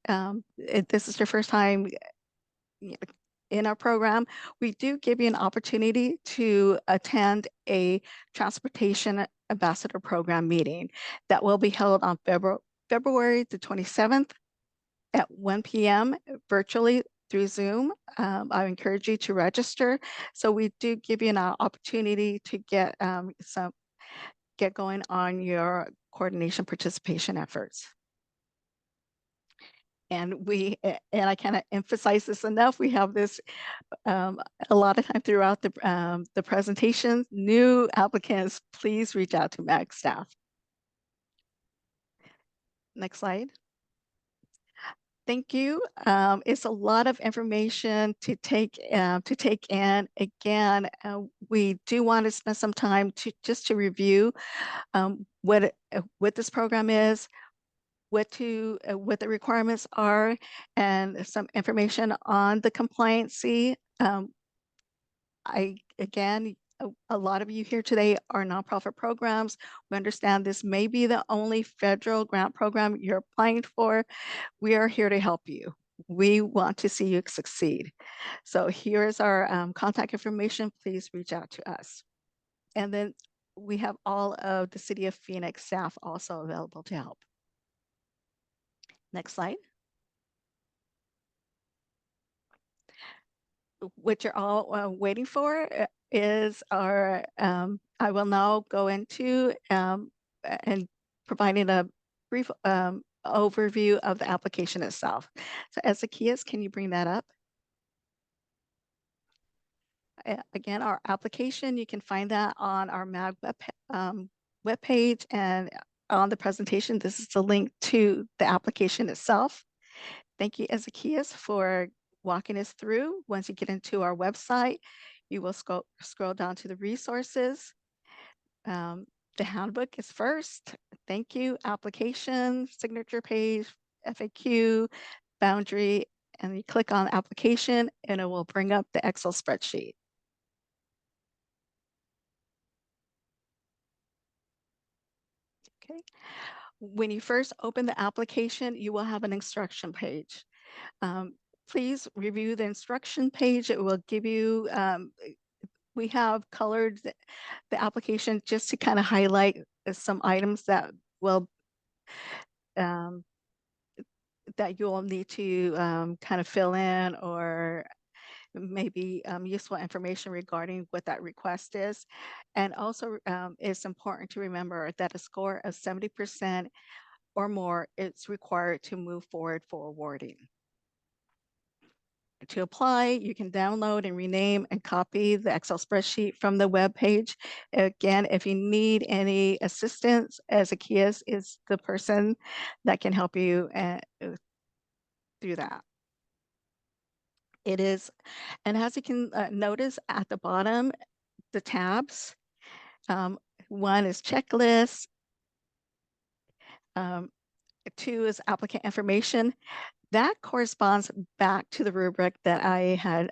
Speaker 2: if this is your first time in our program, we do give you an opportunity to attend a Transportation Ambassador Program meeting that will be held on February the 27th at 1 p.m. virtually through Zoom. I encourage you to register. So we do give you an opportunity to get going on your coordination participation efforts. And I cannot emphasize this enough. We have this a lot of time throughout the presentation. New applicants, please reach out to MAG staff. Next slide. Thank you. It's a lot of information to take in. Again, we do want to spend some time to review what this program is, what the requirements are, and some information on the compliancy. Again, a lot of you here today are nonprofit programs. We understand this may be the only federal grant program you're applying for. We are here to help you. We want to see you succeed. So here's our contact information. Please reach out to us. And then we have all of the City of Phoenix staff also available to help. Next slide. What you're all waiting for is our, I will now go into and providing a brief overview of the application itself. So Ezekiel, can you bring that up? Again, our application, you can find that on our MAG webpage, and on the presentation, this is the link to the application itself. Thank you, Ezekiel, for walking us through. Once you get into our website, you will scroll down to the resources. The handbook is first. Thank you, application, signature page, FAQ, boundary, and you click on application and it will bring up the Excel spreadsheet. Okay. When you first open the application, you will have an instruction page. Please review the instruction page. It will give you, we have colored the application just to kind of highlight some items that will, that you'll need to kind of fill in, or maybe useful information regarding what that request is. And also it's important to remember that a score of 70% or more is required to move forward for awarding. To apply, you can download and rename and copy the Excel spreadsheet from the web page. Again, if you need any assistance, Ezekiel is the person that can help you through that. It is, and as you can notice at the bottom, the tabs, one is checklist, 2 is applicant information. That corresponds back to the rubric that I had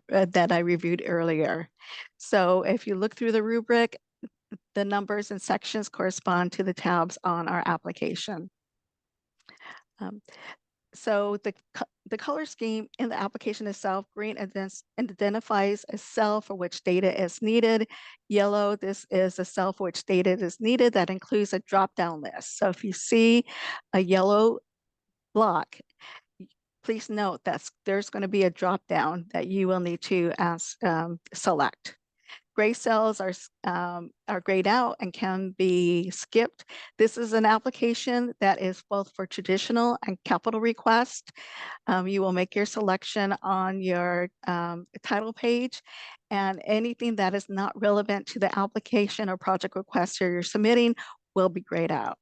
Speaker 2: that I reviewed earlier. So if you look through the rubric, the numbers and sections correspond to the tabs on our application. So the color scheme in the application itself, green identifies a cell for which data is needed. Yellow, this is a cell for which data is needed. That includes a drop-down list. So if you see a yellow block, please note that there's going to be a drop-down that you will need to select. Gray cells are grayed out and can be skipped. This is an application that is both for traditional and capital request. You will make your selection on your title page, and anything that is not relevant to the application or project request you're submitting will be grayed out.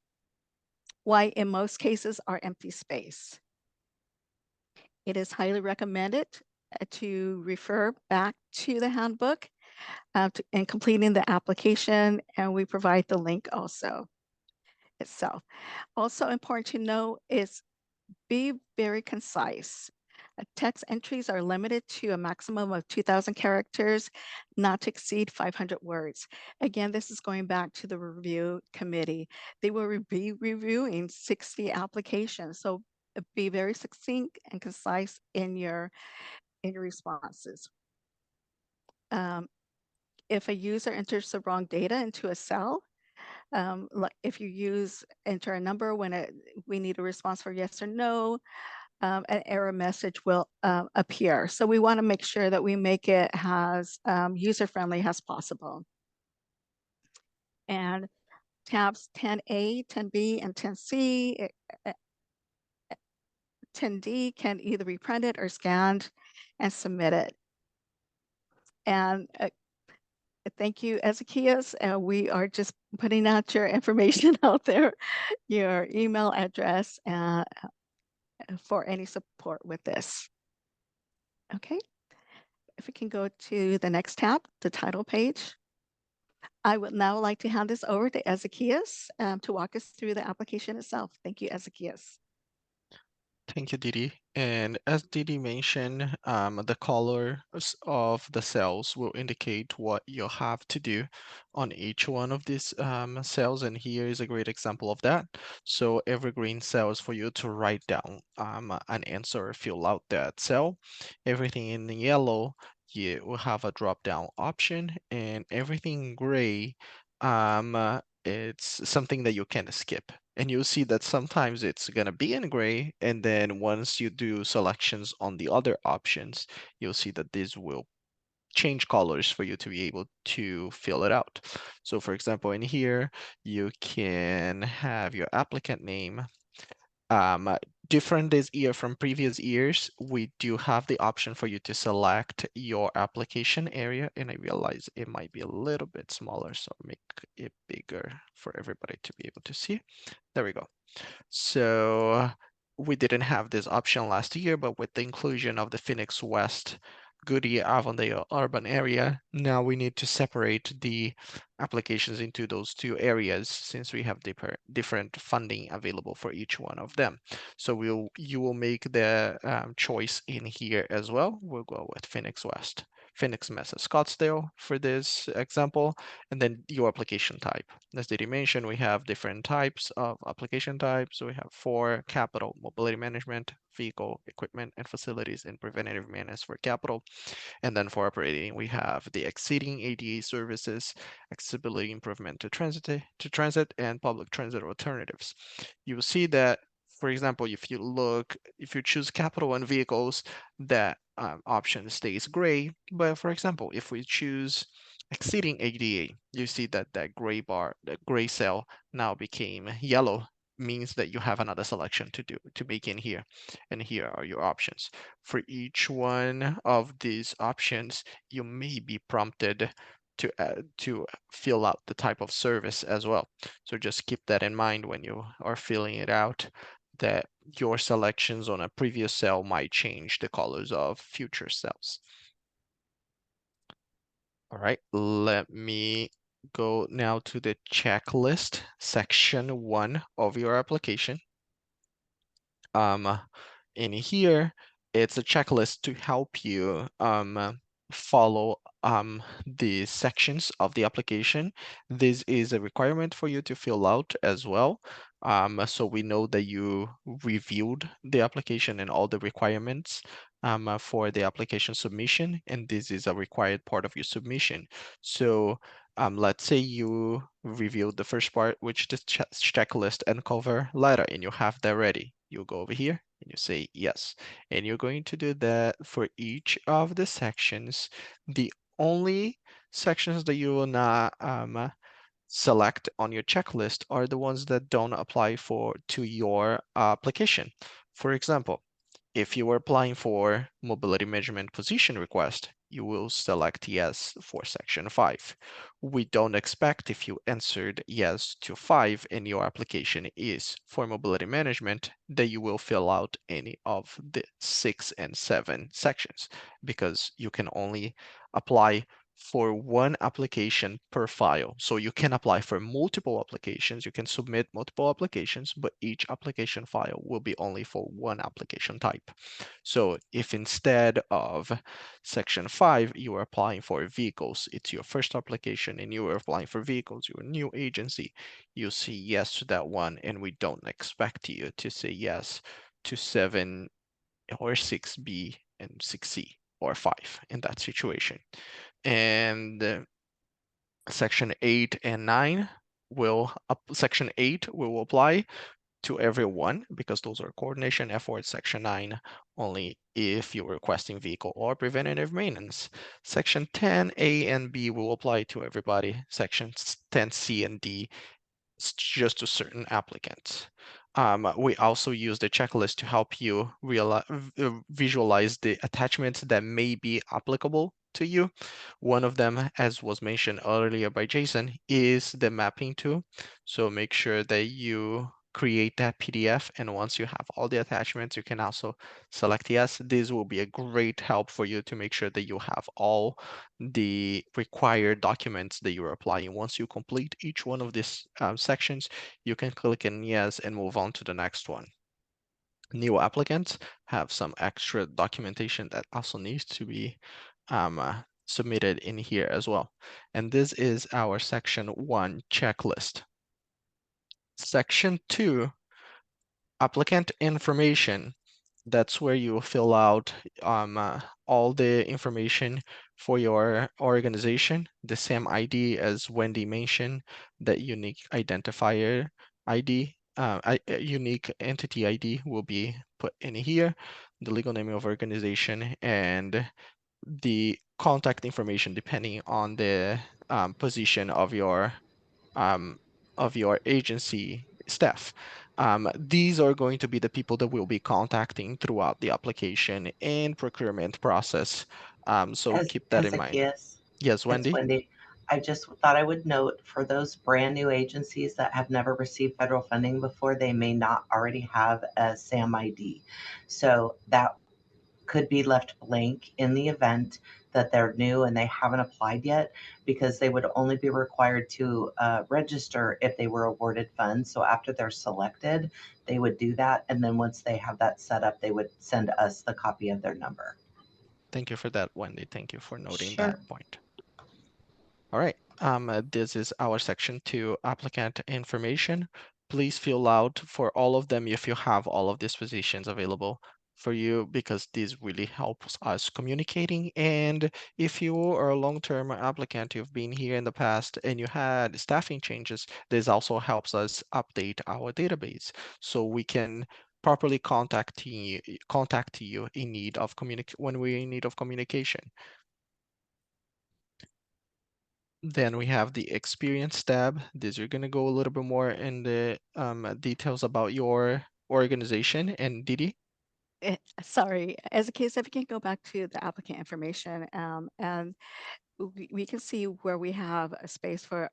Speaker 2: White in most cases are empty space. It is highly recommended to refer back to the handbook in completing the application, and we provide the link also itself. Also important to know is be very concise. Text entries are limited to a maximum of 2,000 characters, not to exceed 500 words. Again, this is going back to the review committee. They will be reviewing 60 applications, so be very succinct and concise in your responses. If a user enters the wrong data into a cell, like if you enter a number when we need a response for yes or no, an error message will appear. So we want to make sure that we make it as user-friendly as possible. And tabs 10A, 10B, and 10C, 10D can either be printed or scanned and submitted. And thank you, Ezekias. We are just putting out your information out there, your email address for any support with this. Okay, if we can go to the next tab, the title page. I would now like to hand this over to Ezekias to walk us through the application itself. Thank you, Ezekias.
Speaker 7: Thank you, Didi. And as Didi mentioned, the colors of the cells will indicate what you have to do on each one of these cells. And here is a great example of that. So every green cell is for you to write down an answer or fill out that cell. Everything in the yellow, you will have a drop-down option, and everything gray, it's something that you can skip. And you'll see that sometimes it's going to be in gray, and then once you do selections on the other options, you'll see that this will change colors for you to be able to fill it out. So for example, in here, you can have your applicant name. Different this year from previous years, we do have the option for you to select your application area, and I realize it might be a little bit smaller, so I'll make it bigger for everybody to be able to see. There we go. So we didn't have this option last year, but with the inclusion of the Phoenix West, Goodyear, Avondale urban area, now we need to separate the applications into those two areas since we have different funding available for each one of them. So you will make the choice in here as well. We'll go with Phoenix West, Phoenix Mesa, Scottsdale for this example, and then your application type. As Didi mentioned, we have different types of application types. We have for capital, mobility management, vehicle, equipment, and facilities, and preventative maintenance for capital. And then for operating, we have the exceeding ADA services, accessibility improvement to transit, and public transit alternatives. You will see that, for example, if you choose capital and vehicles, that option stays gray. But for example, if we choose exceeding ADA, you see that that gray bar, that gray cell now became yellow, means that you have another selection to make in here. And here are your options. For each one of these options, you may be prompted to fill out the type of service as well. So just keep that in mind when you are filling it out, that your selections on a previous cell might change the colors of future cells. All right, let me go now to the checklist section 1 of your application. In here, it's a checklist to help you follow the sections of the application. This is a requirement for you to fill out as well. So we know that you reviewed the application and all the requirements for the application submission, and this is a required part of your submission. So let's say you reviewed the first part, which is the checklist and cover letter, and you have that ready. You go over here and you say yes. And you're going to do that for each of the sections. The only sections that you will not select on your checklist are the ones that don't apply to your application. For example, if you are applying for mobility measurement position request, you will select yes for section 5. We don't expect if you answered yes to 5 and your application is for mobility management that you will fill out any of the 6 and 7 sections, because you can only apply for one application per file. So you can apply for multiple applications, you can submit multiple applications, but each application file will be only for one application type. So if instead of section 5, you are applying for vehicles, it's your first application and you are applying for vehicles, you're a new agency, you say yes to that one, and we don't expect you to say yes to 7 or 6B and 6C or 5 in that situation. And section 8 and 9 section 8 will apply to everyone because those are coordination efforts. Section 9 only if you're requesting vehicle or preventative maintenance. Section 10A and B will apply to everybody. Sections 10C and D just to certain applicants. We also use the checklist to help you visualize the attachments that may be applicable to you. One of them, as was mentioned earlier by Jason, is the mapping tool. So make sure that you create that PDF, and once you have all the attachments, you can also select yes. This will be a great help for you to make sure that you have all the required documents that you're applying. Once you complete each one of these sections, you can click in yes and move on to the next one. New applicants have some extra documentation that also needs to be submitted in here as well. And this is our section 1 checklist. Section 2, applicant information. That's where you fill out all the information for your organization, the same ID as Wendy mentioned, that unique identifier ID, unique entity ID will be put in here, the legal name of organization, and the contact information depending on the position of your agency staff. These are going to be the people that we'll be contacting throughout the application and procurement process. So keep that in mind.
Speaker 3: Yes,
Speaker 7: Yes,
Speaker 3: it's
Speaker 7: Wendy?
Speaker 3: Wendy. I just thought I would note for those brand new agencies that have never received federal funding before, they may not already have a SAM ID. So that could be left blank in the event that they're new and they haven't applied yet, because they would only be required to register if they were awarded funds. So after they're selected, they would do that. And then once they have that set up, they would send us the copy of their number.
Speaker 7: Thank you for that, Wendy. Thank you for noting
Speaker 3: Sure.
Speaker 7: that point. All right, this is our section 2 applicant information. Please fill out for all of them if you have all of these positions available for you, because this really helps us communicating. And if you are a long-term applicant, you've been here in the past and you had staffing changes, this also helps us update our database so we can properly contact you in need of when we're in need of communication. Then we have the experience tab. This you're going to go a little bit more in the details about your organization. And Didi?
Speaker 2: Sorry, as a case, if you can go back to the applicant information, and we can see where we have a space for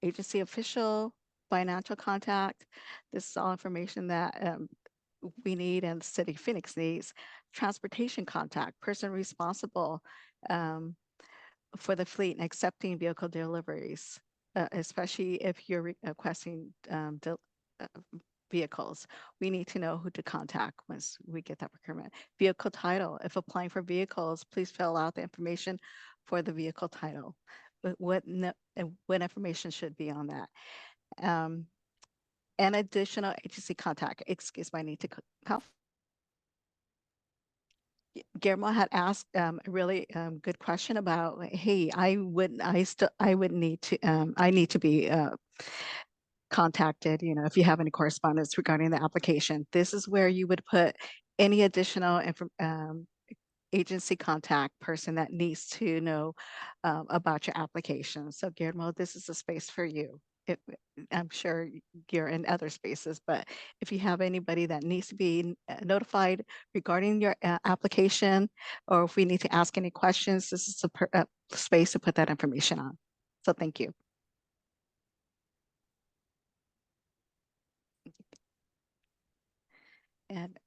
Speaker 2: agency official, financial contact. This is all information that we need and the city of Phoenix needs. Transportation contact, person responsible for the fleet and accepting vehicle deliveries, especially if you're requesting vehicles. We need to know who to contact once we get that procurement. Vehicle title, if applying for vehicles, please fill out the information for the vehicle title. What information should be on that? and additional agency contact. Excuse me, I need to come. Guillermo had asked a really good question about, like, hey, I would need to, I need to be contacted, if you have any correspondence regarding the application. This is where you would put any additional agency contact person that needs to know about your application. So Guillermo, this is a space for you. I'm sure you're in other spaces, but if you have anybody that needs to be notified regarding your application, or if we need to ask any questions, this is a space to put that information on. So thank you. And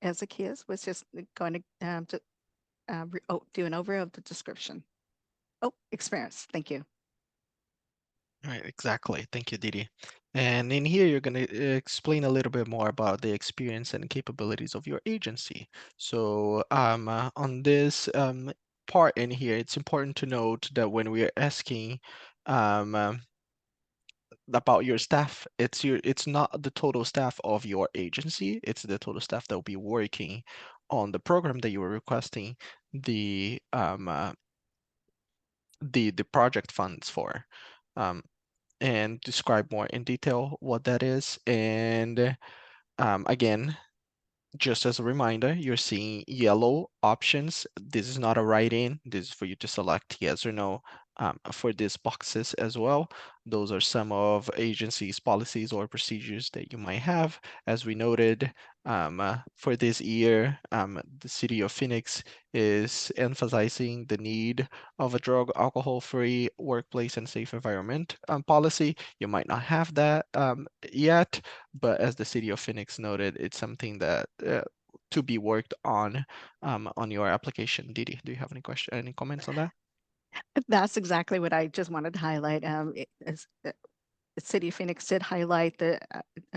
Speaker 2: Ezekias was just going to do an overview of the description. Oh, experience. Thank you.
Speaker 7: Right, exactly. Thank you, Didi. And in here, you're going to explain a little bit more about the experience and capabilities of your agency. So on this part in here, it's important to note that when we are asking about your staff, it's not the total staff of your agency, it's the total staff that will be working on the program that you are requesting the the project funds for. And describe more in detail what that is. And again, just as a reminder, you're seeing yellow options. This is not a write-in. This is for you to select yes or no for these boxes as well. Those are some of agencies' policies or procedures that you might have. As we noted, for this year, the City of Phoenix is emphasizing the need of a drug, alcohol-free workplace and safe environment policy. You might not have that yet, but as the City of Phoenix noted, it's something that to be worked on your application. Didi, do you have any comments on that?
Speaker 2: That's exactly what I just wanted to highlight. The City of Phoenix did highlight the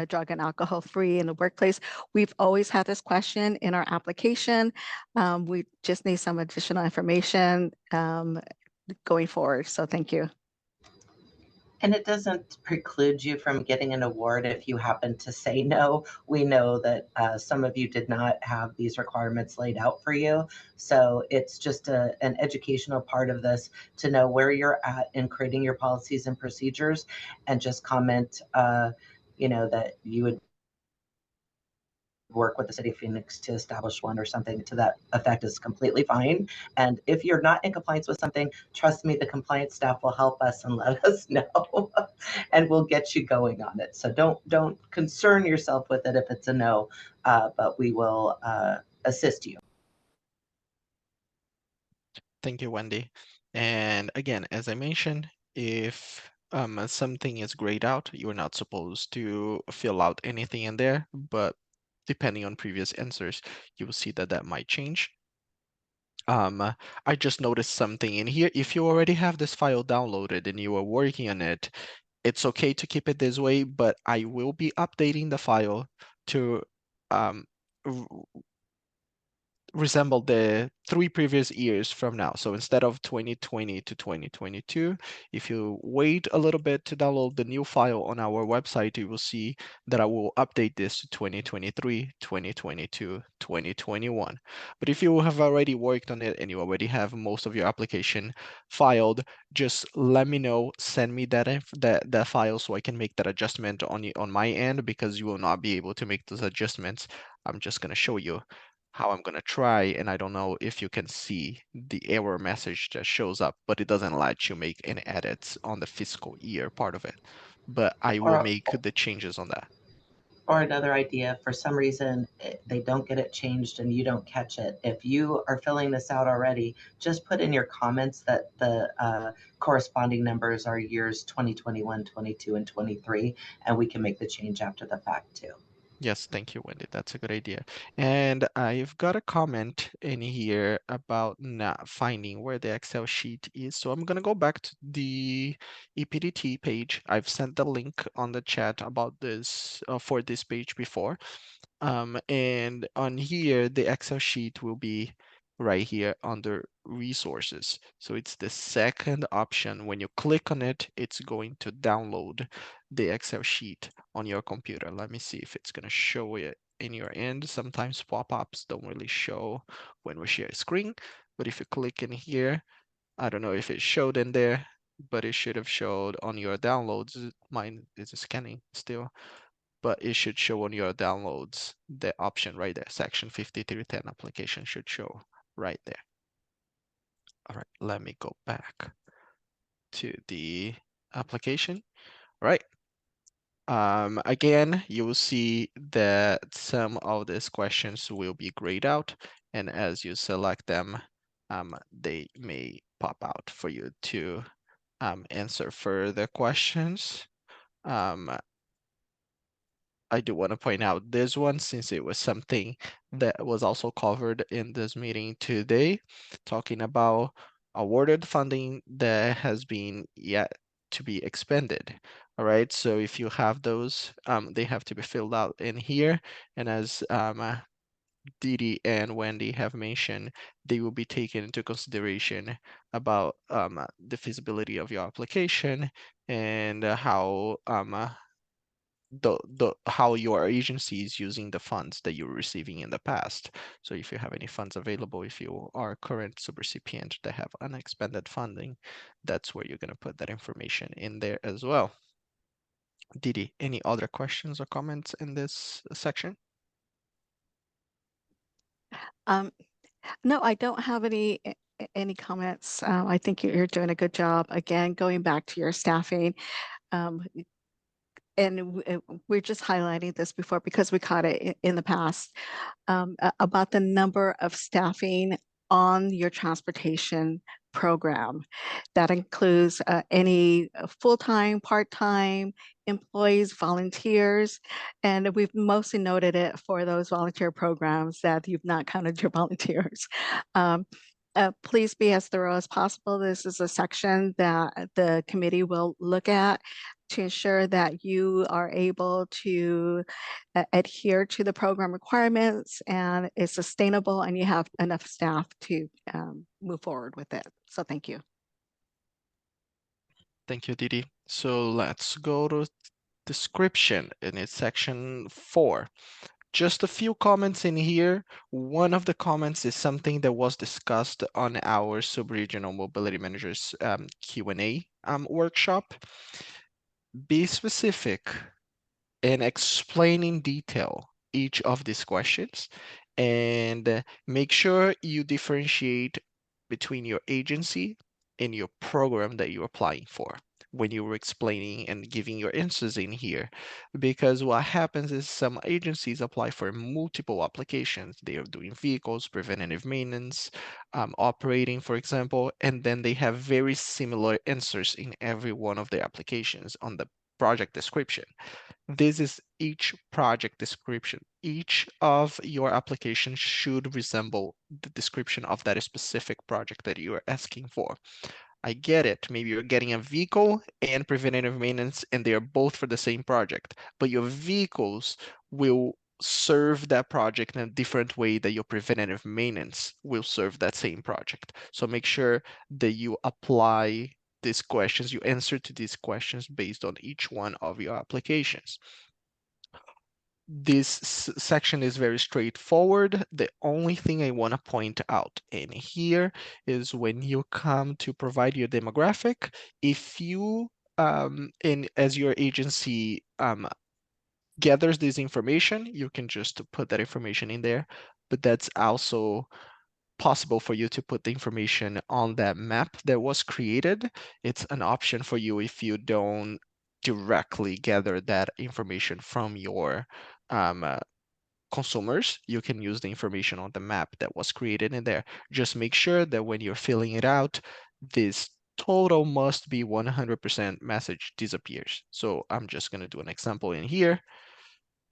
Speaker 2: drug and alcohol free in the workplace. We've always had this question in our application. We just need some additional information going forward. So thank you.
Speaker 3: And it doesn't preclude you from getting an award if you happen to say no. We know that some of you did not have these requirements laid out for you. So it's just an educational part of this to know where you're at in creating your policies and procedures, and just comment, that you would work with the City of Phoenix to establish one or something to that effect is completely fine. And if you're not in compliance with something, trust me, the compliance staff will help us and let us know and we'll get you going on it. So don't concern yourself with it if it's a no, but we will assist you.
Speaker 7: Thank you, Wendy. And again, as I mentioned, if something is grayed out, you're not supposed to fill out anything in there, but depending on previous answers, you will see that that might change. I just noticed something in here. If you already have this file downloaded and you are working on it, it's okay to keep it this way, but I will be updating the file to resemble the 3 previous years from now. So instead of 2020 to 2022, if you wait a little bit to download the new file on our website, you will see that I will update this to 2023, 2022, 2021. But if you have already worked on it and you already have most of your application filed, just let me know, send me that file so I can make that adjustment on my end, because you will not be able to make those adjustments. I'm just going to show you how I'm going to try, and I don't know if you can see the error message that shows up, but it doesn't let you make any edits on the fiscal year part of it. But I will make the changes on that.
Speaker 3: Or another idea, for some reason they don't get it changed and you don't catch it. If you are filling this out already, just put in your comments that the corresponding numbers are years 2021, 22, and 23, and we can make the change after the fact too.
Speaker 7: Yes, thank you, Wendy. That's a good idea. And I've got a comment in here about not finding where the Excel sheet is. So I'm going to go back to the EPDT page. I've sent the link on the chat about this for this page before. And on here, the Excel sheet will be right here under resources. So it's the second option. When you click on it, it's going to download the Excel sheet on your computer. Let me see if it's going to show it in your end. Sometimes pop-ups don't really show when we share a screen, but if you click in here, I don't know if it showed in there, but it should have showed on your downloads. Mine is scanning still, but it should show on your downloads, the option right there, section 5310 application should show right there. All right, let me go back to the application. All right. Again, you will see that some of these questions will be grayed out, and as you select them, they may pop out for you to answer further questions. I do want to point out this one, since it was something that was also covered in this meeting today, talking about awarded funding that has been yet to be expended. All right, so if you have those, they have to be filled out in here. And as Didi and Wendy have mentioned, they will be taken into consideration about the feasibility of your application and how how your agency is using the funds that you're receiving in the past. So if you have any funds available, if you are a current subrecipient that have unexpended funding, that's where you're going to put that information in there as well. Didi, any other questions or comments in this section?
Speaker 2: No, I don't have any comments. I think you're doing a good job. Again, going back to your staffing, and we're just highlighting this before because we caught it in the past, about the number of staffing on your transportation program. That includes any full-time, part-time employees, volunteers, and we've mostly noted it for those volunteer programs that you've not counted your volunteers. Please be as thorough as possible. This is a section that the committee will look at to ensure that you are able to adhere to the program requirements and it's sustainable and you have enough staff to move forward with it. So thank you.
Speaker 7: Thank you, Didi. So let's go to description, and it's section 4. Just a few comments in here. One of the comments is something that was discussed on our Subregional Mobility Managers Q&A workshop. Be specific and explain in detail each of these questions, and make sure you differentiate between your agency and your program that you're applying for when you were explaining and giving your answers in here. Because what happens is some agencies apply for multiple applications. They are doing vehicles, preventative maintenance, operating, for example, and then they have very similar answers in every one of their applications on the project description. This is each project description. Each of your applications should resemble the description of that specific project that you are asking for. I get it. Maybe you're getting a vehicle and preventative maintenance, and they are both for the same project, but your vehicles will serve that project in a different way that your preventative maintenance will serve that same project. So make sure that you apply these questions, you answer to these questions based on each one of your applications. This section is very straightforward. The only thing I want to point out in here is when you come to provide your demographic, if you as your agency gathers this information, you can just put that information in there, but that's also possible for you to put the information on that map that was created. It's an option for you if you don't directly gather that information from your consumers. You can use the information on the map that was created in there. Just make sure that when you're filling it out, this total must be 100% message disappears. So I'm just going to do an example in here.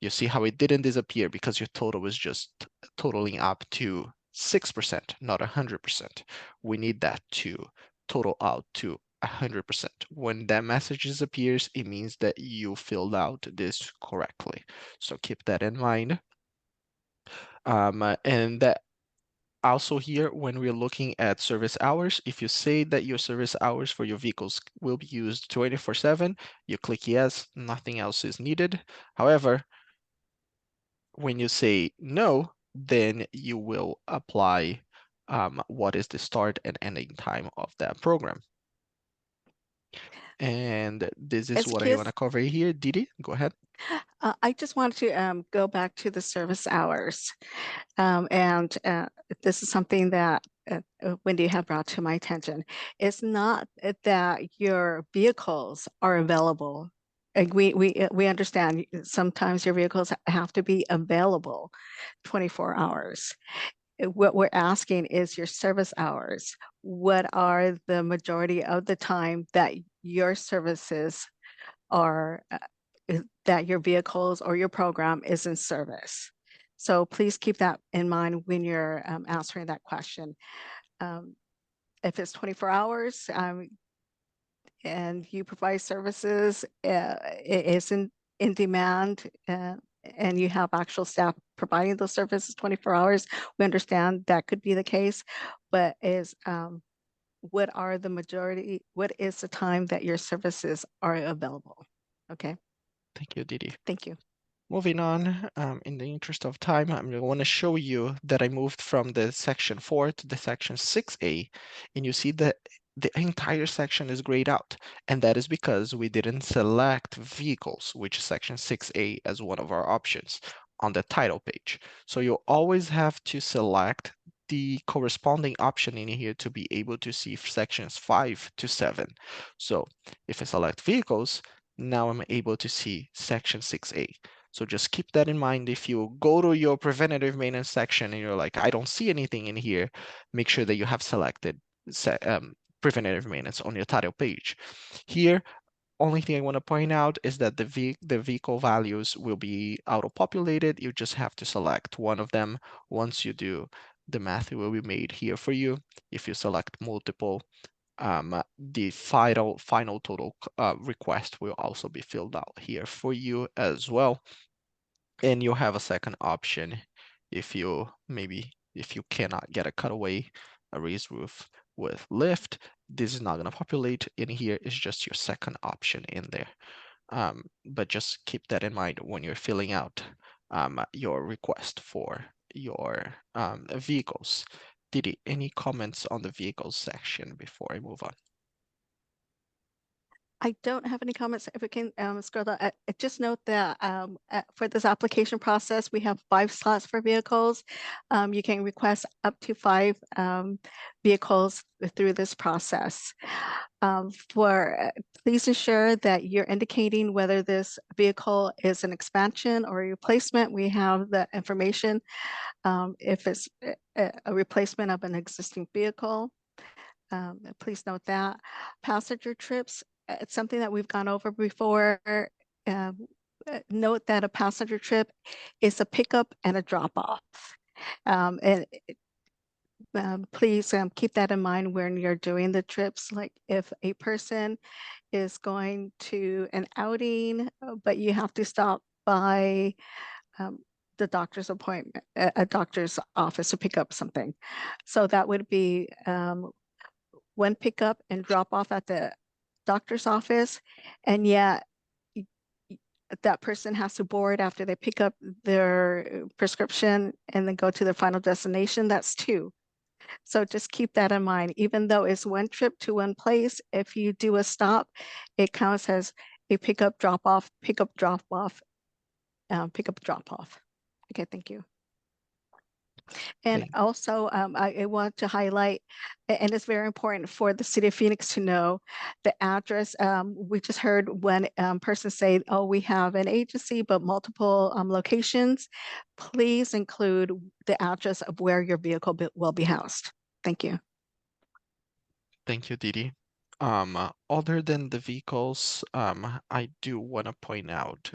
Speaker 7: You see how it didn't disappear because your total was just totaling up to 6%, not 100%. We need that to total out to 100%. When that message disappears, it means that you filled out this correctly. So keep that in mind. And that also here, when we're looking at service hours, if you say that your service hours for your vehicles will be used 24/7, you click yes, nothing else is needed. However, when you say no, then you will apply what is the start and ending time of that program. And this is what I want to cover here. Didi, go ahead.
Speaker 2: I just want to go back to the service hours. And this is something that Wendy had brought to my attention. It's not that your vehicles are available. And we understand sometimes your vehicles have to be available 24 hours. What we're asking is your service hours. What are the majority of the time that your services are, that your vehicles or your program is in service? So please keep that in mind when you're answering that question. If it's 24 hours and you provide services, it isn't in demand, and you have actual staff providing those services 24 hours, we understand that could be the case, but what are the majority, what is the time that your services are available? Okay.
Speaker 7: Thank you, Didi.
Speaker 2: Thank you.
Speaker 7: Moving on, in the interest of time, I'm going to want to show you that I moved from the section 4 to the section 6A, and you see that the entire section is grayed out, and that is because we didn't select vehicles, which is section 6A, as one of our options on the title page. So you always have to select the corresponding option in here to be able to see sections 5 to 7. So if I select vehicles, now I'm able to see section 6A. So just keep that in mind. If you go to your preventative maintenance section and you're like, I don't see anything in here, make sure that you have selected preventative maintenance on your title page. Here, only thing I want to point out is that the vehicle values will be auto-populated. You just have to select one of them. Once you do, the math will be made here for you. If you select multiple, the final total request will also be filled out here for you as well. And you'll have a second option if you cannot get a cutaway, a raised roof with lift. This is not going to populate in here. It's just your second option in there. But just keep that in mind when you're filling out your request for your vehicles. Didi, any comments on the vehicles section before I move on?
Speaker 2: I don't have any comments. If we can scroll down, just note that for this application process, we have 5 slots for vehicles. You can request up to 5 vehicles through this process. Please ensure that you're indicating whether this vehicle is an expansion or a replacement. We have the information if it's a replacement of an existing vehicle. Please note that. Passenger trips, it's something that we've gone over before. Note that a passenger trip is a pickup and a drop off. And please keep that in mind when you're doing the trips. Like if a person is going to an outing, but you have to stop by the doctor's appointment, a doctor's office to pick up something. So that would be one pickup and drop off at the doctor's office, and yet that person has to board after they pick up their prescription and then go to their final destination. That's 2. So just keep that in mind. Even though it's one trip to one place, if you do a stop, it counts as a pickup, drop off, pickup, drop off, pickup, drop off. Okay, thank you. And also, I want to highlight, and it's very important for the city of Phoenix to know the address. We just heard one person say, oh, we have an agency, but multiple locations. Please include the address of where your vehicle will be housed. Thank you.
Speaker 7: Thank you, Didi. Other than the vehicles, I do want to point out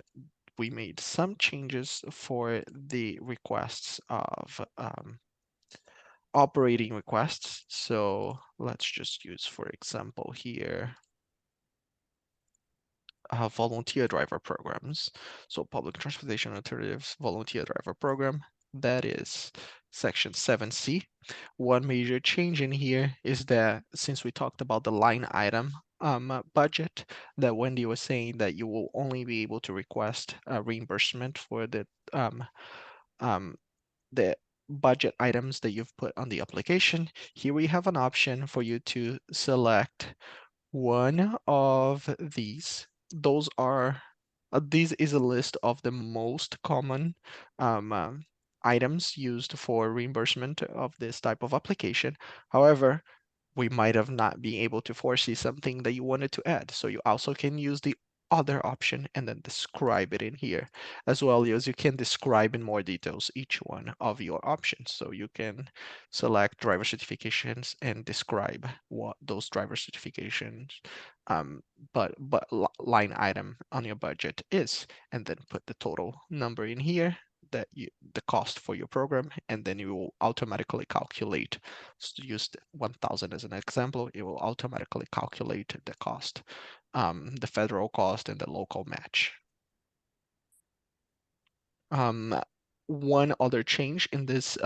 Speaker 7: we made some changes for the requests of operating requests. So let's just use, for example, here, volunteer driver programs. So public transportation alternatives volunteer driver program, that is Section 7C. One major change in here is that since we talked about the line item budget, that Wendy was saying that you will only be able to request a reimbursement for the budget items that you've put on the application. Here we have an option for you to select one of these. Those are this is a list of the most common items used for reimbursement of this type of application. However, we might have not been able to foresee something that you wanted to add. So you also can use the other option and then describe it in here, as well as you can describe in more details each one of your options. So you can select driver certifications and describe what those driver certifications but line item on your budget is, and then put the total number in here, that the cost for your program, and then you will automatically calculate. So use 1,000 as an example, it will automatically calculate the cost, the federal cost and the local match. One other change in this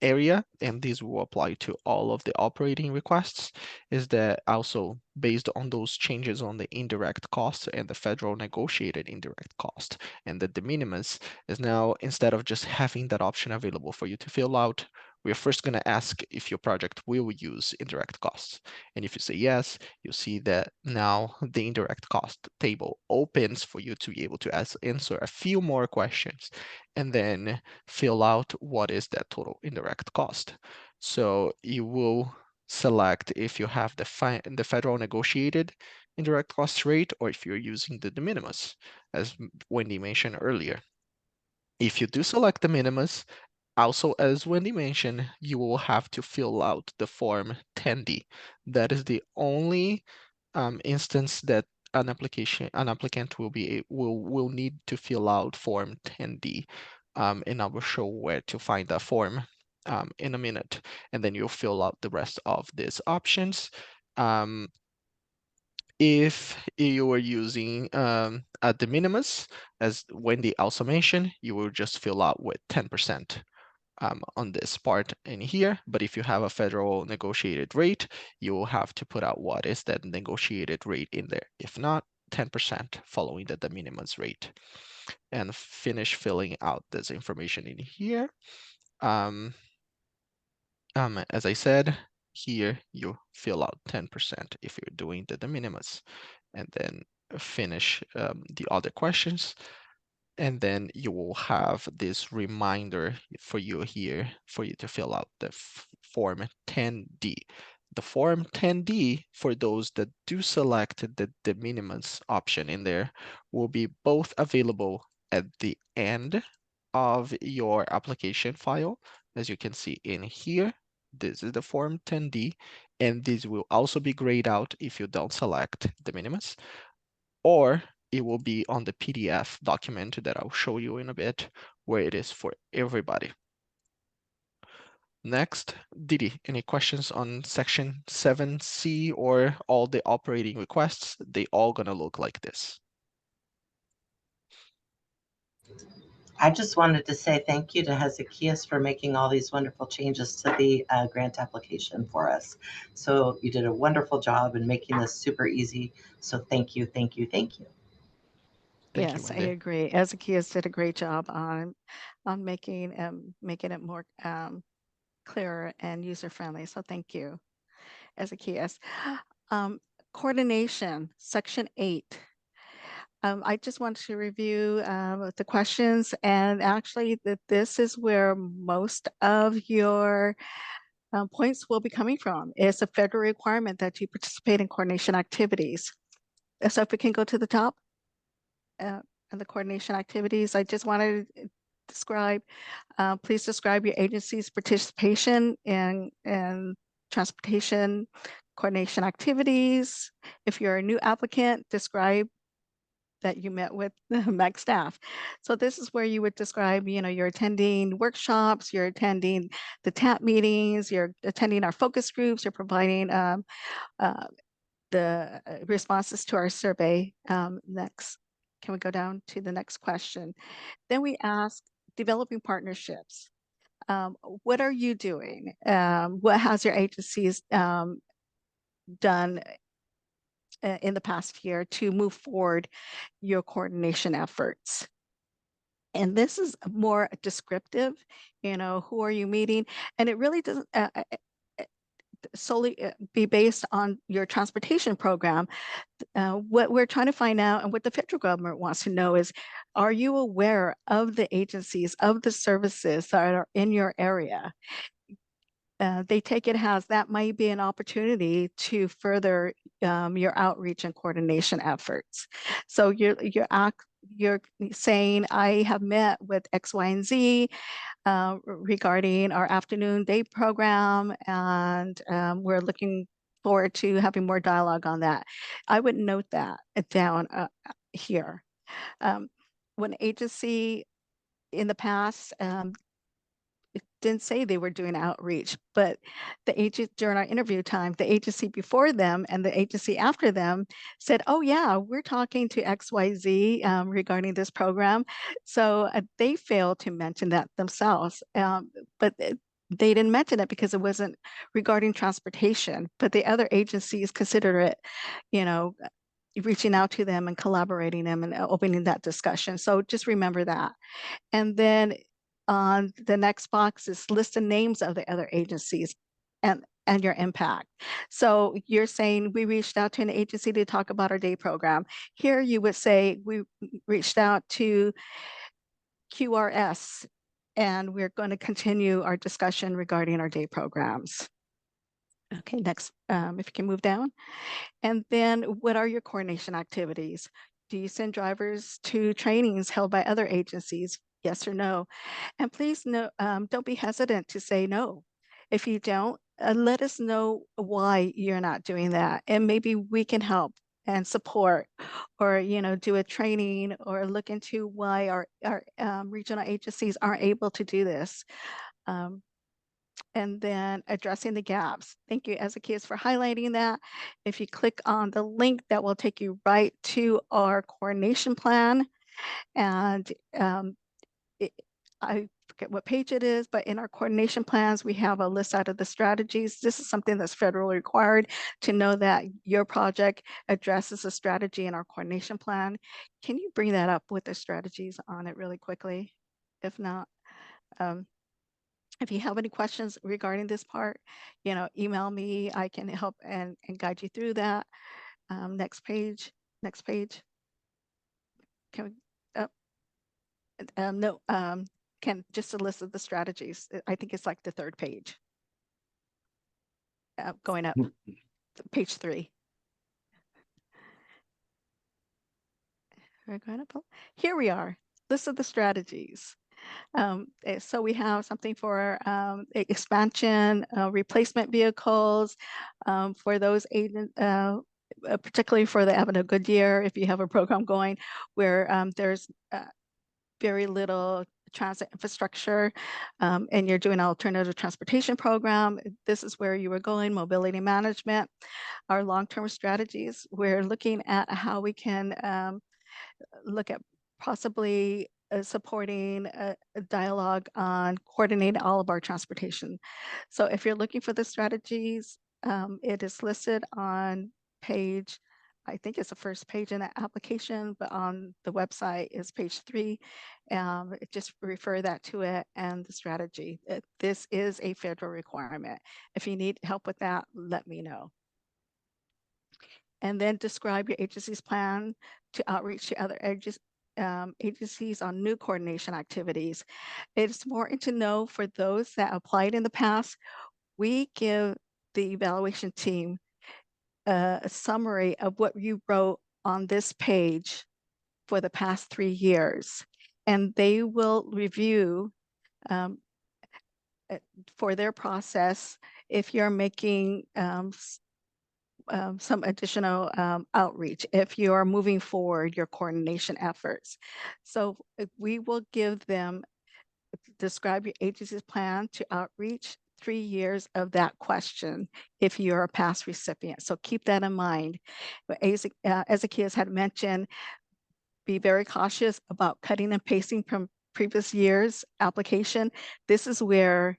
Speaker 7: area, and these will apply to all of the operating requests, is that also based on those changes on the indirect costs and the federal negotiated indirect cost and the de minimis, is now, instead of just having that option available for you to fill out, we're first going to ask if your project will use indirect costs. And if you say yes, you'll see that now the indirect cost table opens for you to be able to answer a few more questions and then fill out what is that total indirect cost. So you will select if you have the federal negotiated indirect cost rate or if you're using the de minimis, as Wendy mentioned earlier. If you do select the minimis, also, as Wendy mentioned, you will have to fill out the form 10D. That is the only instance that an applicant will need to fill out form 10D. And I will show where to find that form in a minute. And then you'll fill out the rest of these options. If you are using a de minimis, as Wendy also mentioned, you will just fill out with 10%. On this part in here, but if you have a federal negotiated rate, you will have to put out what is that negotiated rate in there. If not, 10% following the de minimis rate. And finish filling out this information in here. As I said, here you fill out 10% if you're doing the de minimis, and then finish the other questions. And then you will have this reminder for you here for you to fill out the form 10D. The form 10D, for those that do select the de minimis option in there, will be both available at the end of your application file. As you can see in here, this is the form 10D, and this will also be grayed out if you don't select de minimis, or it will be on the PDF document that I'll show you in a bit, where it is for everybody. Next, Didi, any questions on section 7C or all the operating requests? They all gonna look like this.
Speaker 3: I just wanted to say thank you to Hezekias for making all these wonderful changes to the grant application for us. So you did a wonderful job in making this super easy. So thank you, thank you, thank you.
Speaker 7: Thank you,
Speaker 2: Yes, I
Speaker 7: Wendy.
Speaker 2: agree. Ezekias did a great job on making it more clearer and user friendly. So thank you, Ezekias. Coordination, section 8. I just want to review the questions, and actually this is where most of your points will be coming from. It's a federal requirement that you participate in coordination activities. So if we can go to the top, and the coordination activities, I just wanted to describe, please describe your agency's participation in transportation coordination activities. If you're a new applicant, describe that you met with the MAC staff. So this is where you would describe, you're attending workshops, you're attending the TAP meetings, you're attending our focus groups, you're providing the responses to our survey. Next, can we go down to the next question? Then we ask developing partnerships. What are you doing? What has your agencies done in the past year to move forward your coordination efforts? And this is more descriptive, who are you meeting? And it really doesn't solely be based on your transportation program. What we're trying to find out and what the federal government wants to know is, are you aware of the agencies, of the services that are in your area? They take it as that might be an opportunity to further your outreach and coordination efforts. So you're saying, I have met with X, Y, and Z regarding our afternoon day program, and we're looking forward to having more dialogue on that. I would note that down here. When agency in the past didn't say they were doing outreach, but the agent during our interview time, the agency before them and the agency after them said, oh yeah, we're talking to XYZ regarding this program. So they failed to mention that themselves, but they didn't mention it because it wasn't regarding transportation, but the other agencies consider it, reaching out to them and collaborating them and opening that discussion. So just remember that. And then on the next box is list the names of the other agencies and your impact. So you're saying we reached out to an agency to talk about our day program. Here you would say we reached out to QRS and we're going to continue our discussion regarding our day programs. Okay, next, if you can move down. And then what are your coordination activities? Do you send drivers to trainings held by other agencies? Yes or no? And please don't be hesitant to say no. If you don't, let us know why you're not doing that. And maybe we can help and support, or do a training or look into why our regional agencies aren't able to do this. And then addressing the gaps. Thank you, Ezekias, for highlighting that. If you click on the link, that will take you right to our coordination plan. And I forget what page it is, but in our coordination plans, we have a list out of the strategies. This is something that's federally required to know that your project addresses a strategy in our coordination plan. Can you bring that up with the strategies on it really quickly? If not, if you have any questions regarding this part, email me. I can help and guide you through that. Next page. Can we, no, just a list of the strategies. I think it's like the third page. Going up, page 3. We're going up. Here we are, list of the strategies. So we have something for expansion, replacement vehicles, for those agents, particularly for the Avenue Goodyear, if you have a program going where there's very little transit infrastructure, and you're doing an alternative transportation program. This is where you were going, mobility management. Our long-term strategies, we're looking at how we can look at possibly supporting a dialogue on coordinating all of our transportation. So if you're looking for the strategies, it is listed on page, I think it's the first page in the application, but on the website is page 3. Just refer that to it and the strategy. This is a federal requirement. If you need help with that, let me know. And then describe your agency's plan to outreach to other agencies on new coordination activities. It's important to know for those that applied in the past, we give the evaluation team a summary of what you wrote on this page for the past 3 years, and they will review for their process if you're making some additional outreach, if you are moving forward your coordination efforts. So we will give them, describe your agency's plan to outreach 3 years of that question if you're a past recipient. So keep that in mind. But Ezekias had mentioned, be very cautious about cutting and pasting from previous year's application, this is where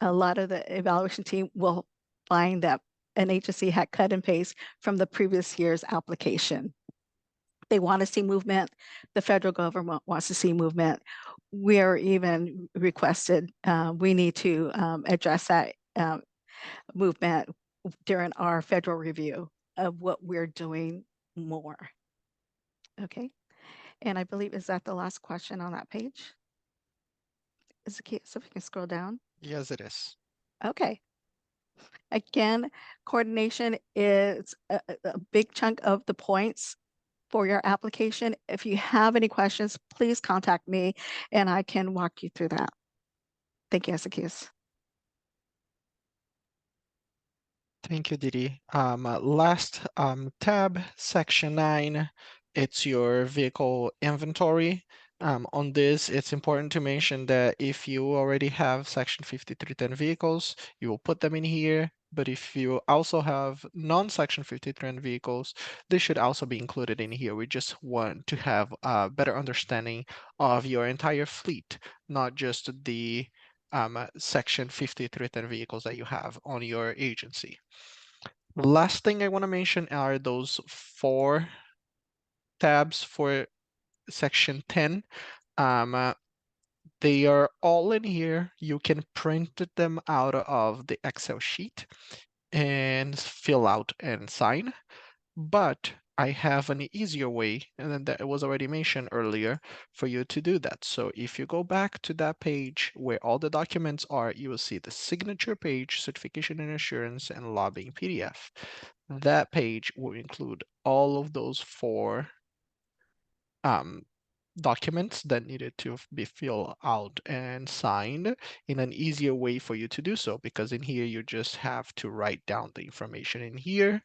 Speaker 2: a lot of the evaluation team will find that an agency had cut and paste from the previous year's application. They want to see movement. The federal government wants to see movement. We're even requested, we need to address that movement during our federal review of what we're doing more. Okay, and I believe, is that the last question on that page? Is the key, so if we can scroll down.
Speaker 7: Yes, it is.
Speaker 2: Okay. Again, coordination is a big chunk of the points for your application. If you have any questions, please contact me and I can walk you through that. Thank you, Zacchaeus.
Speaker 7: Thank you, Didi. Last tab, section 9, it's your vehicle inventory. On this, it's important to mention that if you already have section 5310 vehicles, you will put them in here. But if you also have non-section 5310 vehicles, they should also be included in here. We just want to have a better understanding of your entire fleet, not just the section 5310 vehicles that you have on your agency. Last thing I want to mention are those 4 tabs for section 10. They are all in here. You can print them out of the Excel sheet and fill out and sign. But I have an easier way, and then that was already mentioned earlier, for you to do that. So if you go back to that page where all the documents are, you will see the signature page, certification and assurance, and lobbying PDF. That page will include all of those 4 documents that needed to be filled out and signed in an easier way for you to do so, because in here you just have to write down the information in here.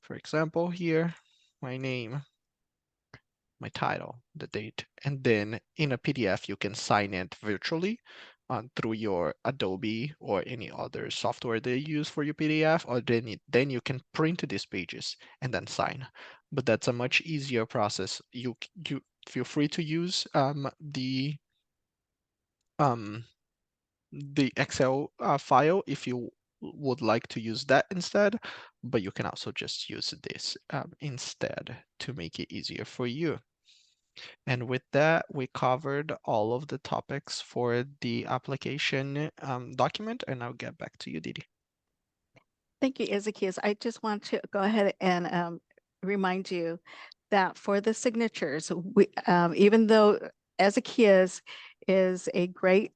Speaker 7: For example, here, my name, my title, the date, and then in a PDF, you can sign it virtually through your Adobe or any other software they use for your PDF, or then you can print these pages and then sign. But that's a much easier process. You feel free to use the Excel file if you would like to use that instead, but you can also just use this instead to make it easier for you. And with that, we covered all of the topics for the application document, and I'll get back to you, Didi.
Speaker 2: Thank you, Zacchaeus. I just want to go ahead and remind you that for the signatures, we, even though Zacchaeus is a great,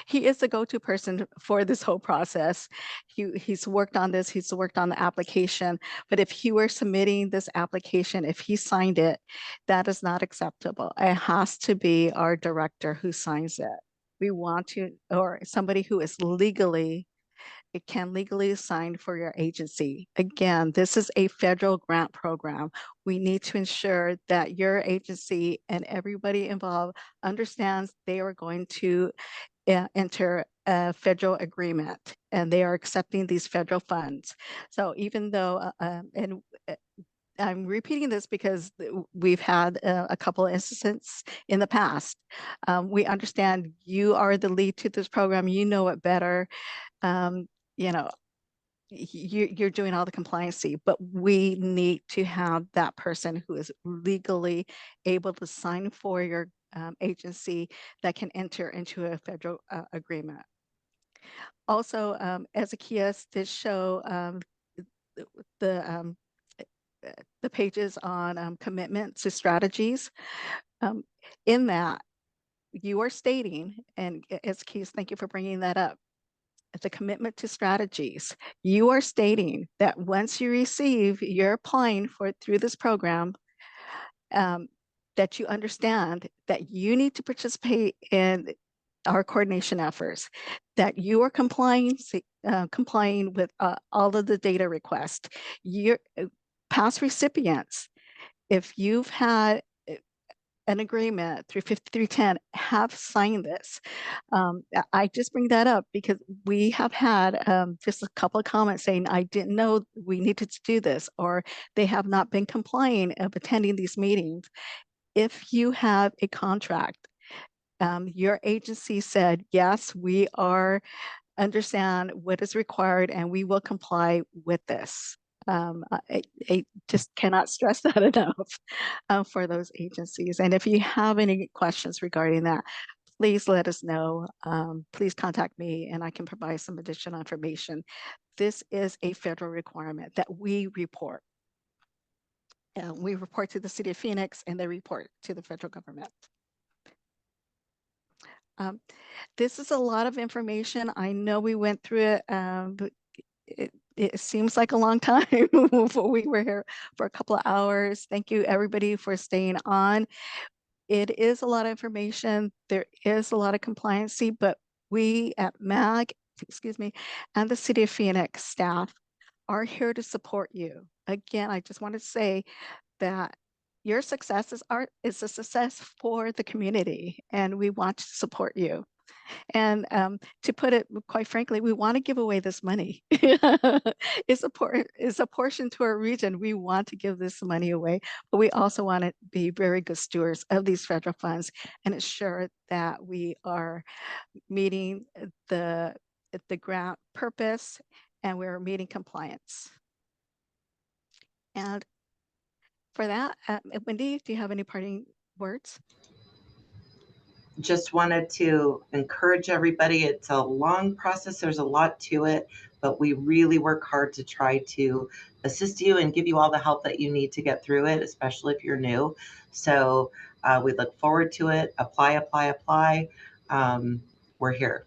Speaker 2: he is the go-to person for this whole process. He's worked on this, he's worked on the application, but if he were submitting this application, if he signed it, that is not acceptable. It has to be our director who signs it. We want to, or somebody who is legally, it can legally sign for your agency. Again, this is a federal grant program. We need to ensure that your agency and everybody involved understands they are going to enter a federal agreement and they are accepting these federal funds. So even though, I'm repeating this because we've had a couple of instances in the past. We understand you are the lead to this program, you know it better. You know, you're doing all the compliancy, but we need to have that person who is legally able to sign for your agency that can enter into a federal agreement. Also, Zacchaeus did show the pages on commitment to strategies. In that, you are stating, and Zacchaeus, thank you for bringing that up, the commitment to strategies. You are stating that once you receive, you're applying for through this program, that you understand that you need to participate in our coordination efforts, that you are complying with all of the data requests. Your past recipients, if you've had an agreement through 5310, have signed this. I just bring that up because we have had just a couple of comments saying, I didn't know we needed to do this, or they have not been complying of attending these meetings. If you have a contract Your agency said, yes, we understand what is required and we will comply with this. I just cannot stress that enough for those agencies. And if you have any questions regarding that, please let us know. Please contact me and I can provide some additional information. This is a federal requirement that we report. We report to the city of Phoenix and they report to the federal government. This is a lot of information. I know we went through it, but it seems like a long time. We were here for a couple of hours. Thank you everybody for staying on. It is a lot of information. There is a lot of compliancy, but we at MAG, excuse me, and the City of Phoenix staff are here to support you. Again, I just want to say that your success is a success for the community, and we want to support you. And to put it quite frankly, we want to give away this money. It's a portion to our region. We want to give this money away, but we also want to be very good stewards of these federal funds and ensure that we are meeting the grant purpose and we're meeting compliance. And for that, Wendy, do you have any parting words?
Speaker 3: Just wanted to encourage everybody. It's a long process. There's a lot to it, but we really work hard to try to assist you and give you all the help that you need to get through it, especially if you're new. So we look forward to it. Apply, apply, apply. We're here.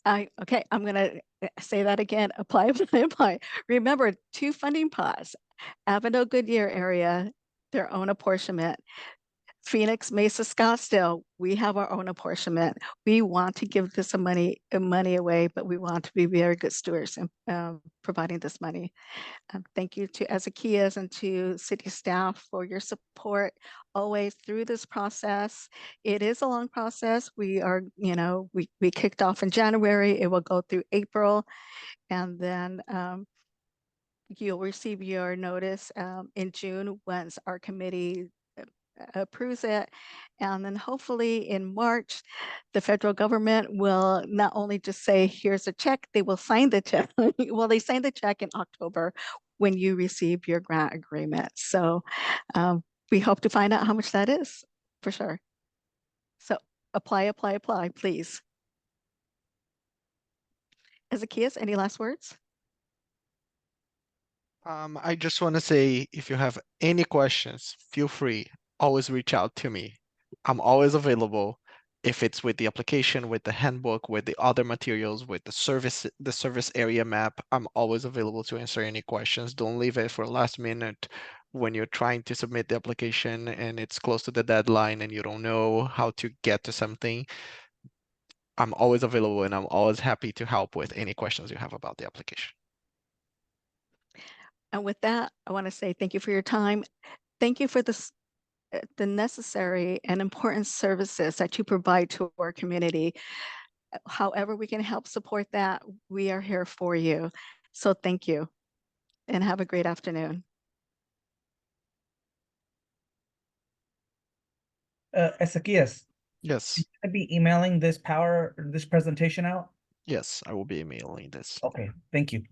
Speaker 2: Okay, I'm going to say that again. Apply, apply, apply. Remember, 2 funding pots. Avondale Goodyear area, their own apportionment. Phoenix, Mesa, Scottsdale, we have our own apportionment. We want to give this money away, but we want to be very good stewards in providing this money. Thank you to Ezekias and to city staff for your support always through this process. It is a long process. We are, we kicked off in January. It will go through April, and then you'll receive your notice in June once our committee approves it. And then hopefully in March, the federal government will not only just say, here's a check, they will sign the check. Well, they signed the check in October when you receive your grant agreement. So we hope to find out how much that is for sure. So apply, apply, apply, please. Ezekias, any last words?
Speaker 7: I just want to say, if you have any questions, feel free. Always reach out to me. I'm always available. If it's with the application, with the handbook, with the other materials, with the service area map, I'm always available to answer any questions. Don't leave it for last minute when you're trying to submit the application and it's close to the deadline and you don't know how to get to something. I'm always available and I'm always happy to help with any questions you have about the application.
Speaker 2: And with that, I want to say thank you for your time. Thank you for the necessary and important services that you provide to our community. However we can help support that, we are here for you. So thank you and have a great afternoon.
Speaker 1: Ezekias,
Speaker 7: Yes,
Speaker 1: I'd be emailing this presentation out.
Speaker 7: yes, I will be emailing this.
Speaker 1: Okay, thank you.